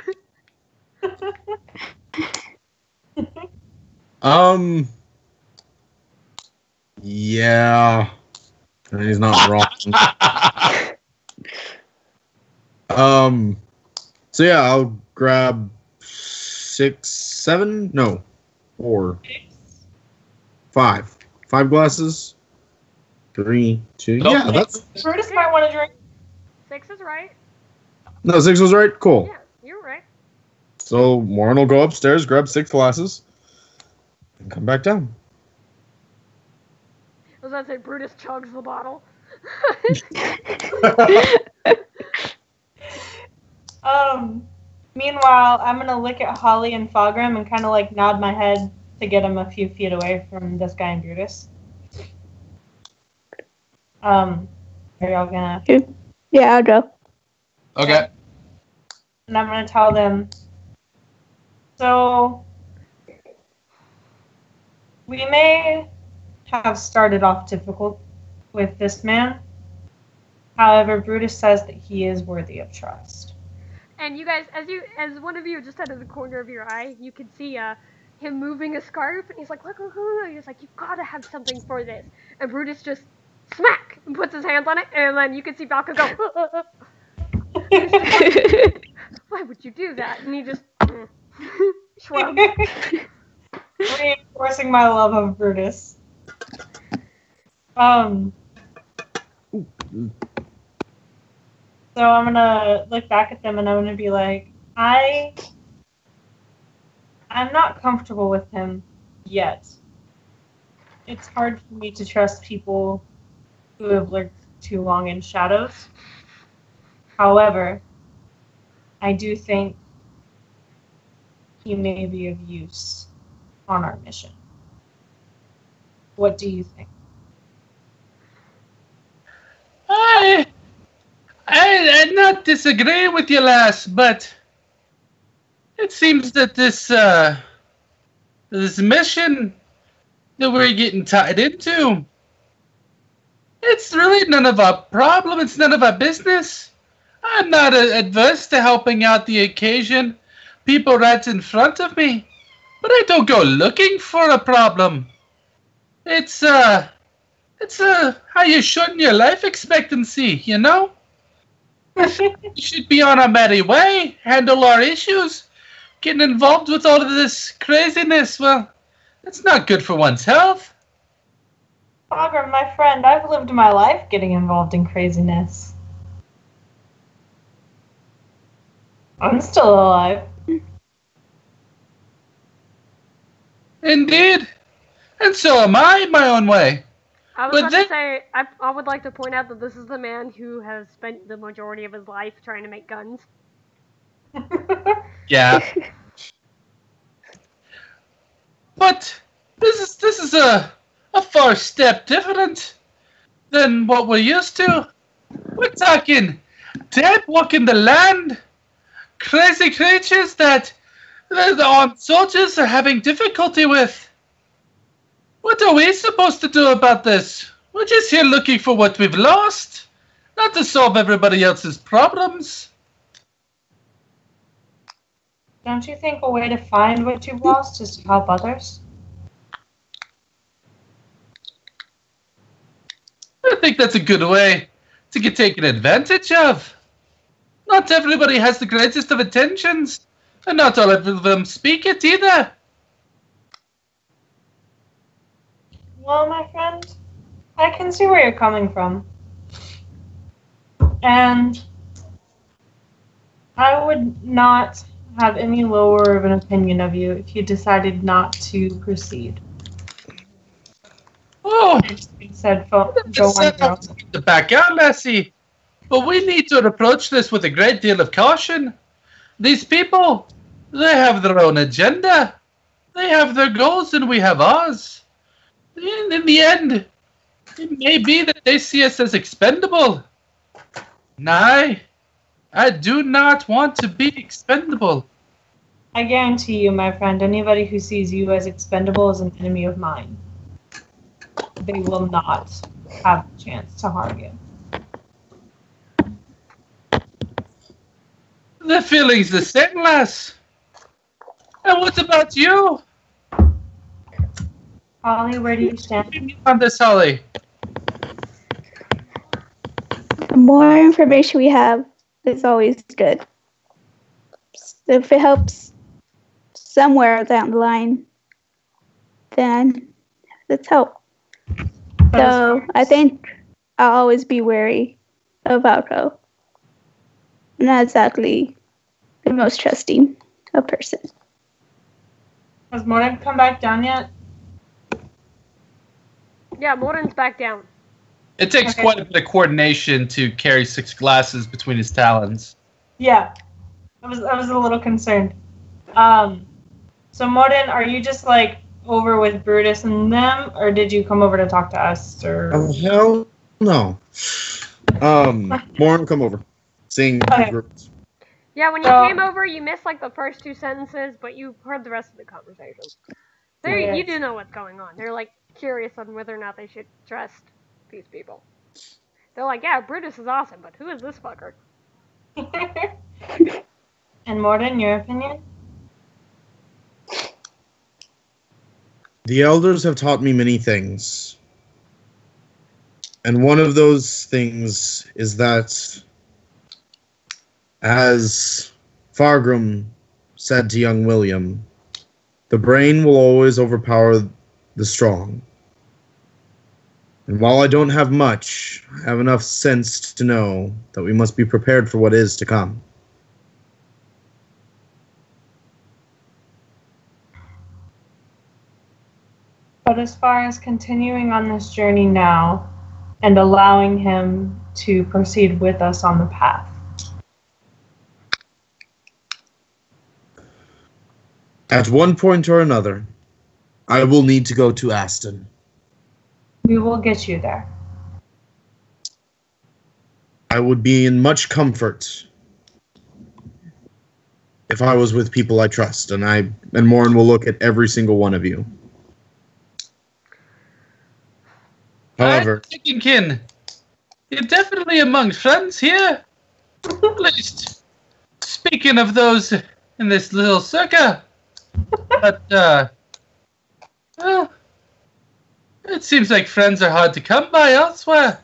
Yeah. He's not wrong. So yeah, I'll grab 4, 5 glasses. 3, 2. Nope. Yeah, that's. Brutus might want to drink. 6 is right. No, 6 was right. Cool. Yeah, you're right. So Warren will go upstairs, grab 6 glasses, and come back down. I was about to say Brutus chugs the bottle. Meanwhile, I'm gonna look at Holly and Fogram and kind of like nod my head to get him a few feet away from this guy and Brutus. Are y'all gonna? Yeah, I'll go. Okay. And I'm gonna tell them. So we may have started off difficult with this man. However, Brutus says that he is worthy of trust. And you guys, as one of you just out of the corner of your eye, you can see him moving a scarf, and he's like, look, and he's like, you've got to have something for this. And Brutus just smack and puts his hands on it, and then you can see Valka go. Why would you do that? And he just shrugs. Reinforcing my love of Brutus. So I'm gonna look back at them and I'm gonna be like, I'm not comfortable with him yet. It's hard for me to trust people who have lurked too long in shadows. However, I do think he may be of use on our mission. What do you think? I'm not disagreeing with you, lass, but it seems that this mission that we're getting tied into, it's really none of our problem. It's none of our business. I'm not adverse to helping out the occasion people right in front of me, but I don't go looking for a problem. It's how you shorten your life expectancy, you know? We should be on our merry way, handle our issues. Getting involved with all of this craziness, well, it's not good for one's health. Fogram, my friend, I've lived my life getting involved in craziness. I'm still alive. Indeed. And so am I, my own way. I was about to say, I would like to point out that this is the man who has spent the majority of his life trying to make guns. Yeah. But this is a far step different than what we're used to. We're talking dead walking the land, crazy creatures that the armed soldiers are having difficulty with. What are we supposed to do about this? We're just here looking for what we've lost, not to solve everybody else's problems. Don't you think a way to find what you've lost is to help others? I think that's a good way to get taken advantage of. Not everybody has the greatest of intentions, and not all of them speak it either. Well, my friend, I can see where you're coming from. And I would not have any lower of an opinion of you if you decided not to proceed. Oh, Said, go on your own. to back out, Lassie. But we need to approach this with a great deal of caution. These people, they have their own agenda. They have their goals and we have ours. In the end, it may be that they see us as expendable. I do not want to be expendable. I guarantee you, my friend, anybody who sees you as expendable is an enemy of mine. They will not have the chance to harm you. The feeling's the same, lass. And what about you? Holly, where do you stand? On this, Holly. The more information we have is always good. If it helps somewhere down the line, then let's help. So I think I'll always be wary of Valko. I'm not exactly the most trusting a person. Has Morton come back down yet? Yeah, Morton's back down. It takes Okay. quite a bit of coordination to carry 6 glasses between his talons. Yeah. I was a little concerned. So Morton, are you just like over with Brutus and them, or did you come over to talk to us? Or Oh hell no. Morin, come over. Seeing Okay. groups. Yeah, when you So- came over, you missed like the first 2 sentences, but you heard the rest of the conversation. So Yes. you do know what's going on. They're like curious on whether or not they should trust these people. They're like, yeah, Brutus is awesome, but who is this fucker? And Morton, your opinion? The elders have taught me many things. And one of those things is that, as Fargrim said to young William, the brain will always overpower the strong. And while I don't have much, I have enough sense to know that we must be prepared for what is to come. But as far as continuing on this journey now and allowing him to proceed with us on the path. At one point or another, I will need to go to Aston. We will get you there. I would be in much comfort if I was with people I trust, and Morin will look at every single one of you. However, Kin, you're definitely among friends here. At least, speaking of those in this little circle. But, well, it seems like friends are hard to come by elsewhere.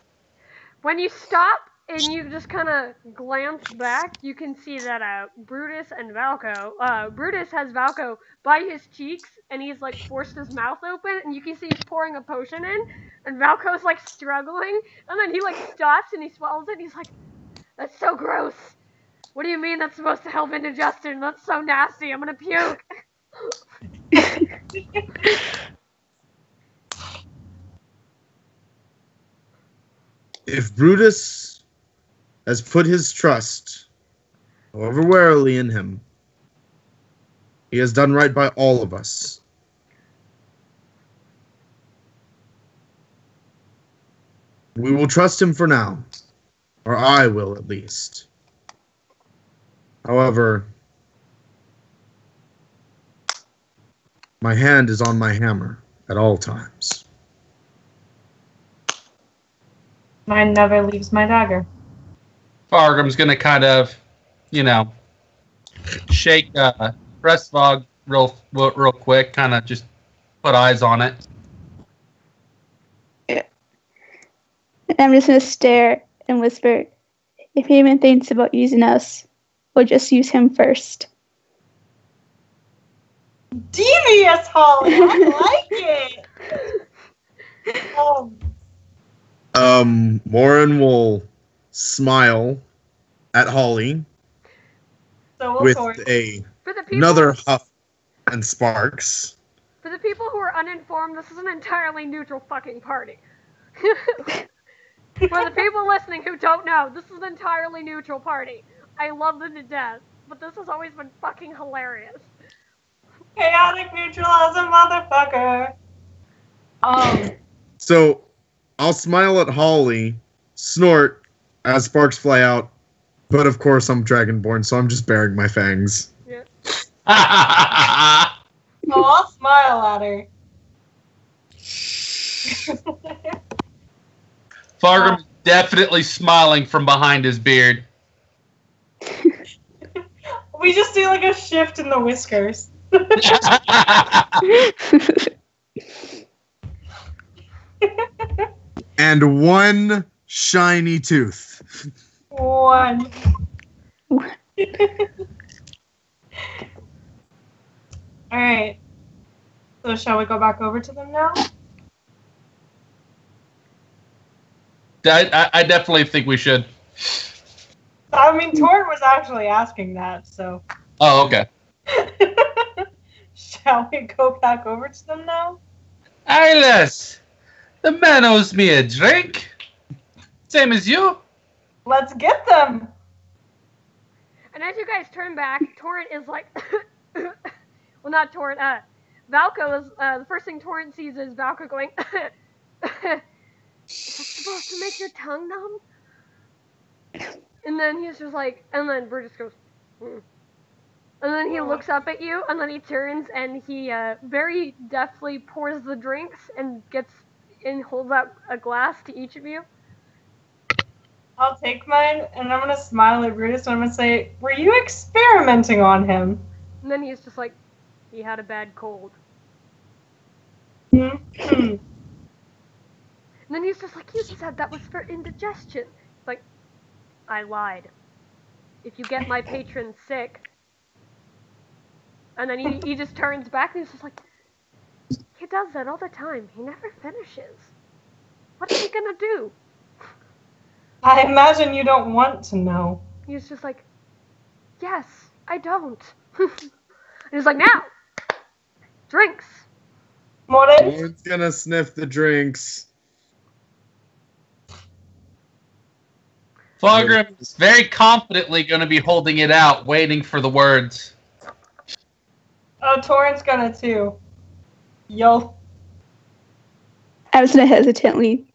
When you stop and you just kind of glance back, you can see that Brutus and Valko, Brutus has Valko by his cheeks, and he's like forced his mouth open, and you can see he's pouring a potion in, and Valko's like struggling, and then he like stops and he swallows it, and he's like, that's so gross. What do you mean that's supposed to help indigestion? That's so nasty. I'm gonna puke. if Brutus has put his trust, however warily, in him, he has done right by all of us. We will trust him for now, or I will at least. However, my hand is on my hammer at all times. Mine never leaves my dagger. Fargrim's gonna kind of, shake Breastvog real quick, kind of just put eyes on it. And I'm just going to stare and whisper, if he even thinks about using us, we'll just use him first. Devious, Holly! I like it! Morin will smile at Holly So we'll with sort. For the people, another huff and sparks. For the people who are uninformed, this is an entirely neutral fucking party. For the people listening who don't know, this is an entirely neutral party. I love them to death, but this has always been fucking hilarious. Chaotic neutral as a motherfucker. So I'll smile at Holly, snort as sparks fly out, but of course I'm Dragonborn, so I'm just baring my fangs. Yeah. Oh, I'll smile at her. Fargrim is definitely smiling from behind his beard. We just do like a shift in the whiskers. And one shiny tooth. One. Alright. So shall we go back over to them now? I definitely think we should. I mean, Torrent was actually asking that, so. Oh, okay. Shall we go back over to them now? Eyeless! The man owes me a drink. Same as you. Let's get them! And as you guys turn back, Torrent is like, well, not Torrent. Valko is the first thing Torrent sees is Valko going. Is that supposed to make your tongue numb? And then he's just like, and then Brutus goes, and then he looks up at you, and then he turns and he very deftly pours the drinks and holds out a glass to each of you. I'll take mine, and I'm gonna smile at Brutus, and I'm gonna say, were you experimenting on him? And then he's just like, he had a bad cold. Mm-hmm. And then he's just like, you said that was for indigestion. Like, I lied. If you get my patron sick. And then he just turns back and he's just like, he does that all the time. He never finishes. What is he gonna do? I imagine you don't want to know. He's just like, yes, I don't. And he's like, now, drinks. One's gonna sniff the drinks. Fogrim is very confidently going to be holding it out, waiting for the words. Oh, Torrent's gonna too. Yo. I was gonna hesitantly.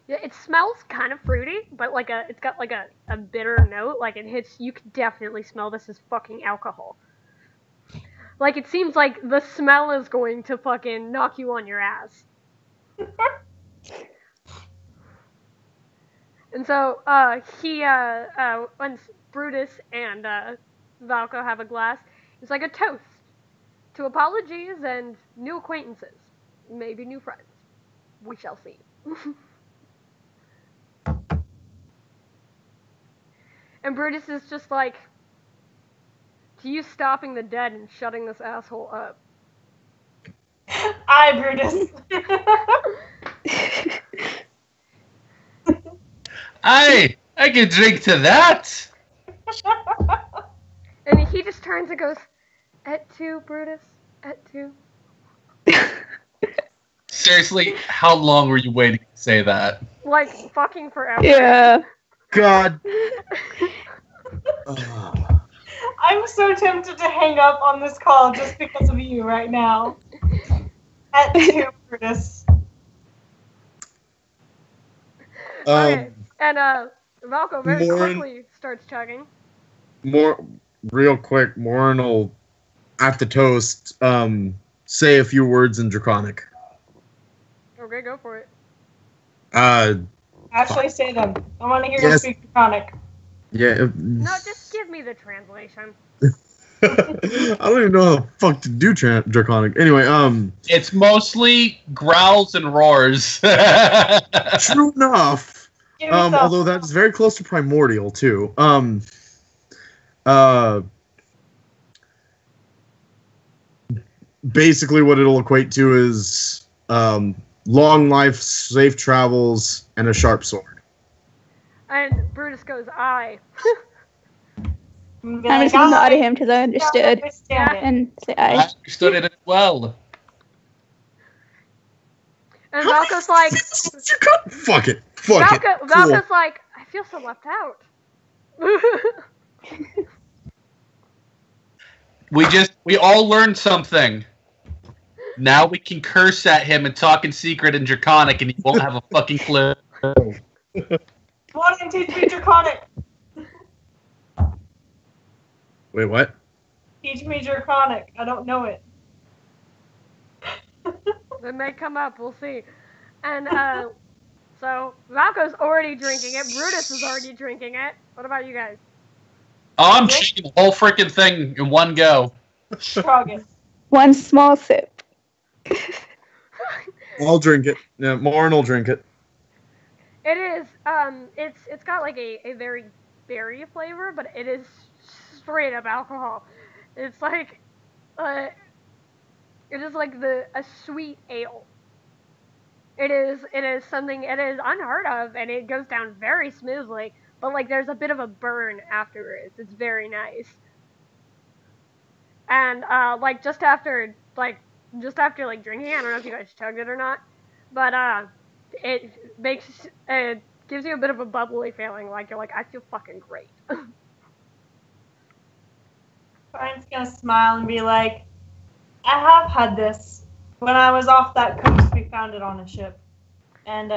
Yeah, it smells kind of fruity, but it's got like a bitter note. Like it hits, you can definitely smell this is fucking alcohol. Like it seems like the smell is going to fucking knock you on your ass. And so, once Brutus and Valko have a glass, it's like a toast to apologies and new acquaintances. Maybe new friends. We shall see. And Brutus is just like, to you stopping the dead and shutting this asshole up. Aye, Brutus. I can drink to that. And he just turns and goes, Et tu, Brutus? Et tu? Seriously, how long were you waiting to say that? Like, fucking forever. Yeah. God. I'm so tempted to hang up on this call just because of you right now. At 2, Brutus. Okay, and Valko very Morin- quickly starts chugging. Real quick, Morin will, at the toast, say a few words in Draconic. Okay, go for it. Actually say them. I want to hear you speak Draconic. Yeah. No, just give me the translation. I don't even know how the fuck to do Draconic. Anyway, It's mostly growls and roars. true enough. Although that's very close to Primordial too. Basically what it'll equate to is long life, safe travels, and a sharp sword. And Brutus goes, aye. I'm just gonna nod at him because I understood and say I I. understood it as well. And Valko's like, Fuck it. Fuck it. Valko's like, I feel so left out. We all learned something. Now we can curse at him and talk in secret and Draconic, and he won't have a fucking clue. Why didn't teach me Draconic? Wait, what? Teach me Draconic. I don't know it. It may come up, we'll see. And so Valko's already drinking it. Brutus is already drinking it. What about you guys? Oh, I'm shaking the whole freaking thing in one go. Shrug it. One small sip. I'll drink it. Yeah, Morin will drink it. It is, it's got like a very berry flavor, but it is straight up alcohol. It's like, it is like a sweet ale. It is something, it is unheard of, and it goes down very smoothly. But like, there's a bit of a burn afterwards. It's very nice. And like just after drinking, I don't know if you guys chugged it or not, but it gives you a bit of a bubbly feeling. Like you're like, I feel fucking great. Brian's gonna smile and be like, I have had this. When I was off that coast, we found it on a ship. And,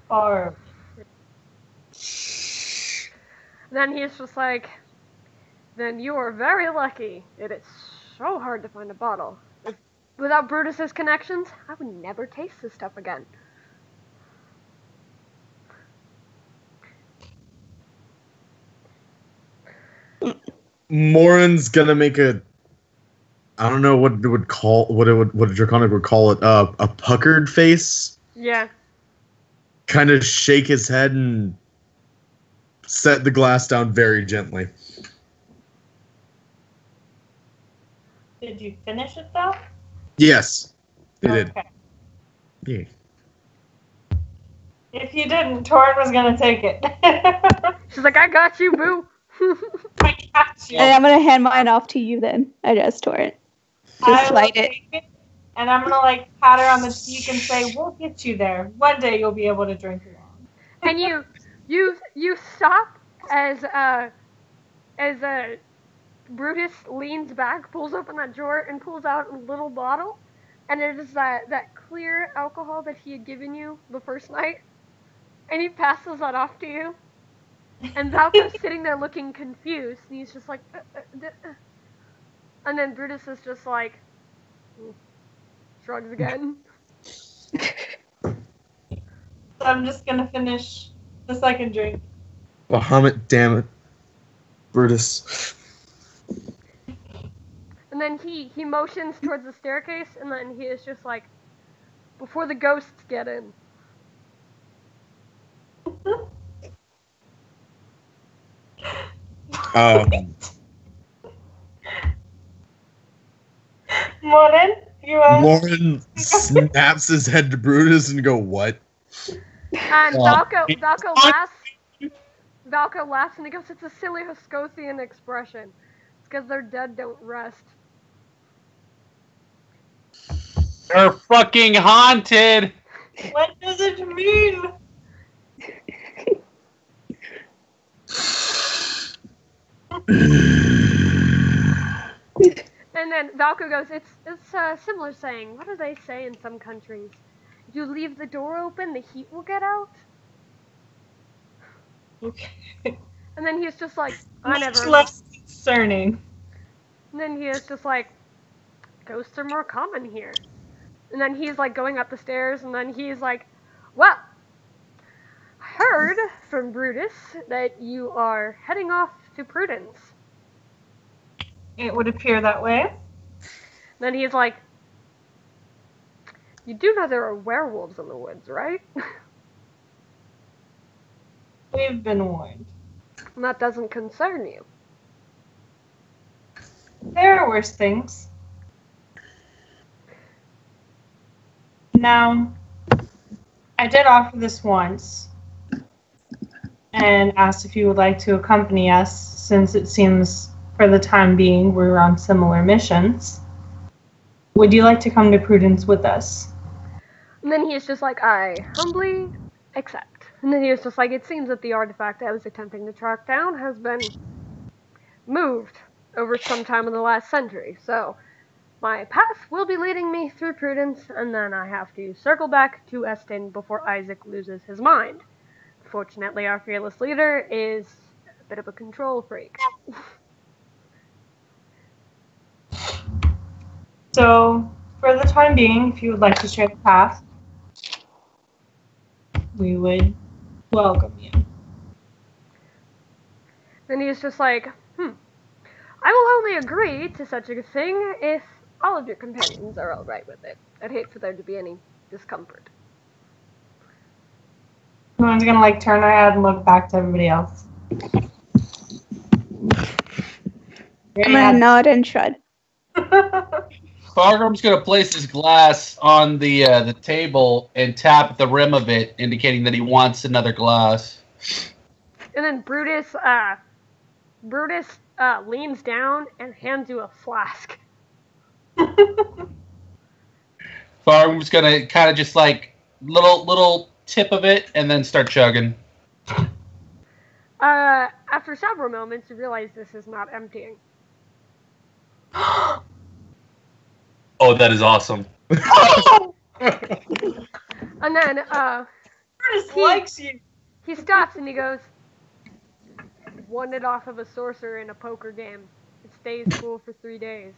far. Then he's just like, then you are very lucky. It is so hard to find a bottle. Without Brutus's connections, I would never taste this stuff again. Morin's gonna make a, I don't know what it would call, what a Draconic would call it, a puckered face. Yeah. Kind of shake his head and set the glass down very gently. Did you finish it, though? Yes, he did. Okay. Yeah. If you didn't, Torin was gonna take it. She's like, I got you, boo. I got you. And I'm gonna hand mine off to you then. I just tore it. Just light it. Take it. And I'm gonna like pat her on the cheek and say, "We'll get you there. One day you'll be able to drink along." And you stop as Brutus leans back, pulls open that drawer, and pulls out a little bottle, and it is that clear alcohol that he had given you the first night, and he passes that off to you, and Valko's sitting there looking confused, and he's just like, and then Brutus is just like, shrugs again. So I'm just gonna finish the second drink. Bahamut, damn it. Brutus. And then he motions towards the staircase, and then he is just like, before the ghosts get in. Morin, you are. Morin snaps his head to Brutus and go, what? And Valko laughs. Valko laughs and he goes, it's a silly Hoscothian expression. It's because their dead don't rest. They're fucking haunted. What does it mean? And then Valko goes, it's a similar saying. What do they say in some countries? If you leave the door open, the heat will get out. Okay. And then he's just like, I Much never. less concerning. And then he is just like, ghosts are more common here. And then he's like going up the stairs, and then he's like, well, I heard from Brutus that you are heading off to Prudence. It would appear that way. Then he's like, you do know there are werewolves in the woods, right? We've been warned. And that doesn't concern you. There are worse things. Now, I did offer this once and asked if you would like to accompany us, since it seems for the time being we're on similar missions. Would you like to come to Prudence with us? And then he's just like, I humbly accept. And then he was just like, it seems that the artifact I was attempting to track down has been moved over some time in the last century. So my path will be leading me through Prudence, and then I have to circle back to Eston before Isaac loses his mind. Fortunately, our fearless leader is a bit of a control freak. So, for the time being, if you would like to share the path, we would welcome you. Then he's just like, I will only agree to such a thing if all of your companions are alright with it. I'd hate for there to be any discomfort. Everyone's gonna like turn her head and look back to everybody else. I'm gonna nod and shrug. Fargrim's gonna place his glass on the table and tap the rim of it, indicating that he wants another glass. And then Brutus leans down and hands you a flask. Fargrim's gonna kind of just like little tip of it and then start chugging. After several moments, you realize this is not emptying. Oh, that is awesome. And then, Brutus likes you. he stops and he goes, won it off of a sorcerer in a poker game. It stays cool for 3 days.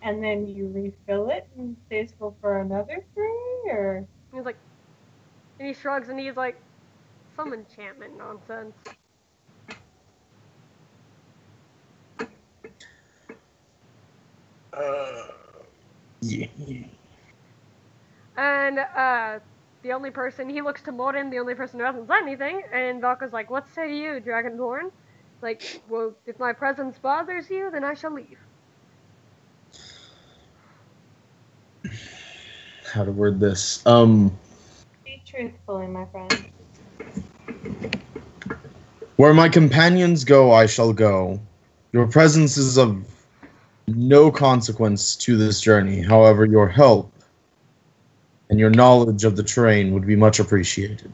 And then you refill it and stays full for another 3, or? He's like, and he shrugs and he's like, some enchantment nonsense. Yeah. And, the only person, he looks to Morin, the only person who hasn't said anything, and Valka's like, what say you, Dragonborn? Like, well, if my presence bothers you, then I shall leave. How to word this? Speak truthfully, my friend. Where my companions go, I shall go. Your presence is of no consequence to this journey. However, your help and your knowledge of the terrain would be much appreciated.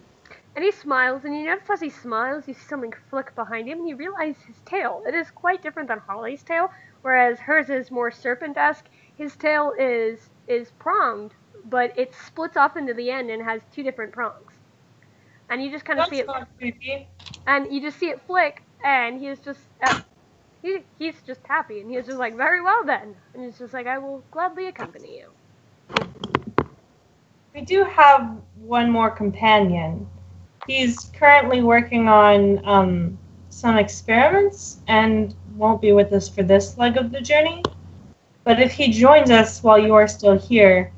And he smiles, and you notice as he smiles, you see something flick behind him, and you realize his tail. It is quite different than Holly's tail, whereas hers is more serpent-esque. His tail is pronged, but it splits off into the end and has 2 different prongs. And you just kind of see it, That's not creepy. and you just see it flick, and he's just, he's just happy, and he's just like, very well then. And he's just like, I will gladly accompany you. We do have one more companion. He's currently working on some experiments and won't be with us for this leg of the journey. But if he joins us while you are still here,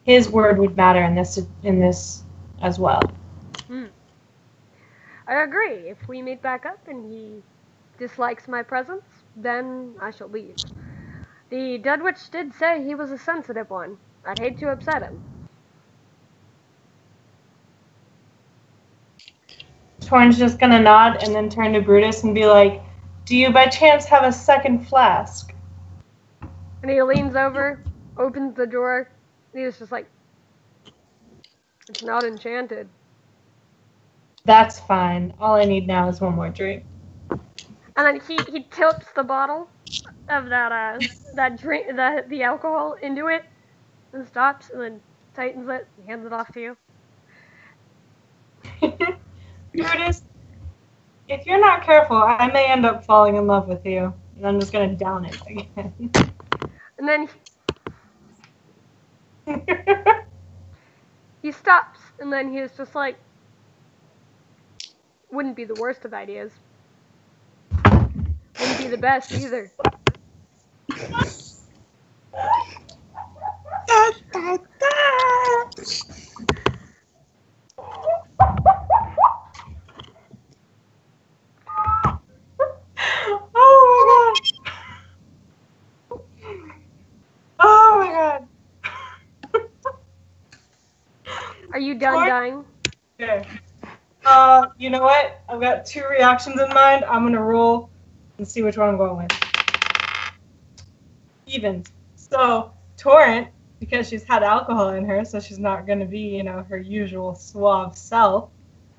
his word would matter in this as well. I agree. If we meet back up and he dislikes my presence, then I shall leave. The Dead Witch did say he was a sensitive one. I'd hate to upset him. Torn's just gonna nod and then turn to Brutus and be like, do you by chance have a second flask? And he leans over, opens the drawer, and he's just like, it's not enchanted. That's fine. All I need now is one more drink. And then he tilts the bottle of that drink, the alcohol into it, and stops, and then tightens it and hands it off to you. Brutus, if you're not careful, I may end up falling in love with you. And I'm just gonna down it again. And then he stops, and then he's just like, wouldn't be the worst of ideas. Wouldn't be the best either. Oh my god. Are you done dying? Okay. You know what? I've got 2 reactions in mind. I'm gonna roll and see which one I'm going with. Evens. So, Torrent, because she's had alcohol in her, so she's not gonna be, her usual suave self,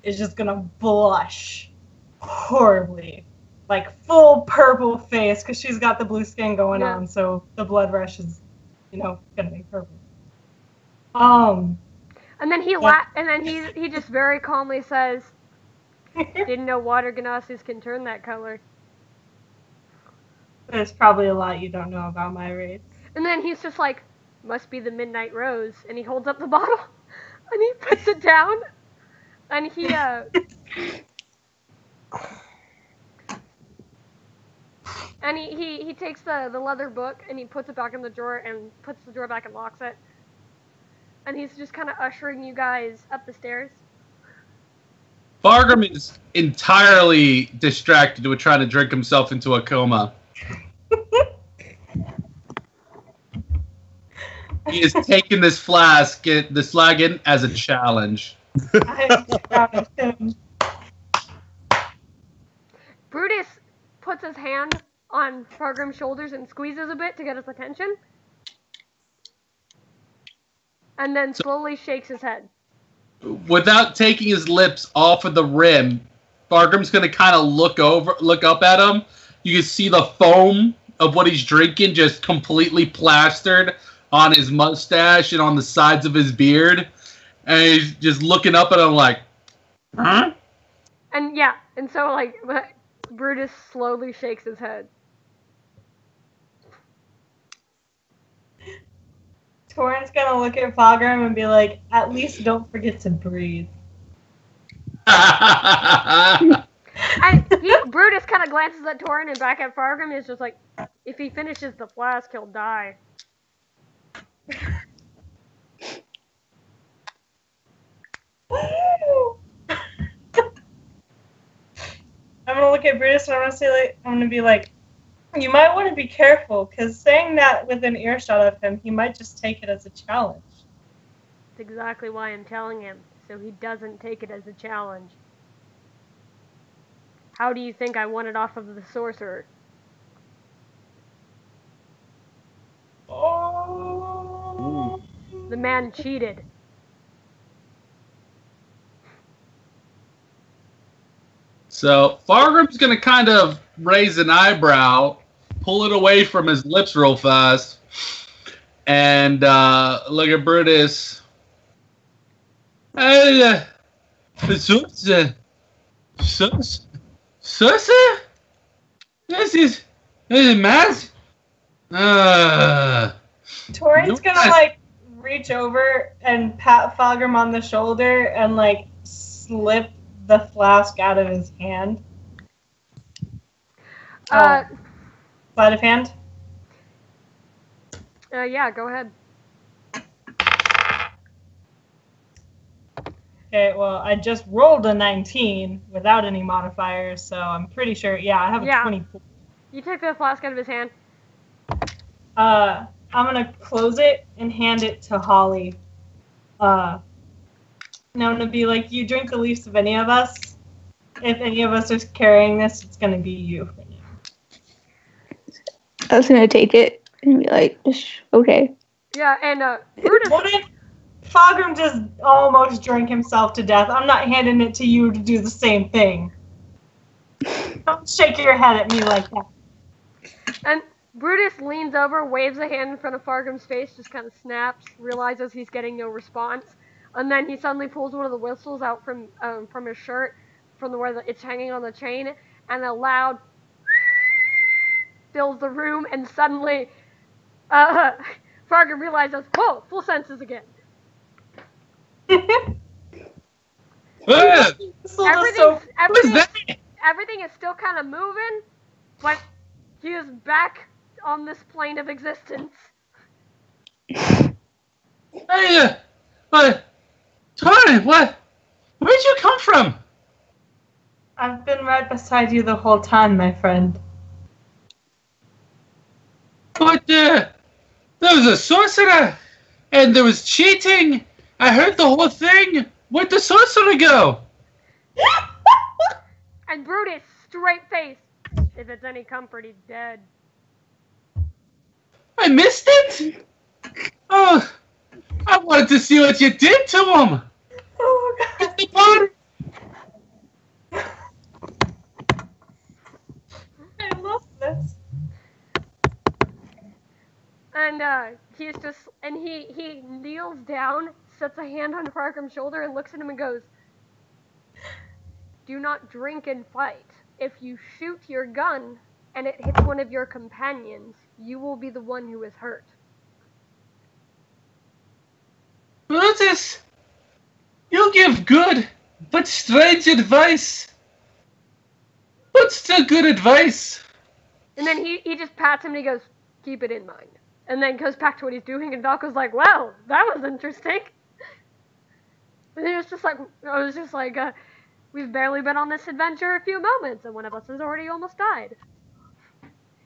is just gonna blush horribly. Like, full purple face, because she's got the blue skin going on, so the blood rush is, gonna be purple. And then and then he just very calmly says, didn't know water ganasis can turn that color. There's probably a lot you don't know about my race. And then he's just like, must be the midnight rose. And he holds up the bottle, and he puts it down, and he and he takes the leather book, and he puts it back in the drawer, and puts the drawer back and locks it. And he's just kind of ushering you guys up the stairs. Fargrim is entirely distracted with trying to drink himself into a coma. He is taking this flagon as a challenge. I am proud of him. Brutus puts his hand on Fargrim's shoulders and squeezes a bit to get his attention. And then slowly shakes his head. Without taking his lips off of the rim, Fargrim's gonna kind of look up at him. You can see the foam of what he's drinking just completely plastered on his mustache and on the sides of his beard. And he's just looking up at him like, huh? And yeah, and so like Brutus slowly shakes his head. Torrent's gonna look at Fargrim and be like, at least don't forget to breathe. Brutus kind of glances at Torrent and back at Fargrim. Is just like, if he finishes the flask, he'll die. I'm gonna look at Brutus and I'm gonna be like, you might want to be careful, because saying that within earshot of him, he might just take it as a challenge. That's exactly why I'm telling him, so he doesn't take it as a challenge. How do you think I won it off of the sorcerer? Oh. The man cheated. So Fargrim's gonna kind of raise an eyebrow, pull it away from his lips real fast, and look at Brutus. Hey, Susa? This is Matt? Torrent's gonna like reach over and pat Fargrim on the shoulder and like slip the flask out of his hand. Sleight of hand? Yeah, go ahead. Okay, well, I just rolled a 19 without any modifiers, so I'm pretty sure, yeah, I have a 24. You take the flask out of his hand. I'm gonna close it and hand it to Holly. And I'm gonna be like, you drink the least of any of us. If any of us is carrying this, it's gonna be you. I was gonna take it and be like, okay. Yeah, and Brutus. Wouldn't Fargrim just almost drank himself to death? I'm not handing it to you to do the same thing. Don't shake your head at me like that. And Brutus leans over, waves a hand in front of Fargrim's face, just kind of snaps, realizes he's getting no response, and then he suddenly pulls one of the whistles out from his shirt, from where it's hanging on the chain, and a loud fills the room, and suddenly Fargrim realizes, whoa, full senses again. Everything is still kind of moving, but he is back on this plane of existence. Hey, Tony, where'd you come from? I've been right beside you the whole time, my friend. But, there was a sorcerer, and there was cheating. I heard the whole thing. Where'd the sorcerer go? And Brutus, straight face. If it's any comfort, he's dead. I missed it? Oh, I wanted to see what you did to him. Oh, God. The body. I love this. And he kneels down, sets a hand on Fargrim's shoulder, and looks at him and goes, "Do not drink and fight. If you shoot your gun and it hits one of your companions, you will be the one who is hurt." Brutus, you give good but strange advice. But still good advice. And then he just pats him and he goes, "Keep it in mind." And then goes back to what he's doing, and Doc was like, "Well, that was interesting." And he was just like, We've barely been on this adventure a few moments, and one of us has already almost died.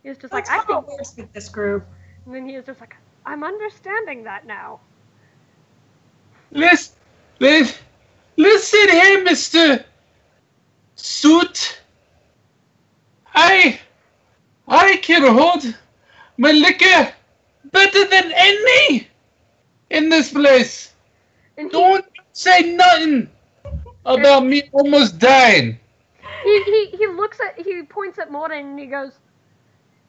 He was just That's like, I how think... it works with this group. And then he was just like, I'm understanding that now. Listen here, Mr. Suit. I can hold my liquor better than any in this place. And Don't say nothing about me almost dying. He points at Morton and he goes,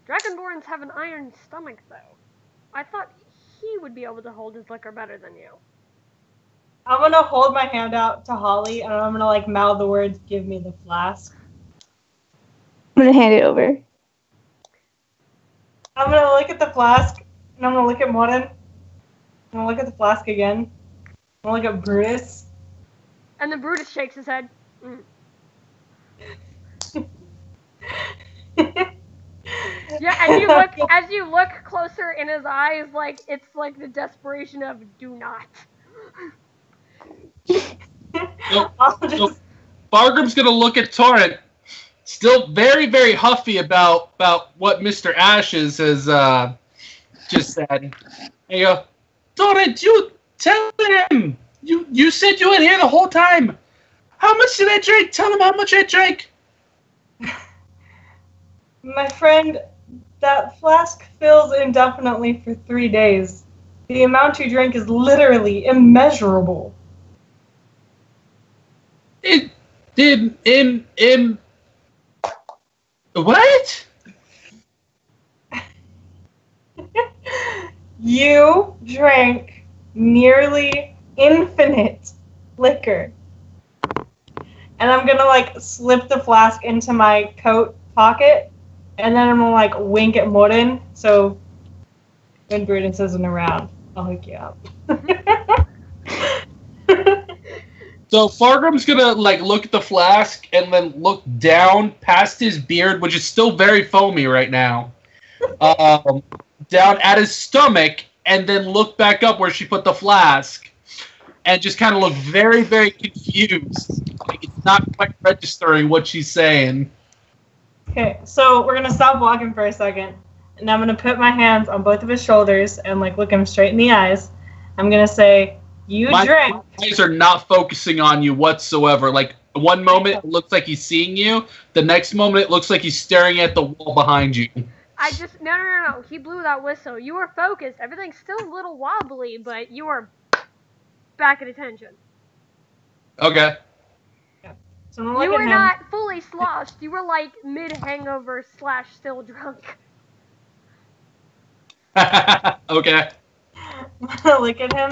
Dragonborns have an iron stomach, though. I thought he would be able to hold his liquor better than you. I'm gonna hold my hand out to Holly, and I'm gonna like mouth the words, "Give me the flask." I'm gonna hand it over. I'm gonna look at the flask, and I'm gonna look at Morton. I'm gonna look at the flask again. I'm gonna look at Brutus. And then Brutus shakes his head. Yeah, and as you look closer in his eyes, like it's like the desperation of do not. So Bargrim's gonna look at Torrent, still very, very huffy about what Mr. Ashes has just said. And you go, Torrent, you tell him. You said you were here the whole time. How much did I drink? Tell him how much I drank. My friend, that flask fills indefinitely for 3 days. The amount you drink is literally immeasurable. What? You drank nearly infinite liquor. And I'm gonna like slip the flask into my coat pocket, and then I'm gonna like wink at Morton, so when Brutus isn't around, I'll hook you up. So Fargrim's gonna like look at the flask and then look down past his beard, which is still very foamy right now, down at his stomach, and then look back up where she put the flask, and just kind of look very, very confused. Like it's not quite registering what she's saying. Okay, so we're gonna stop walking for a second, and I'm gonna put my hands on both of his shoulders and like look him straight in the eyes. I'm gonna say, My eyes are not focusing on you whatsoever. Like one moment it looks like he's seeing you, the next moment it looks like he's staring at the wall behind you. No. He blew that whistle. You were focused. Everything's still a little wobbly, but you are back at attention. Okay. So I'm gonna look You at were him. not fully sloshed. You were like mid-hangover / still drunk. Okay. I'm gonna look at him,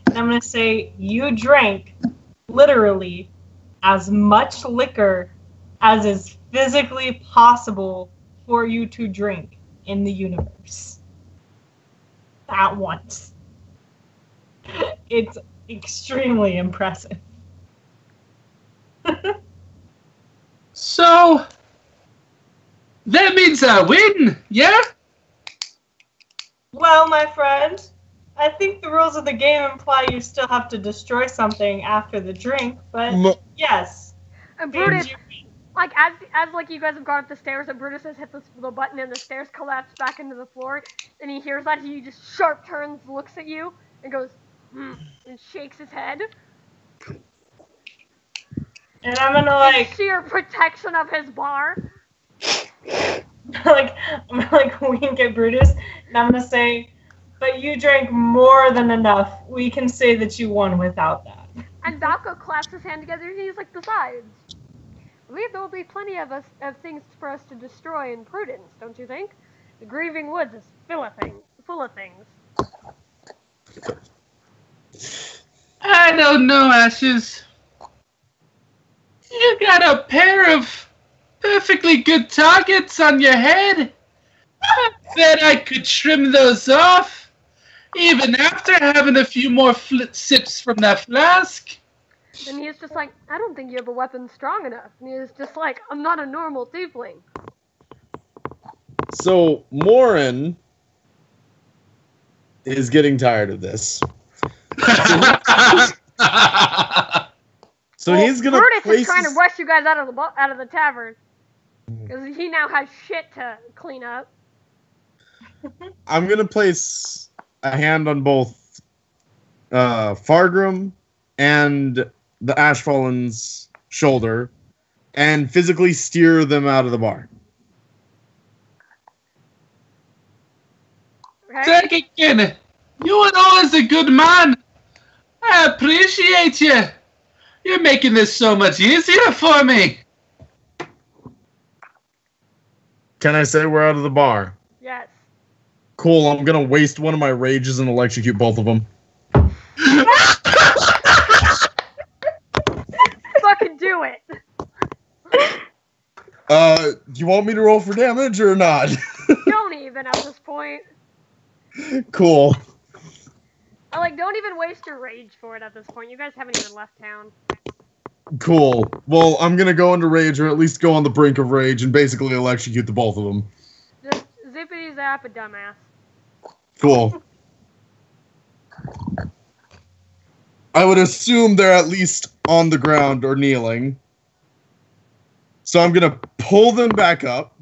and I'm gonna say, you drank literally as much liquor as is physically possible for you to drink in the universe at once. It's extremely impressive. So that means I win, yeah? Well, my friend, I think the rules of the game imply you still have to destroy something after the drink, but yes. And Brutus, like as like you guys have gone up the stairs, and Brutus has hit the button, and the stairs collapse back into the floor, and he hears that, he just sharp turns, looks at you, and goes, and shakes his head. And I'm gonna like in sheer protection of his bar. I'm gonna wink at Brutus, and I'm gonna say, but you drank more than enough. We can say that you won without that. And Balco claps his hand together, and he's like, besides, I believe there will be plenty of things for us to destroy in Prudence, don't you think? The Grieving Woods is full of things. I don't know, Ashes. You got a pair of perfectly good targets on your head. I bet I could trim those off, even after having a few more sips from that flask. And he's just like, I don't think you have a weapon strong enough. And he's just like, I'm not a normal tiefling. So, Morin is getting tired of this. So he's gonna Brutus place is trying to his- rush you guys out of the tavern because he now has shit to clean up. I'm gonna place a hand on both Fargrim and the Ashfallen's shoulder and physically steer them out of the bar. Okay? Dragonkin, you are always a good man. I appreciate you. You're making this so much easier for me. Can I say we're out of the bar? Yes. Cool, I'm gonna waste one of my rages and electrocute both of them. Fucking do it. Do you want me to roll for damage or not? Don't even at this point. Cool. Don't even waste your rage for it at this point. You guys haven't even left town. Cool. Well, I'm gonna go into rage, or at least go on the brink of rage, and basically electrocute the both of them. Just zippity zap a dumbass. Cool. I would assume they're at least on the ground or kneeling. So I'm gonna pull them back up,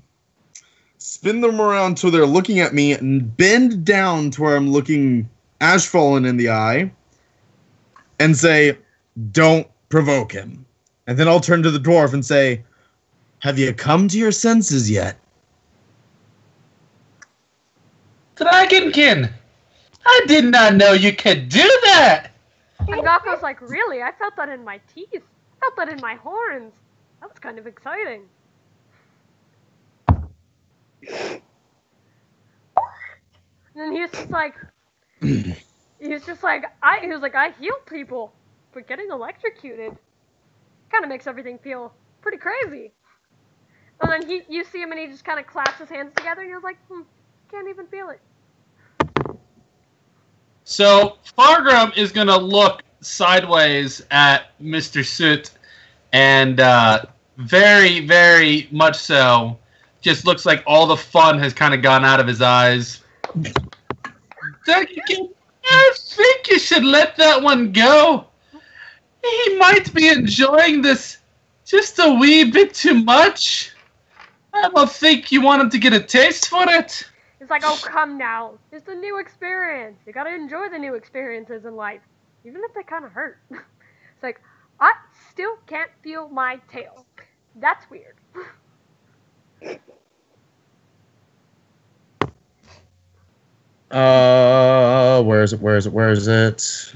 spin them around so they're looking at me, and bend down to where I'm looking Ashfallen in the eye, and say, "Don't provoke him." And then I'll turn to the dwarf and say, "Have you come to your senses yet?" Dragonkin, I did not know you could do that. And Gakko's like, really? I felt that in my teeth. I felt that in my horns. That was kind of exciting. And then he was just like, I heal people, but getting electrocuted kind of makes everything feel pretty crazy. And then you see him and he just kind of claps his hands together and he was like, can't even feel it. So Fargrim is gonna look sideways at Mr. Soot, and very, very much so, just looks like all the fun has kind of gone out of his eyes. I think you should let that one go. He might be enjoying this just a wee bit too much. I don't think you want him to get a taste for it. It's like, oh, come now. It's a new experience. You gotta enjoy the new experiences in life, even if they kind of hurt. It's like, I still can't feel my tail. That's weird. Where is it?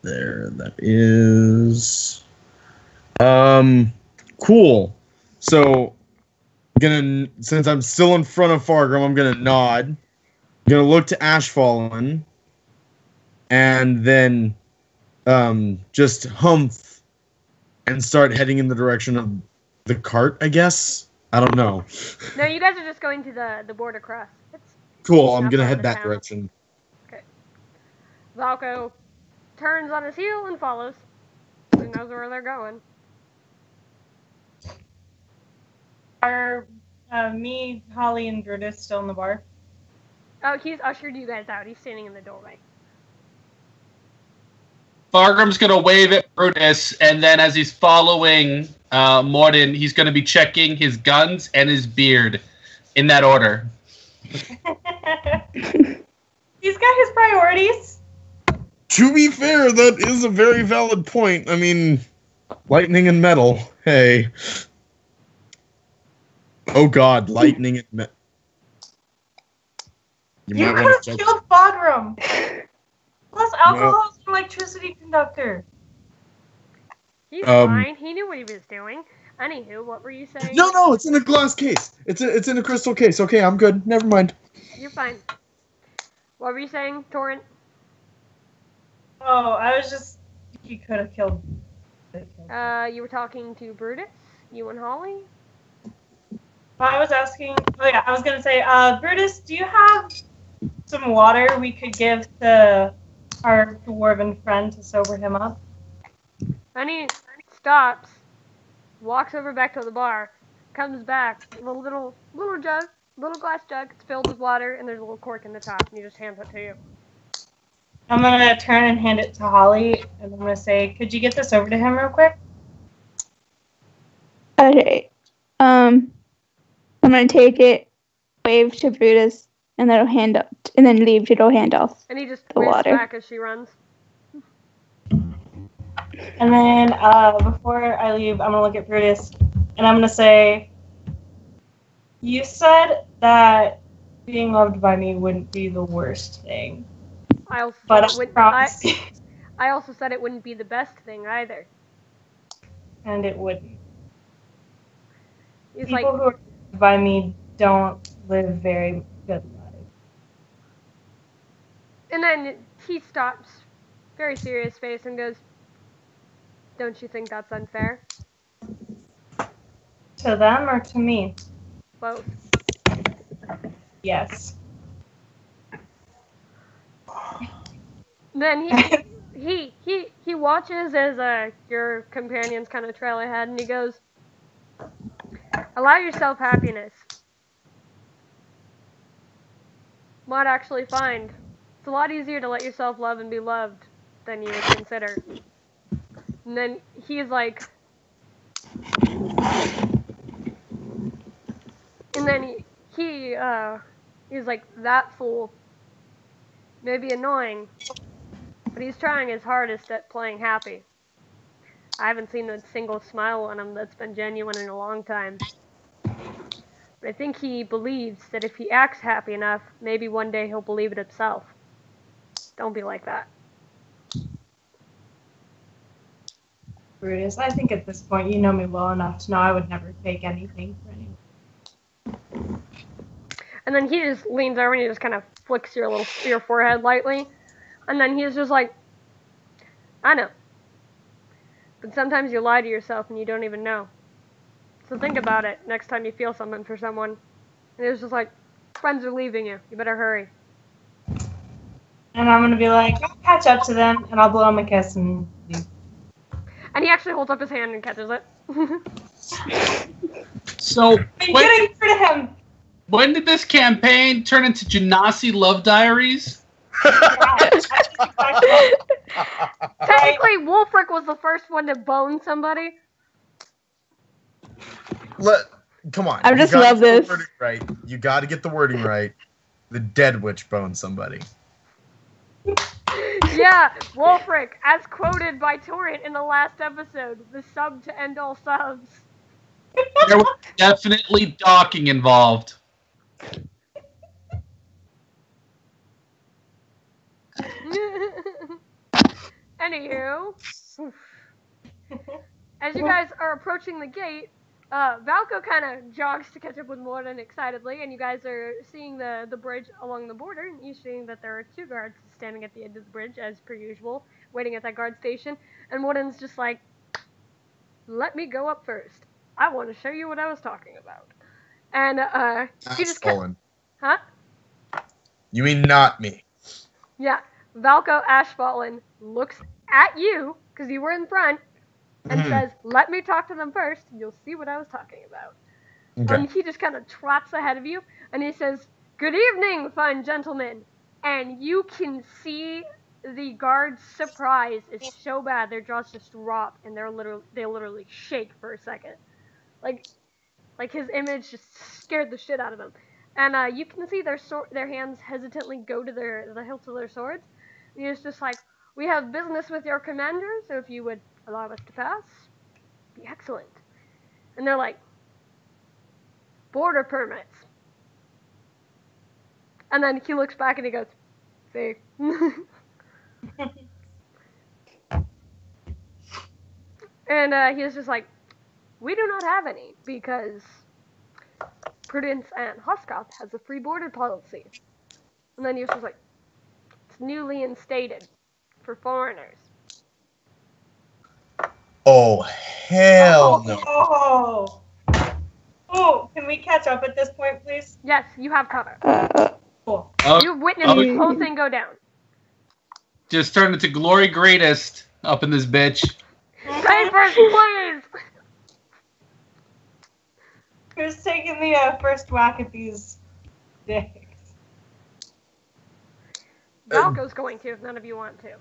There, that is. Cool. So, since I'm still in front of Fargrim, I'm gonna nod. I'm gonna look to Ashfallen, and then, just humph and start heading in the direction of the cart, I guess? I don't know. No, you guys are just going to the border cross. It's Cool, I'm not gonna part head of the that town. direction. Okay. Valko turns on his heel and follows. He knows where they're going. Are me, Holly, and Brutus still in the bar? Oh, he's ushered you guys out. He's standing in the doorway. Fargrim's gonna wave at Brutus, and then as he's following Morden, he's gonna be checking his guns and his beard, in that order. He's got his priorities. To be fair, that is a very valid point. I mean, lightning and metal. Hey. Oh god, lightning and metal. You could have killed Fogrum. Plus, alcohol is an electricity conductor. He's fine. He knew what he was doing. Anywho, what were you saying? No, it's in a glass case. It's in a crystal case. Okay, I'm good. Never mind. You're fine. What were you saying, Torrent? Oh, I was just... He could have killed... You were talking to Brutus? You and Holly? I was asking... Oh yeah, I was gonna say, Brutus, do you have some water we could give to our dwarven friend to sober him up? And he stops, walks over back to the bar, comes back, little jug, little glass jug. It's filled with water, and there's a little cork in the top, and he just hands it to you. I'm gonna turn and hand it to Holly, and I'm gonna say, "Could you get this over to him real quick?" Okay. I'm gonna take it, wave to Brutus, and then hand up, and then leave to go hand off And he just the waves water. back as she runs. And then before I leave, I'm gonna look at Brutus, and I'm gonna say, "You said that being loved by me wouldn't be the worst thing, I also but said it wouldn't. promise I also said it wouldn't be the best thing either. and it wouldn't. He's People like, who are loved by me don't live very good lives." and then he stops, very serious face, and goes, "Don't you think that's unfair?" To them or to me? Both. Yes. Then he watches as your companions kind of trail ahead, and he goes, "Allow yourself happiness. Might actually find it's a lot easier to let yourself love and be loved than you would consider." And then he's like, and then he's like, "That fool may be annoying, but he's trying his hardest at playing happy. I haven't seen a single smile on him that's been genuine in a long time. But I think he believes that if he acts happy enough, maybe one day he'll believe it himself. Don't be like that." Brutus, I think at this point you know me well enough to know I would never take anything for anyone. And then he just leans over and he just kind of flicks your forehead lightly. And then he's just like, "I know. But sometimes you lie to yourself and you don't even know. So think about it next time you feel something for someone." And it's just like, "Friends are leaving you. You better hurry." And I'm gonna be like, "I'll catch up to them," and I'll blow him a kiss and leave. And he actually holds up his hand and catches it. So, I'm getting rid of him. when did this campaign turn into Genasi Love Diaries? Technically, Wolfric was the first one to bone somebody. Come on. I you just gotta love get the this. wording right. You got to get the wording right. The dead witch boned somebody. Yeah, Wolfric, as quoted by Torrent in the last episode, the sub to end all subs. There was definitely docking involved. Anywho, as you guys are approaching the gate, Valko kind of jogs to catch up with Morden excitedly, and you guys are seeing the bridge along the border, and you're seeing that there are 2 guards standing at the end of the bridge, as per usual, waiting at that guard station, and Morden's just like, "Let me go up first. I want to show you what I was talking about." And he just Ashfallen. Huh? You mean not me? Yeah, Valko Ashfallen looks at you, because you were in front, and says, "Let me talk to them first, and you'll see what I was talking about." Okay. And he just kind of trots ahead of you, and he says, "Good evening, fine gentlemen." And you can see the guards' surprise is so bad, their jaws just drop, and they literally shake for a second. Like his image just scared the shit out of them. And you can see their hands hesitantly go to the hilts of their swords. And he's just like, "We have business with your commander, so if you would allow us to pass, be excellent." And they're like, "Border permits." And then he looks back and he goes, "See." And he was just like, "We do not have any, because Prudence and Hoskoth has a free border policy." And then he was just like, "It's newly instated for foreigners." Oh, hell no. Oh, can we catch up at this point, please? Yes, you have cover. Cool. You've witnessed the whole thing go down. Just turned into Glory Greatest up in this bitch. Papers, please! Who's taking the first whack at these dicks? Falco's going to if none of you want to.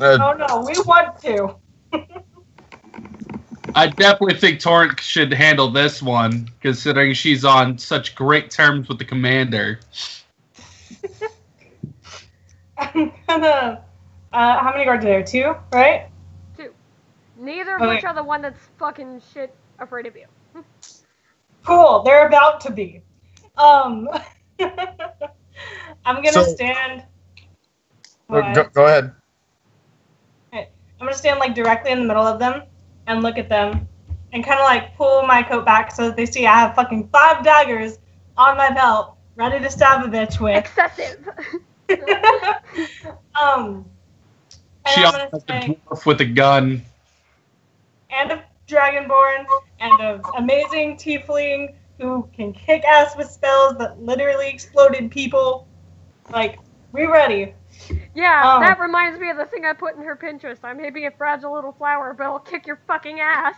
Oh no, we want to. I definitely think Torrent should handle this one, considering she's on such great terms with the commander. I'm gonna. How many guards are there? 2, right? 2. Neither of which are the one that's fucking shit afraid of you. Cool. They're about to be. I'm gonna stand. Go ahead. Okay. I'm gonna stand like directly in the middle of them and look at them and kind of like pull my coat back so that they see I have fucking 5 daggers on my belt ready to stab a bitch with. Excessive. She also has a dwarf with a gun. And a dragonborn and an amazing tiefling who can kick ass with spells that literally exploded people. Like, we ready. Yeah, that reminds me of the thing I put in her Pinterest. I may be a fragile little flower, but I'll kick your fucking ass.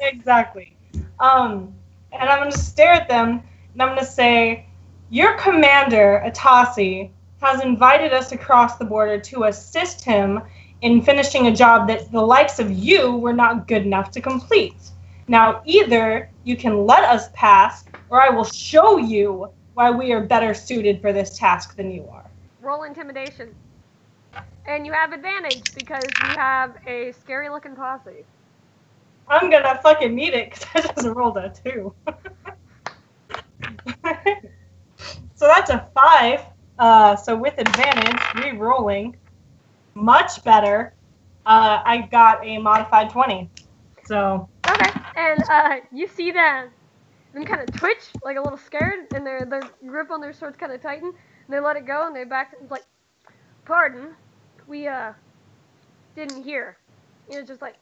Exactly. And I'm going to stare at them, and I'm going to say, your commander, Atasi, has invited us across the border to assist him in finishing a job that the likes of you were not good enough to complete. Now, either you can let us pass, or I will show you why we are better suited for this task than you are. Roll intimidation. And you have advantage because you have a scary-looking posse. I'm gonna fucking need it because I just rolled a 2. So that's a 5. So with advantage, re-rolling, much better. I got a modified 20. So. Okay, and you see them kind of twitch, like a little scared, and their grip on their swords kind of tighten, and they let it go, and they back. It's like, pardon, we didn't hear. It's just like,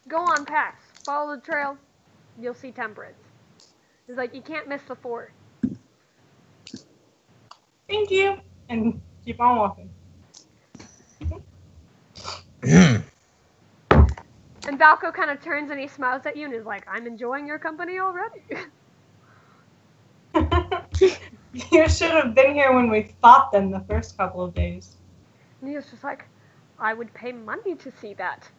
go on past, follow the trail, you'll see Temperance. It's like, you can't miss the fort. Thank you, and keep on walking. And Valko kind of turns and he smiles at you and is like, I'm enjoying your company already. You should have been here when we fought them the first couple of days. And he was just like, I would pay money to see that.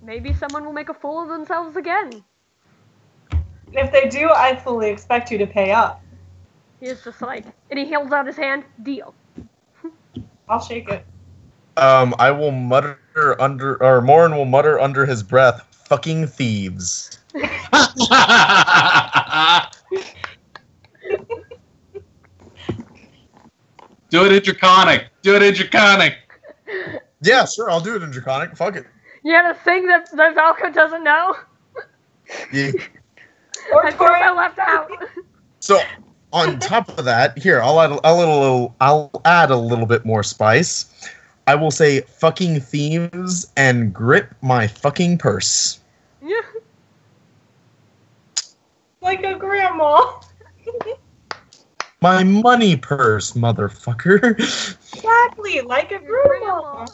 Maybe someone will make a fool of themselves again. If they do, I fully expect you to pay up. He's just like, and he holds out his hand, deal. I'll shake it. I will mutter or Morin will mutter under his breath, fucking thieves. Do it in Draconic. Do it in Draconic. Yeah, sure, I'll do it in Draconic. Fuck it. Yeah, the thing that Valko doesn't know. Yeah. I left out. So, on top of that, here, I'll add a little bit more spice. I will say fucking thieves and grip my fucking purse. Yeah. Like a grandma. My money purse, motherfucker. Exactly, like a grandma.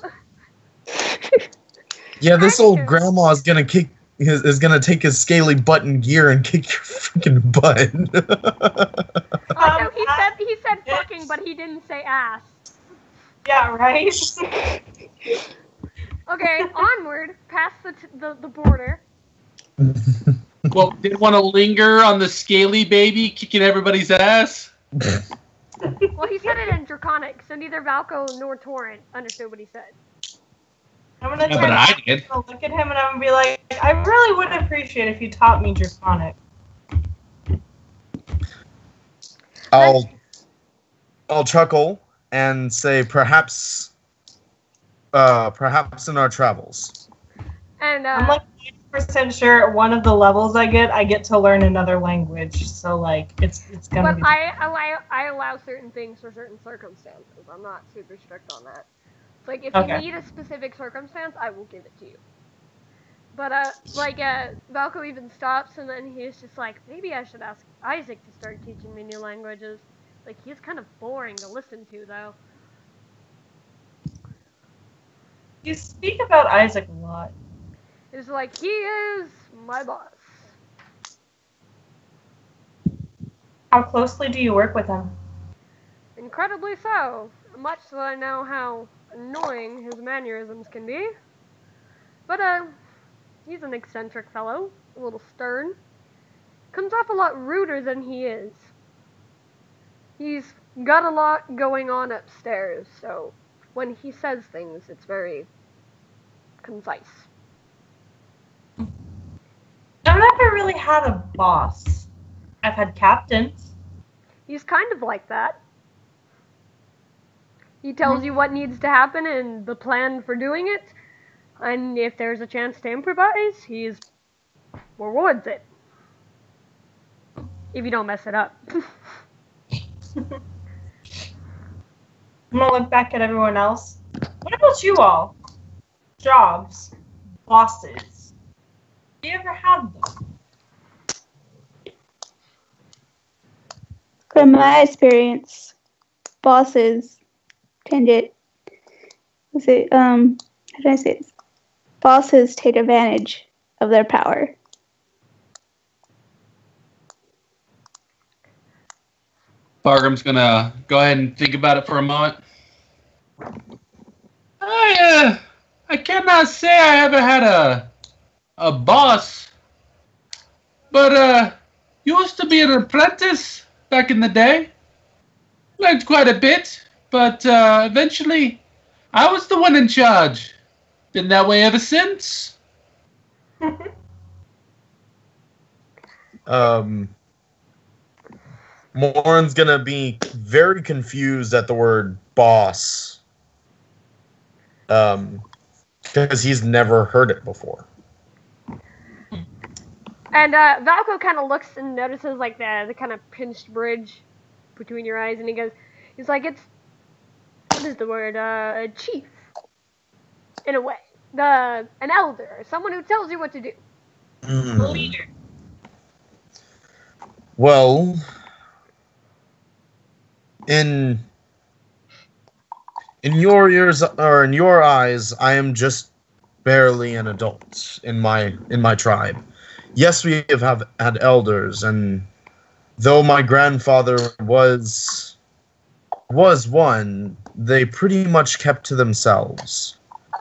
Yeah, this old grandma is gonna take his scaly butt in gear and kick your fucking butt. No, he said fucking, but he didn't say ass. Yeah, right? Okay, onward, past the border. Well, didn't want to linger on the scaly baby kicking everybody's ass? Well, he said it in Draconic, so neither Valko nor Torrent understood what he said. I'm gonna Yeah, but I did. look at him and I'm gonna be like, I really would appreciate if you taught me Draconic. I'll chuckle and say perhaps in our travels. And I'm like 90% sure at one of the levels I get to learn another language. So like it's gonna but be. I allow certain things for certain circumstances. I'm not super strict on that. It's like if you need a specific circumstance, I will give it to you. But Valko even stops and then he's just like, maybe I should ask Isaac to start teaching me new languages. Like he's kind of boring to listen to though. You speak about Isaac a lot. It's like he is my boss. How closely do you work with him? Incredibly so. Much so I know how annoying his mannerisms can be. But, he's an eccentric fellow, a little stern. Comes off a lot ruder than he is. He's got a lot going on upstairs, so when he says things, it's very concise. I've never really had a boss. I've had captains. He's kind of like that. He tells you what needs to happen and the plan for doing it, and if there's a chance to improvise, he rewards it. If you don't mess it up. I'm gonna look back at everyone else. What about you all? Jobs, bosses. Have you ever had them? From my experience, bosses tend to, how do I say this? Bosses take advantage of their power. Bargram's gonna go ahead and think about it for a moment. I cannot say I ever had a boss, but used to be an apprentice back in the day. Learned quite a bit, but eventually I was the one in charge. Been that way ever since. Morin's gonna be very confused at the word boss. Because he's never heard it before. And Valko kind of looks and notices like the kind of pinched bridge between your eyes, and he's like, what is the word? A chief, in a way. An elder, someone who tells you what to do. A leader. Well, in your ears or in your eyes, I am just barely an adult in my tribe. Yes, we have had elders, and though my grandfather was one, they pretty much kept to themselves,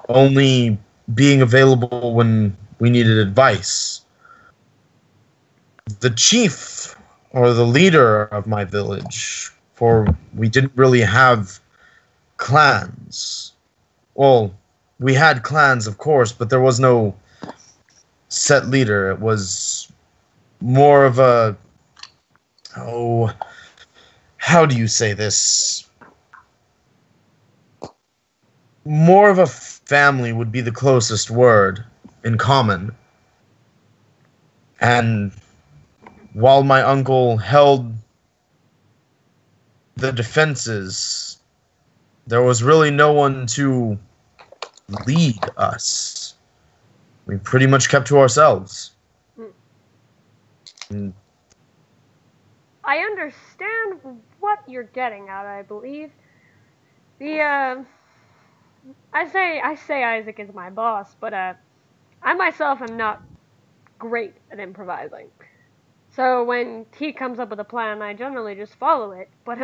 only being available when we needed advice. The chief, or the leader of my village, for we didn't really have clans. Well, we had clans, of course, but there was no set leader. It was more of a... Oh, how do you say this? More of a family would be the closest word in common. And while my uncle held the defenses, there was really no one to lead us. We pretty much kept to ourselves. And I understand what you're getting at, I believe. I say Isaac is my boss, but I myself am not great at improvising. So when he comes up with a plan, I generally just follow it. But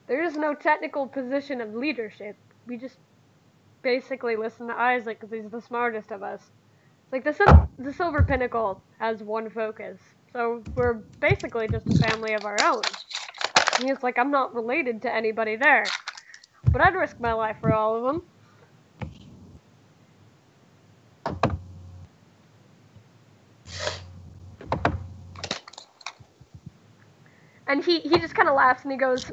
there is no technical position of leadership. We just basically listen to Isaac because he's the smartest of us. Like the Silver Pinnacle has one focus, so we're basically just a family of our own. And he's like, I'm not related to anybody there, but I'd risk my life for all of them. And he just kind of laughs and he goes,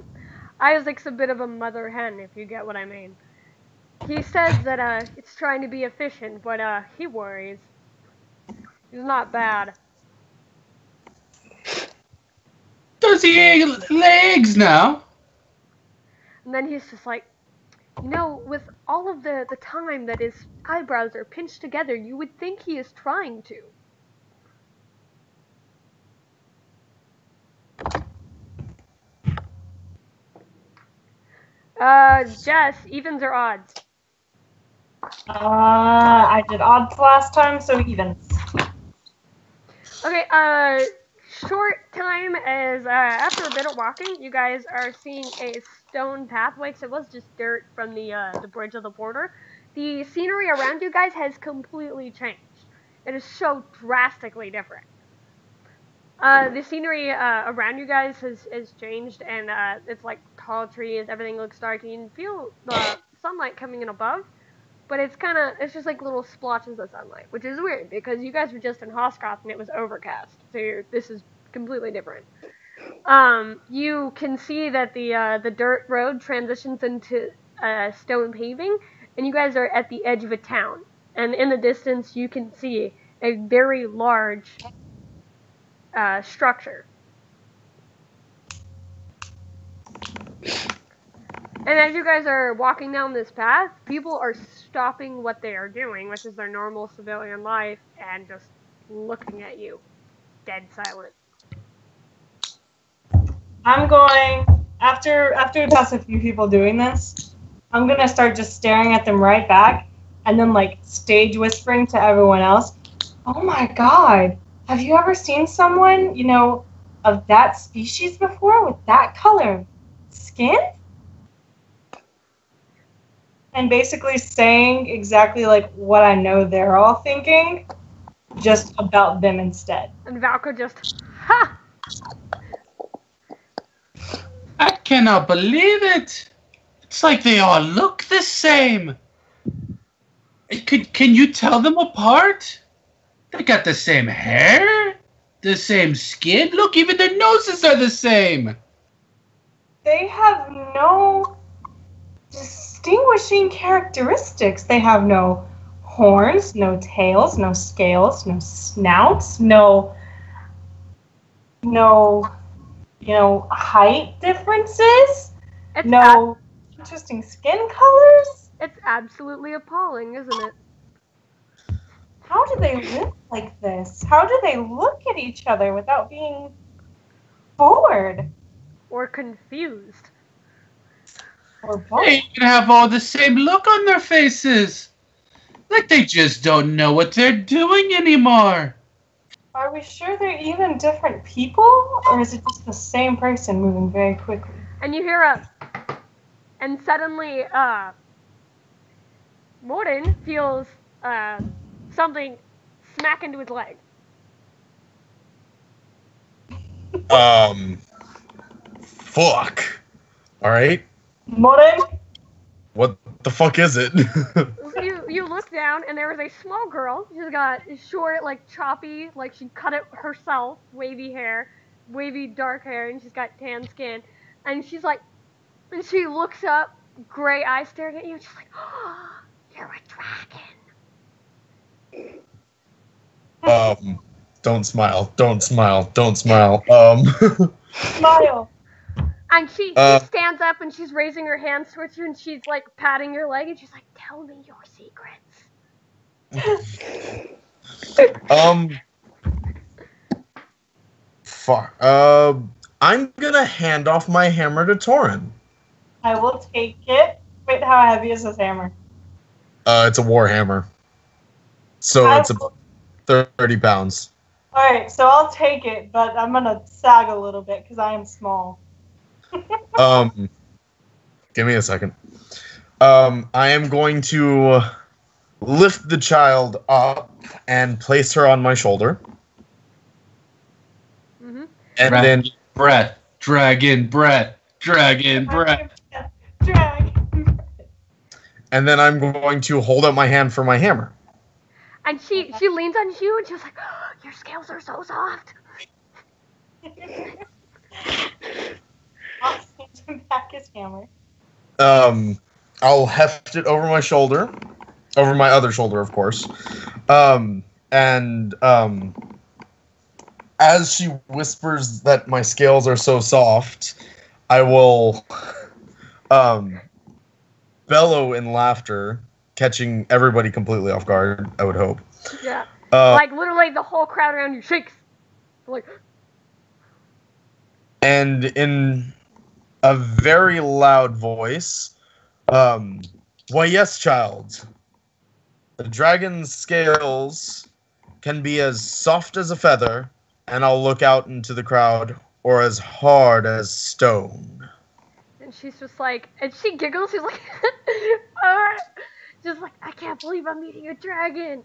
Isaac's a bit of a mother hen, if you get what I mean. He says that it's trying to be efficient, but he worries. He's not bad. Does he lay eggs now? And then he's just like, with all of the time that his eyebrows are pinched together, you would think he is trying to. Jess, evens or odds? I did odds last time, so evens. Okay, short time as after a bit of walking, you guys are seeing a stone pathway. So it was just dirt from the bridge of the border. The scenery around you guys has completely changed. It is so drastically different. The scenery around you guys has changed, and it's like tall trees. Everything looks dark. You can feel the sunlight coming in above, but it's just like little splotches of sunlight, which is weird because you guys were just in Hoscroft and it was overcast. So this is completely different. You can see that the dirt road transitions into stone paving, and you guys are at the edge of a town. And in the distance, you can see a very large structure. And as you guys are walking down this path, people are stopping what they are doing, which is their normal civilian life, and just looking at you, dead silent. I'm going, after we pass a few people doing this, I'm going to start just staring at them right back, and then, like, stage whispering to everyone else, "Oh my god, have you ever seen someone, of that species before with that color skin?" And basically saying exactly, like, what I know they're all thinking, just about them instead. And Valka just, ha! I cannot believe it. It's like they all look the same. Can you tell them apart? They got the same hair, the same skin. Look, even their noses are the same. They have no distinguishing characteristics. They have no horns, no tails, no scales, no snouts, no height differences, interesting skin colors. It's absolutely appalling, isn't it? How do they live like this? How do they look at each other without being bored? Or confused. Or both? They even have all the same look on their faces. Like they just don't know what they're doing anymore. Are we sure they're even different people? Or is it just the same person moving very quickly? And you hear and suddenly, Morden feels, something smack into his leg. Fuck. Alright. Morden? What the fuck is it? You look down, and there was a small girl. She's got short, like, choppy, like she cut it herself, wavy hair, wavy dark hair, and she's got tan skin. And she's like, and she looks up, gray eyes staring at you, and she's like, "Oh, you're a dragon." Don't smile. Don't smile. Don't smile. Smile. And she stands up, and she's raising her hands towards you, and she's, like, patting your leg, and she's like, "Tell me your secrets." Fuck. I'm gonna hand off my hammer to Torin. I will take it. Wait, how heavy is this hammer? It's a war hammer. So it's about 30 pounds. Alright, so I'll take it, but I'm gonna sag a little bit because I am small. Give me a second. I am going to lift the child up and place her on my shoulder. Mm-hmm. And then breath, dragon breath, dragon breath. Drag. And then I'm going to hold out my hand for my hammer. And she leans on you, and she's like, "Oh, your scales are so soft." I'll hand him back his hammer. I'll heft it over my shoulder, over my other shoulder, of course. As she whispers that my scales are so soft, I will bellow in laughter, catching everybody completely off guard, I would hope. Yeah. Like, literally, the whole crowd around you shakes. Like... And in a very loud voice, "Why, yes, child. The dragon's scales can be as soft as a feather and I'll look out into the crowd, or as hard as stone. And she's just like, and she giggles. She's like, "Ah." Just like, I can't believe I'm meeting a dragon.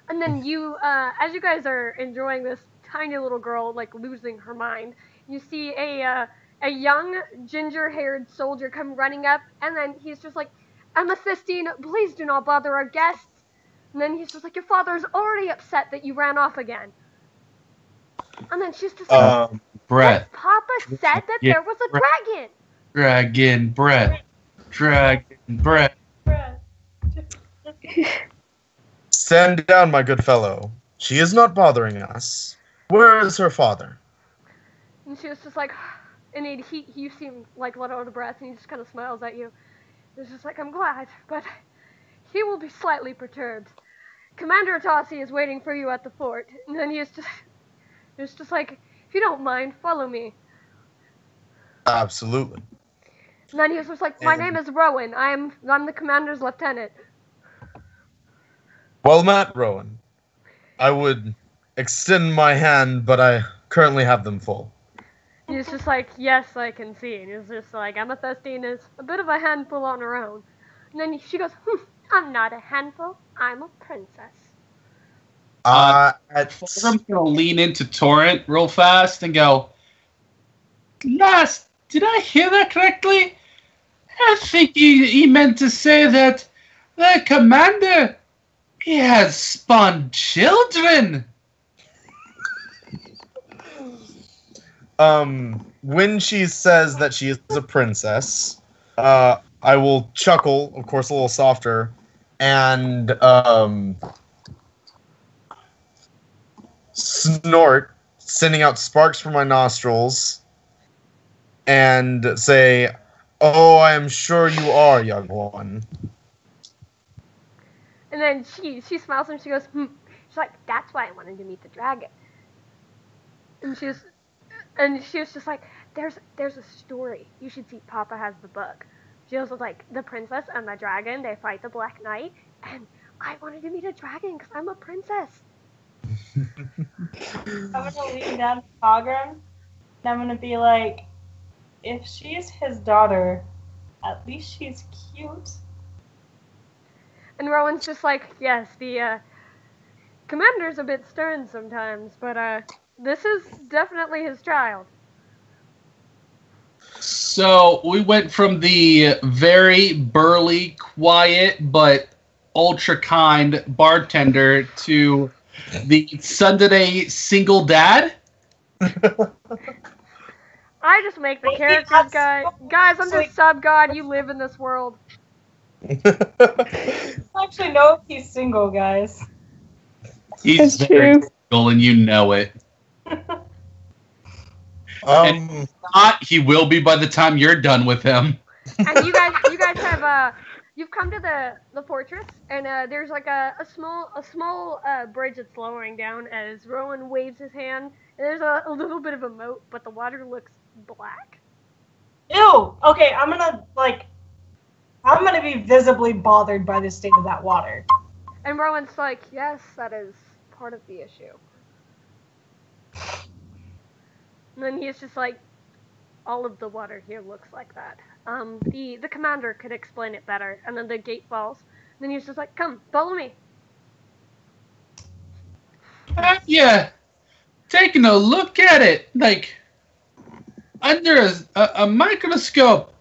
And then you, as you guys are enjoying this tiny little girl like losing her mind, you see a young ginger-haired soldier come running up, and then he's just like, Amethystine, please do not bother our guests. And then he's just like, your father's already upset that you ran off again. And then she's just like, Brett. Papa said that there was a dragon. Dragon, Brett. Dragon, Brett. Stand down, my good fellow. She is not bothering us. Where is her father? And she was just like, and you seem like let out of breath, and he just kind of smiles at you. He's just like, I'm glad, but he will be slightly perturbed. Commander Atassi is waiting for you at the fort. And then he's just like, if you don't mind, follow me. Absolutely. And then he was just like, my name is Rowan. I'm the commander's lieutenant. Well met, Rowan. I would extend my hand, but I currently have them full. And he's just like, yes, I can see. And he's just like, Amethystine is a bit of a handful on her own. And then she goes, I'm not a handful. I'm a princess. I'm gonna lean into Torrent real fast and go, Lass, did I hear that correctly? I think he meant to say that the commander, he has spawned children. When she says that she is a princess, I will chuckle, of course, a little softer, and snort, sending out sparks from my nostrils, and say, "Oh, I am sure you are, young one." And then she smiles and she goes, She's like, that's why I wanted to meet the dragon. And she was just like, there's a story. You should see. Papa has the book. She was like, the princess and the dragon, they fight the Black Knight, and I wanted to meet a dragon because I'm a princess. I'm gonna lean down to Cogran, and I'm gonna be like, if she's his daughter, at least she's cute. And Rowan's just like, yes, the commander's a bit stern sometimes, but this is definitely his child. So we went from the very burly, quiet, but ultra kind bartender to the Sunday single dad. I just make the characters, guys. Guys, I'm just sub-god. You live in this world. I actually know if he's single, guys. He's very single, and you know it. And if not, he will be by the time you're done with him. And you guys have you've come to the fortress, and there's like a small bridge that's lowering down as Rowan waves his hand. And there's a little bit of a moat, but the water looks black. Ew. Okay, I'm gonna be visibly bothered by the state of that water. And Rowan's like, yes, that is part of the issue. And then he's just like, all of the water here looks like that. The commander could explain it better. And then the gate falls. And then he's just like, come, follow me. Yeah, taking a look at it, like, under a microscope.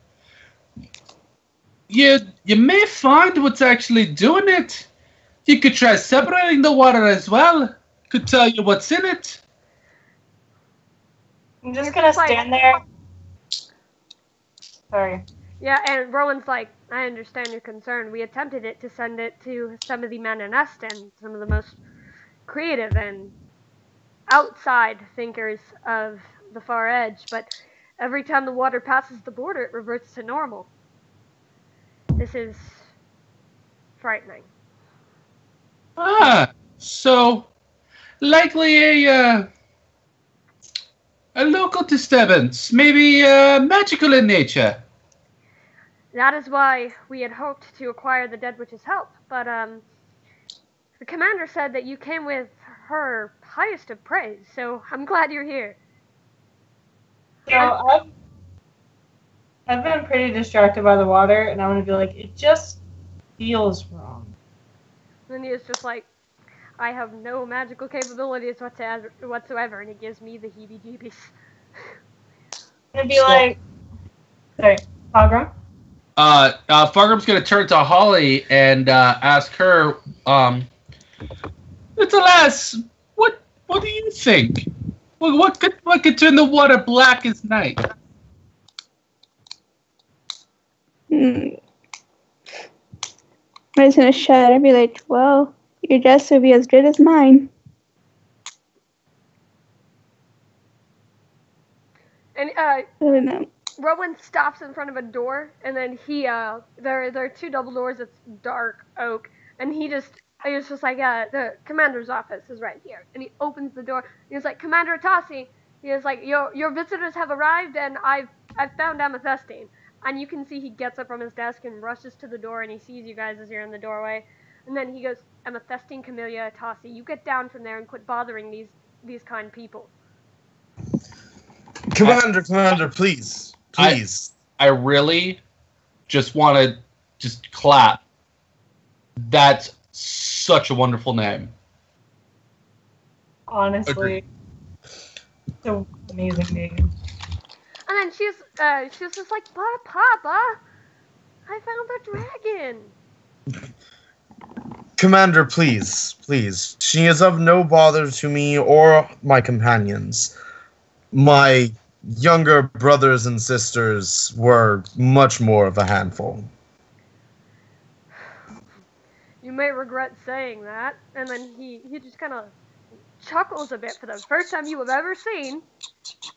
You may find what's actually doing it. You could try separating the water as well. Could tell you what's in it. I'm just gonna stand there. Sorry. Yeah, and Rowan's like, I understand your concern. We attempted it to send it to some of the men in Eston, some of the most creative and outside thinkers of the far edge, but every time the water passes the border, it reverts to normal. This is frightening. So likely a local disturbance, maybe magical in nature. That is why we had hoped to acquire the Dead Witch's help, but the commander said that you came with her highest of praise, so I'm glad you're here. So I've been pretty distracted by the water, and I'm gonna be like, it just feels wrong. And he is just like, I have no magical capabilities whatsoever, and it gives me the heebie-jeebies. I'm gonna be like, sorry, Pogram? Fargrim's gonna turn to Holly and ask her, little lass, what do you think? What could turn the water black as night? I was gonna shut. I'd be like, well, your dress will be as good as mine. And I don't know. Rowan stops in front of a door, and then there are two double doors. It's dark oak, and he's just like, the commander's office is right here, and he opens the door. And he's like, Commander Atasi, he is like, your visitors have arrived, and I've found amethystine. And you can see he gets up from his desk and rushes to the door, and he sees you guys as you're in the doorway, and then he goes, amethystine, Camellia, Atasi, you get down from there and quit bothering these kind people. Commander, please. I really just want to just clap. That's such a wonderful name. Honestly, it's an amazing name. And then she's just like, Papa, I found the dragon. Commander, please. She is of no bother to me or my companions. My younger brothers and sisters were much more of a handful. You may regret saying that. And then he just kind of chuckles a bit for the first time you have ever seen.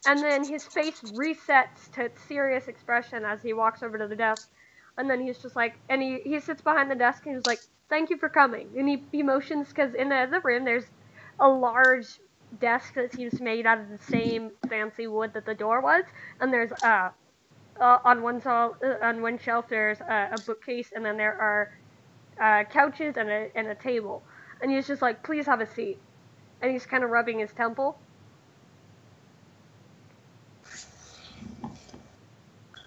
And then his face resets to its serious expression as he walks over to the desk. And then he's just like, and he sits behind the desk and he's like, thank you for coming. And he motions, because in the other room there's a large desk that seems made out of the same fancy wood that the door was. And there's, on one shelf there's a bookcase, and then there are couches and a table. And he's just like, please have a seat. And he's kind of rubbing his temple.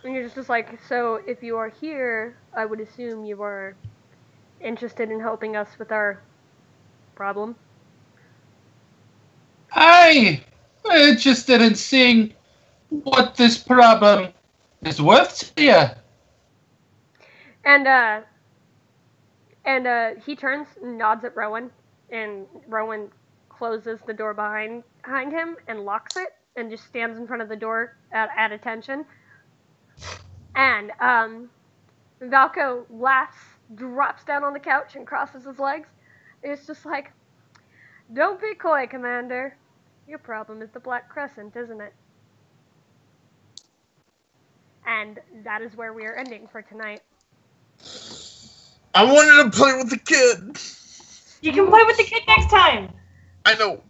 And you're just like, so if you are here, I would assume you are interested in helping us with our problem. I'm interested in seeing what this problem is worth to you. And he turns and nods at Rowan, and Rowan closes the door behind him and locks it, and just stands in front of the door at attention. And Valko laughs, drops down on the couch, and crosses his legs. It's just like, don't be coy, Commander. Your problem is the Black Crescent, isn't it? And that is where we are ending for tonight. I wanted to play with the kid. You can play with the kid next time. I know.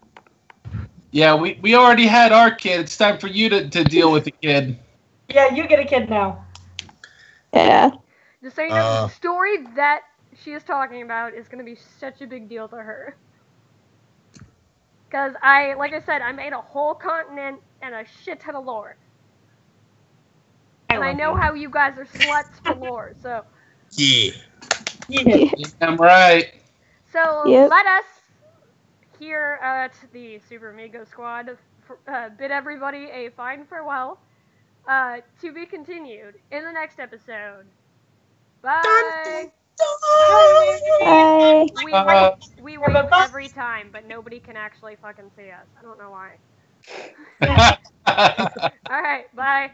Yeah, we already had our kid. It's time for you to deal with the kid. Yeah, you get a kid now. Yeah. Just so you know, the story that she is talking about is going to be such a big deal to her. Because like I said, I made a whole continent and a shit ton of lore. And I know how you guys are sluts for lore, so. Yeah. I'm right. So Yep. let us here at the Super Amigo Squad bid everybody a fine farewell. To be continued in the next episode. Bye. Bye. We wave every time, but nobody can actually fucking see us. I don't know why. Alright, bye.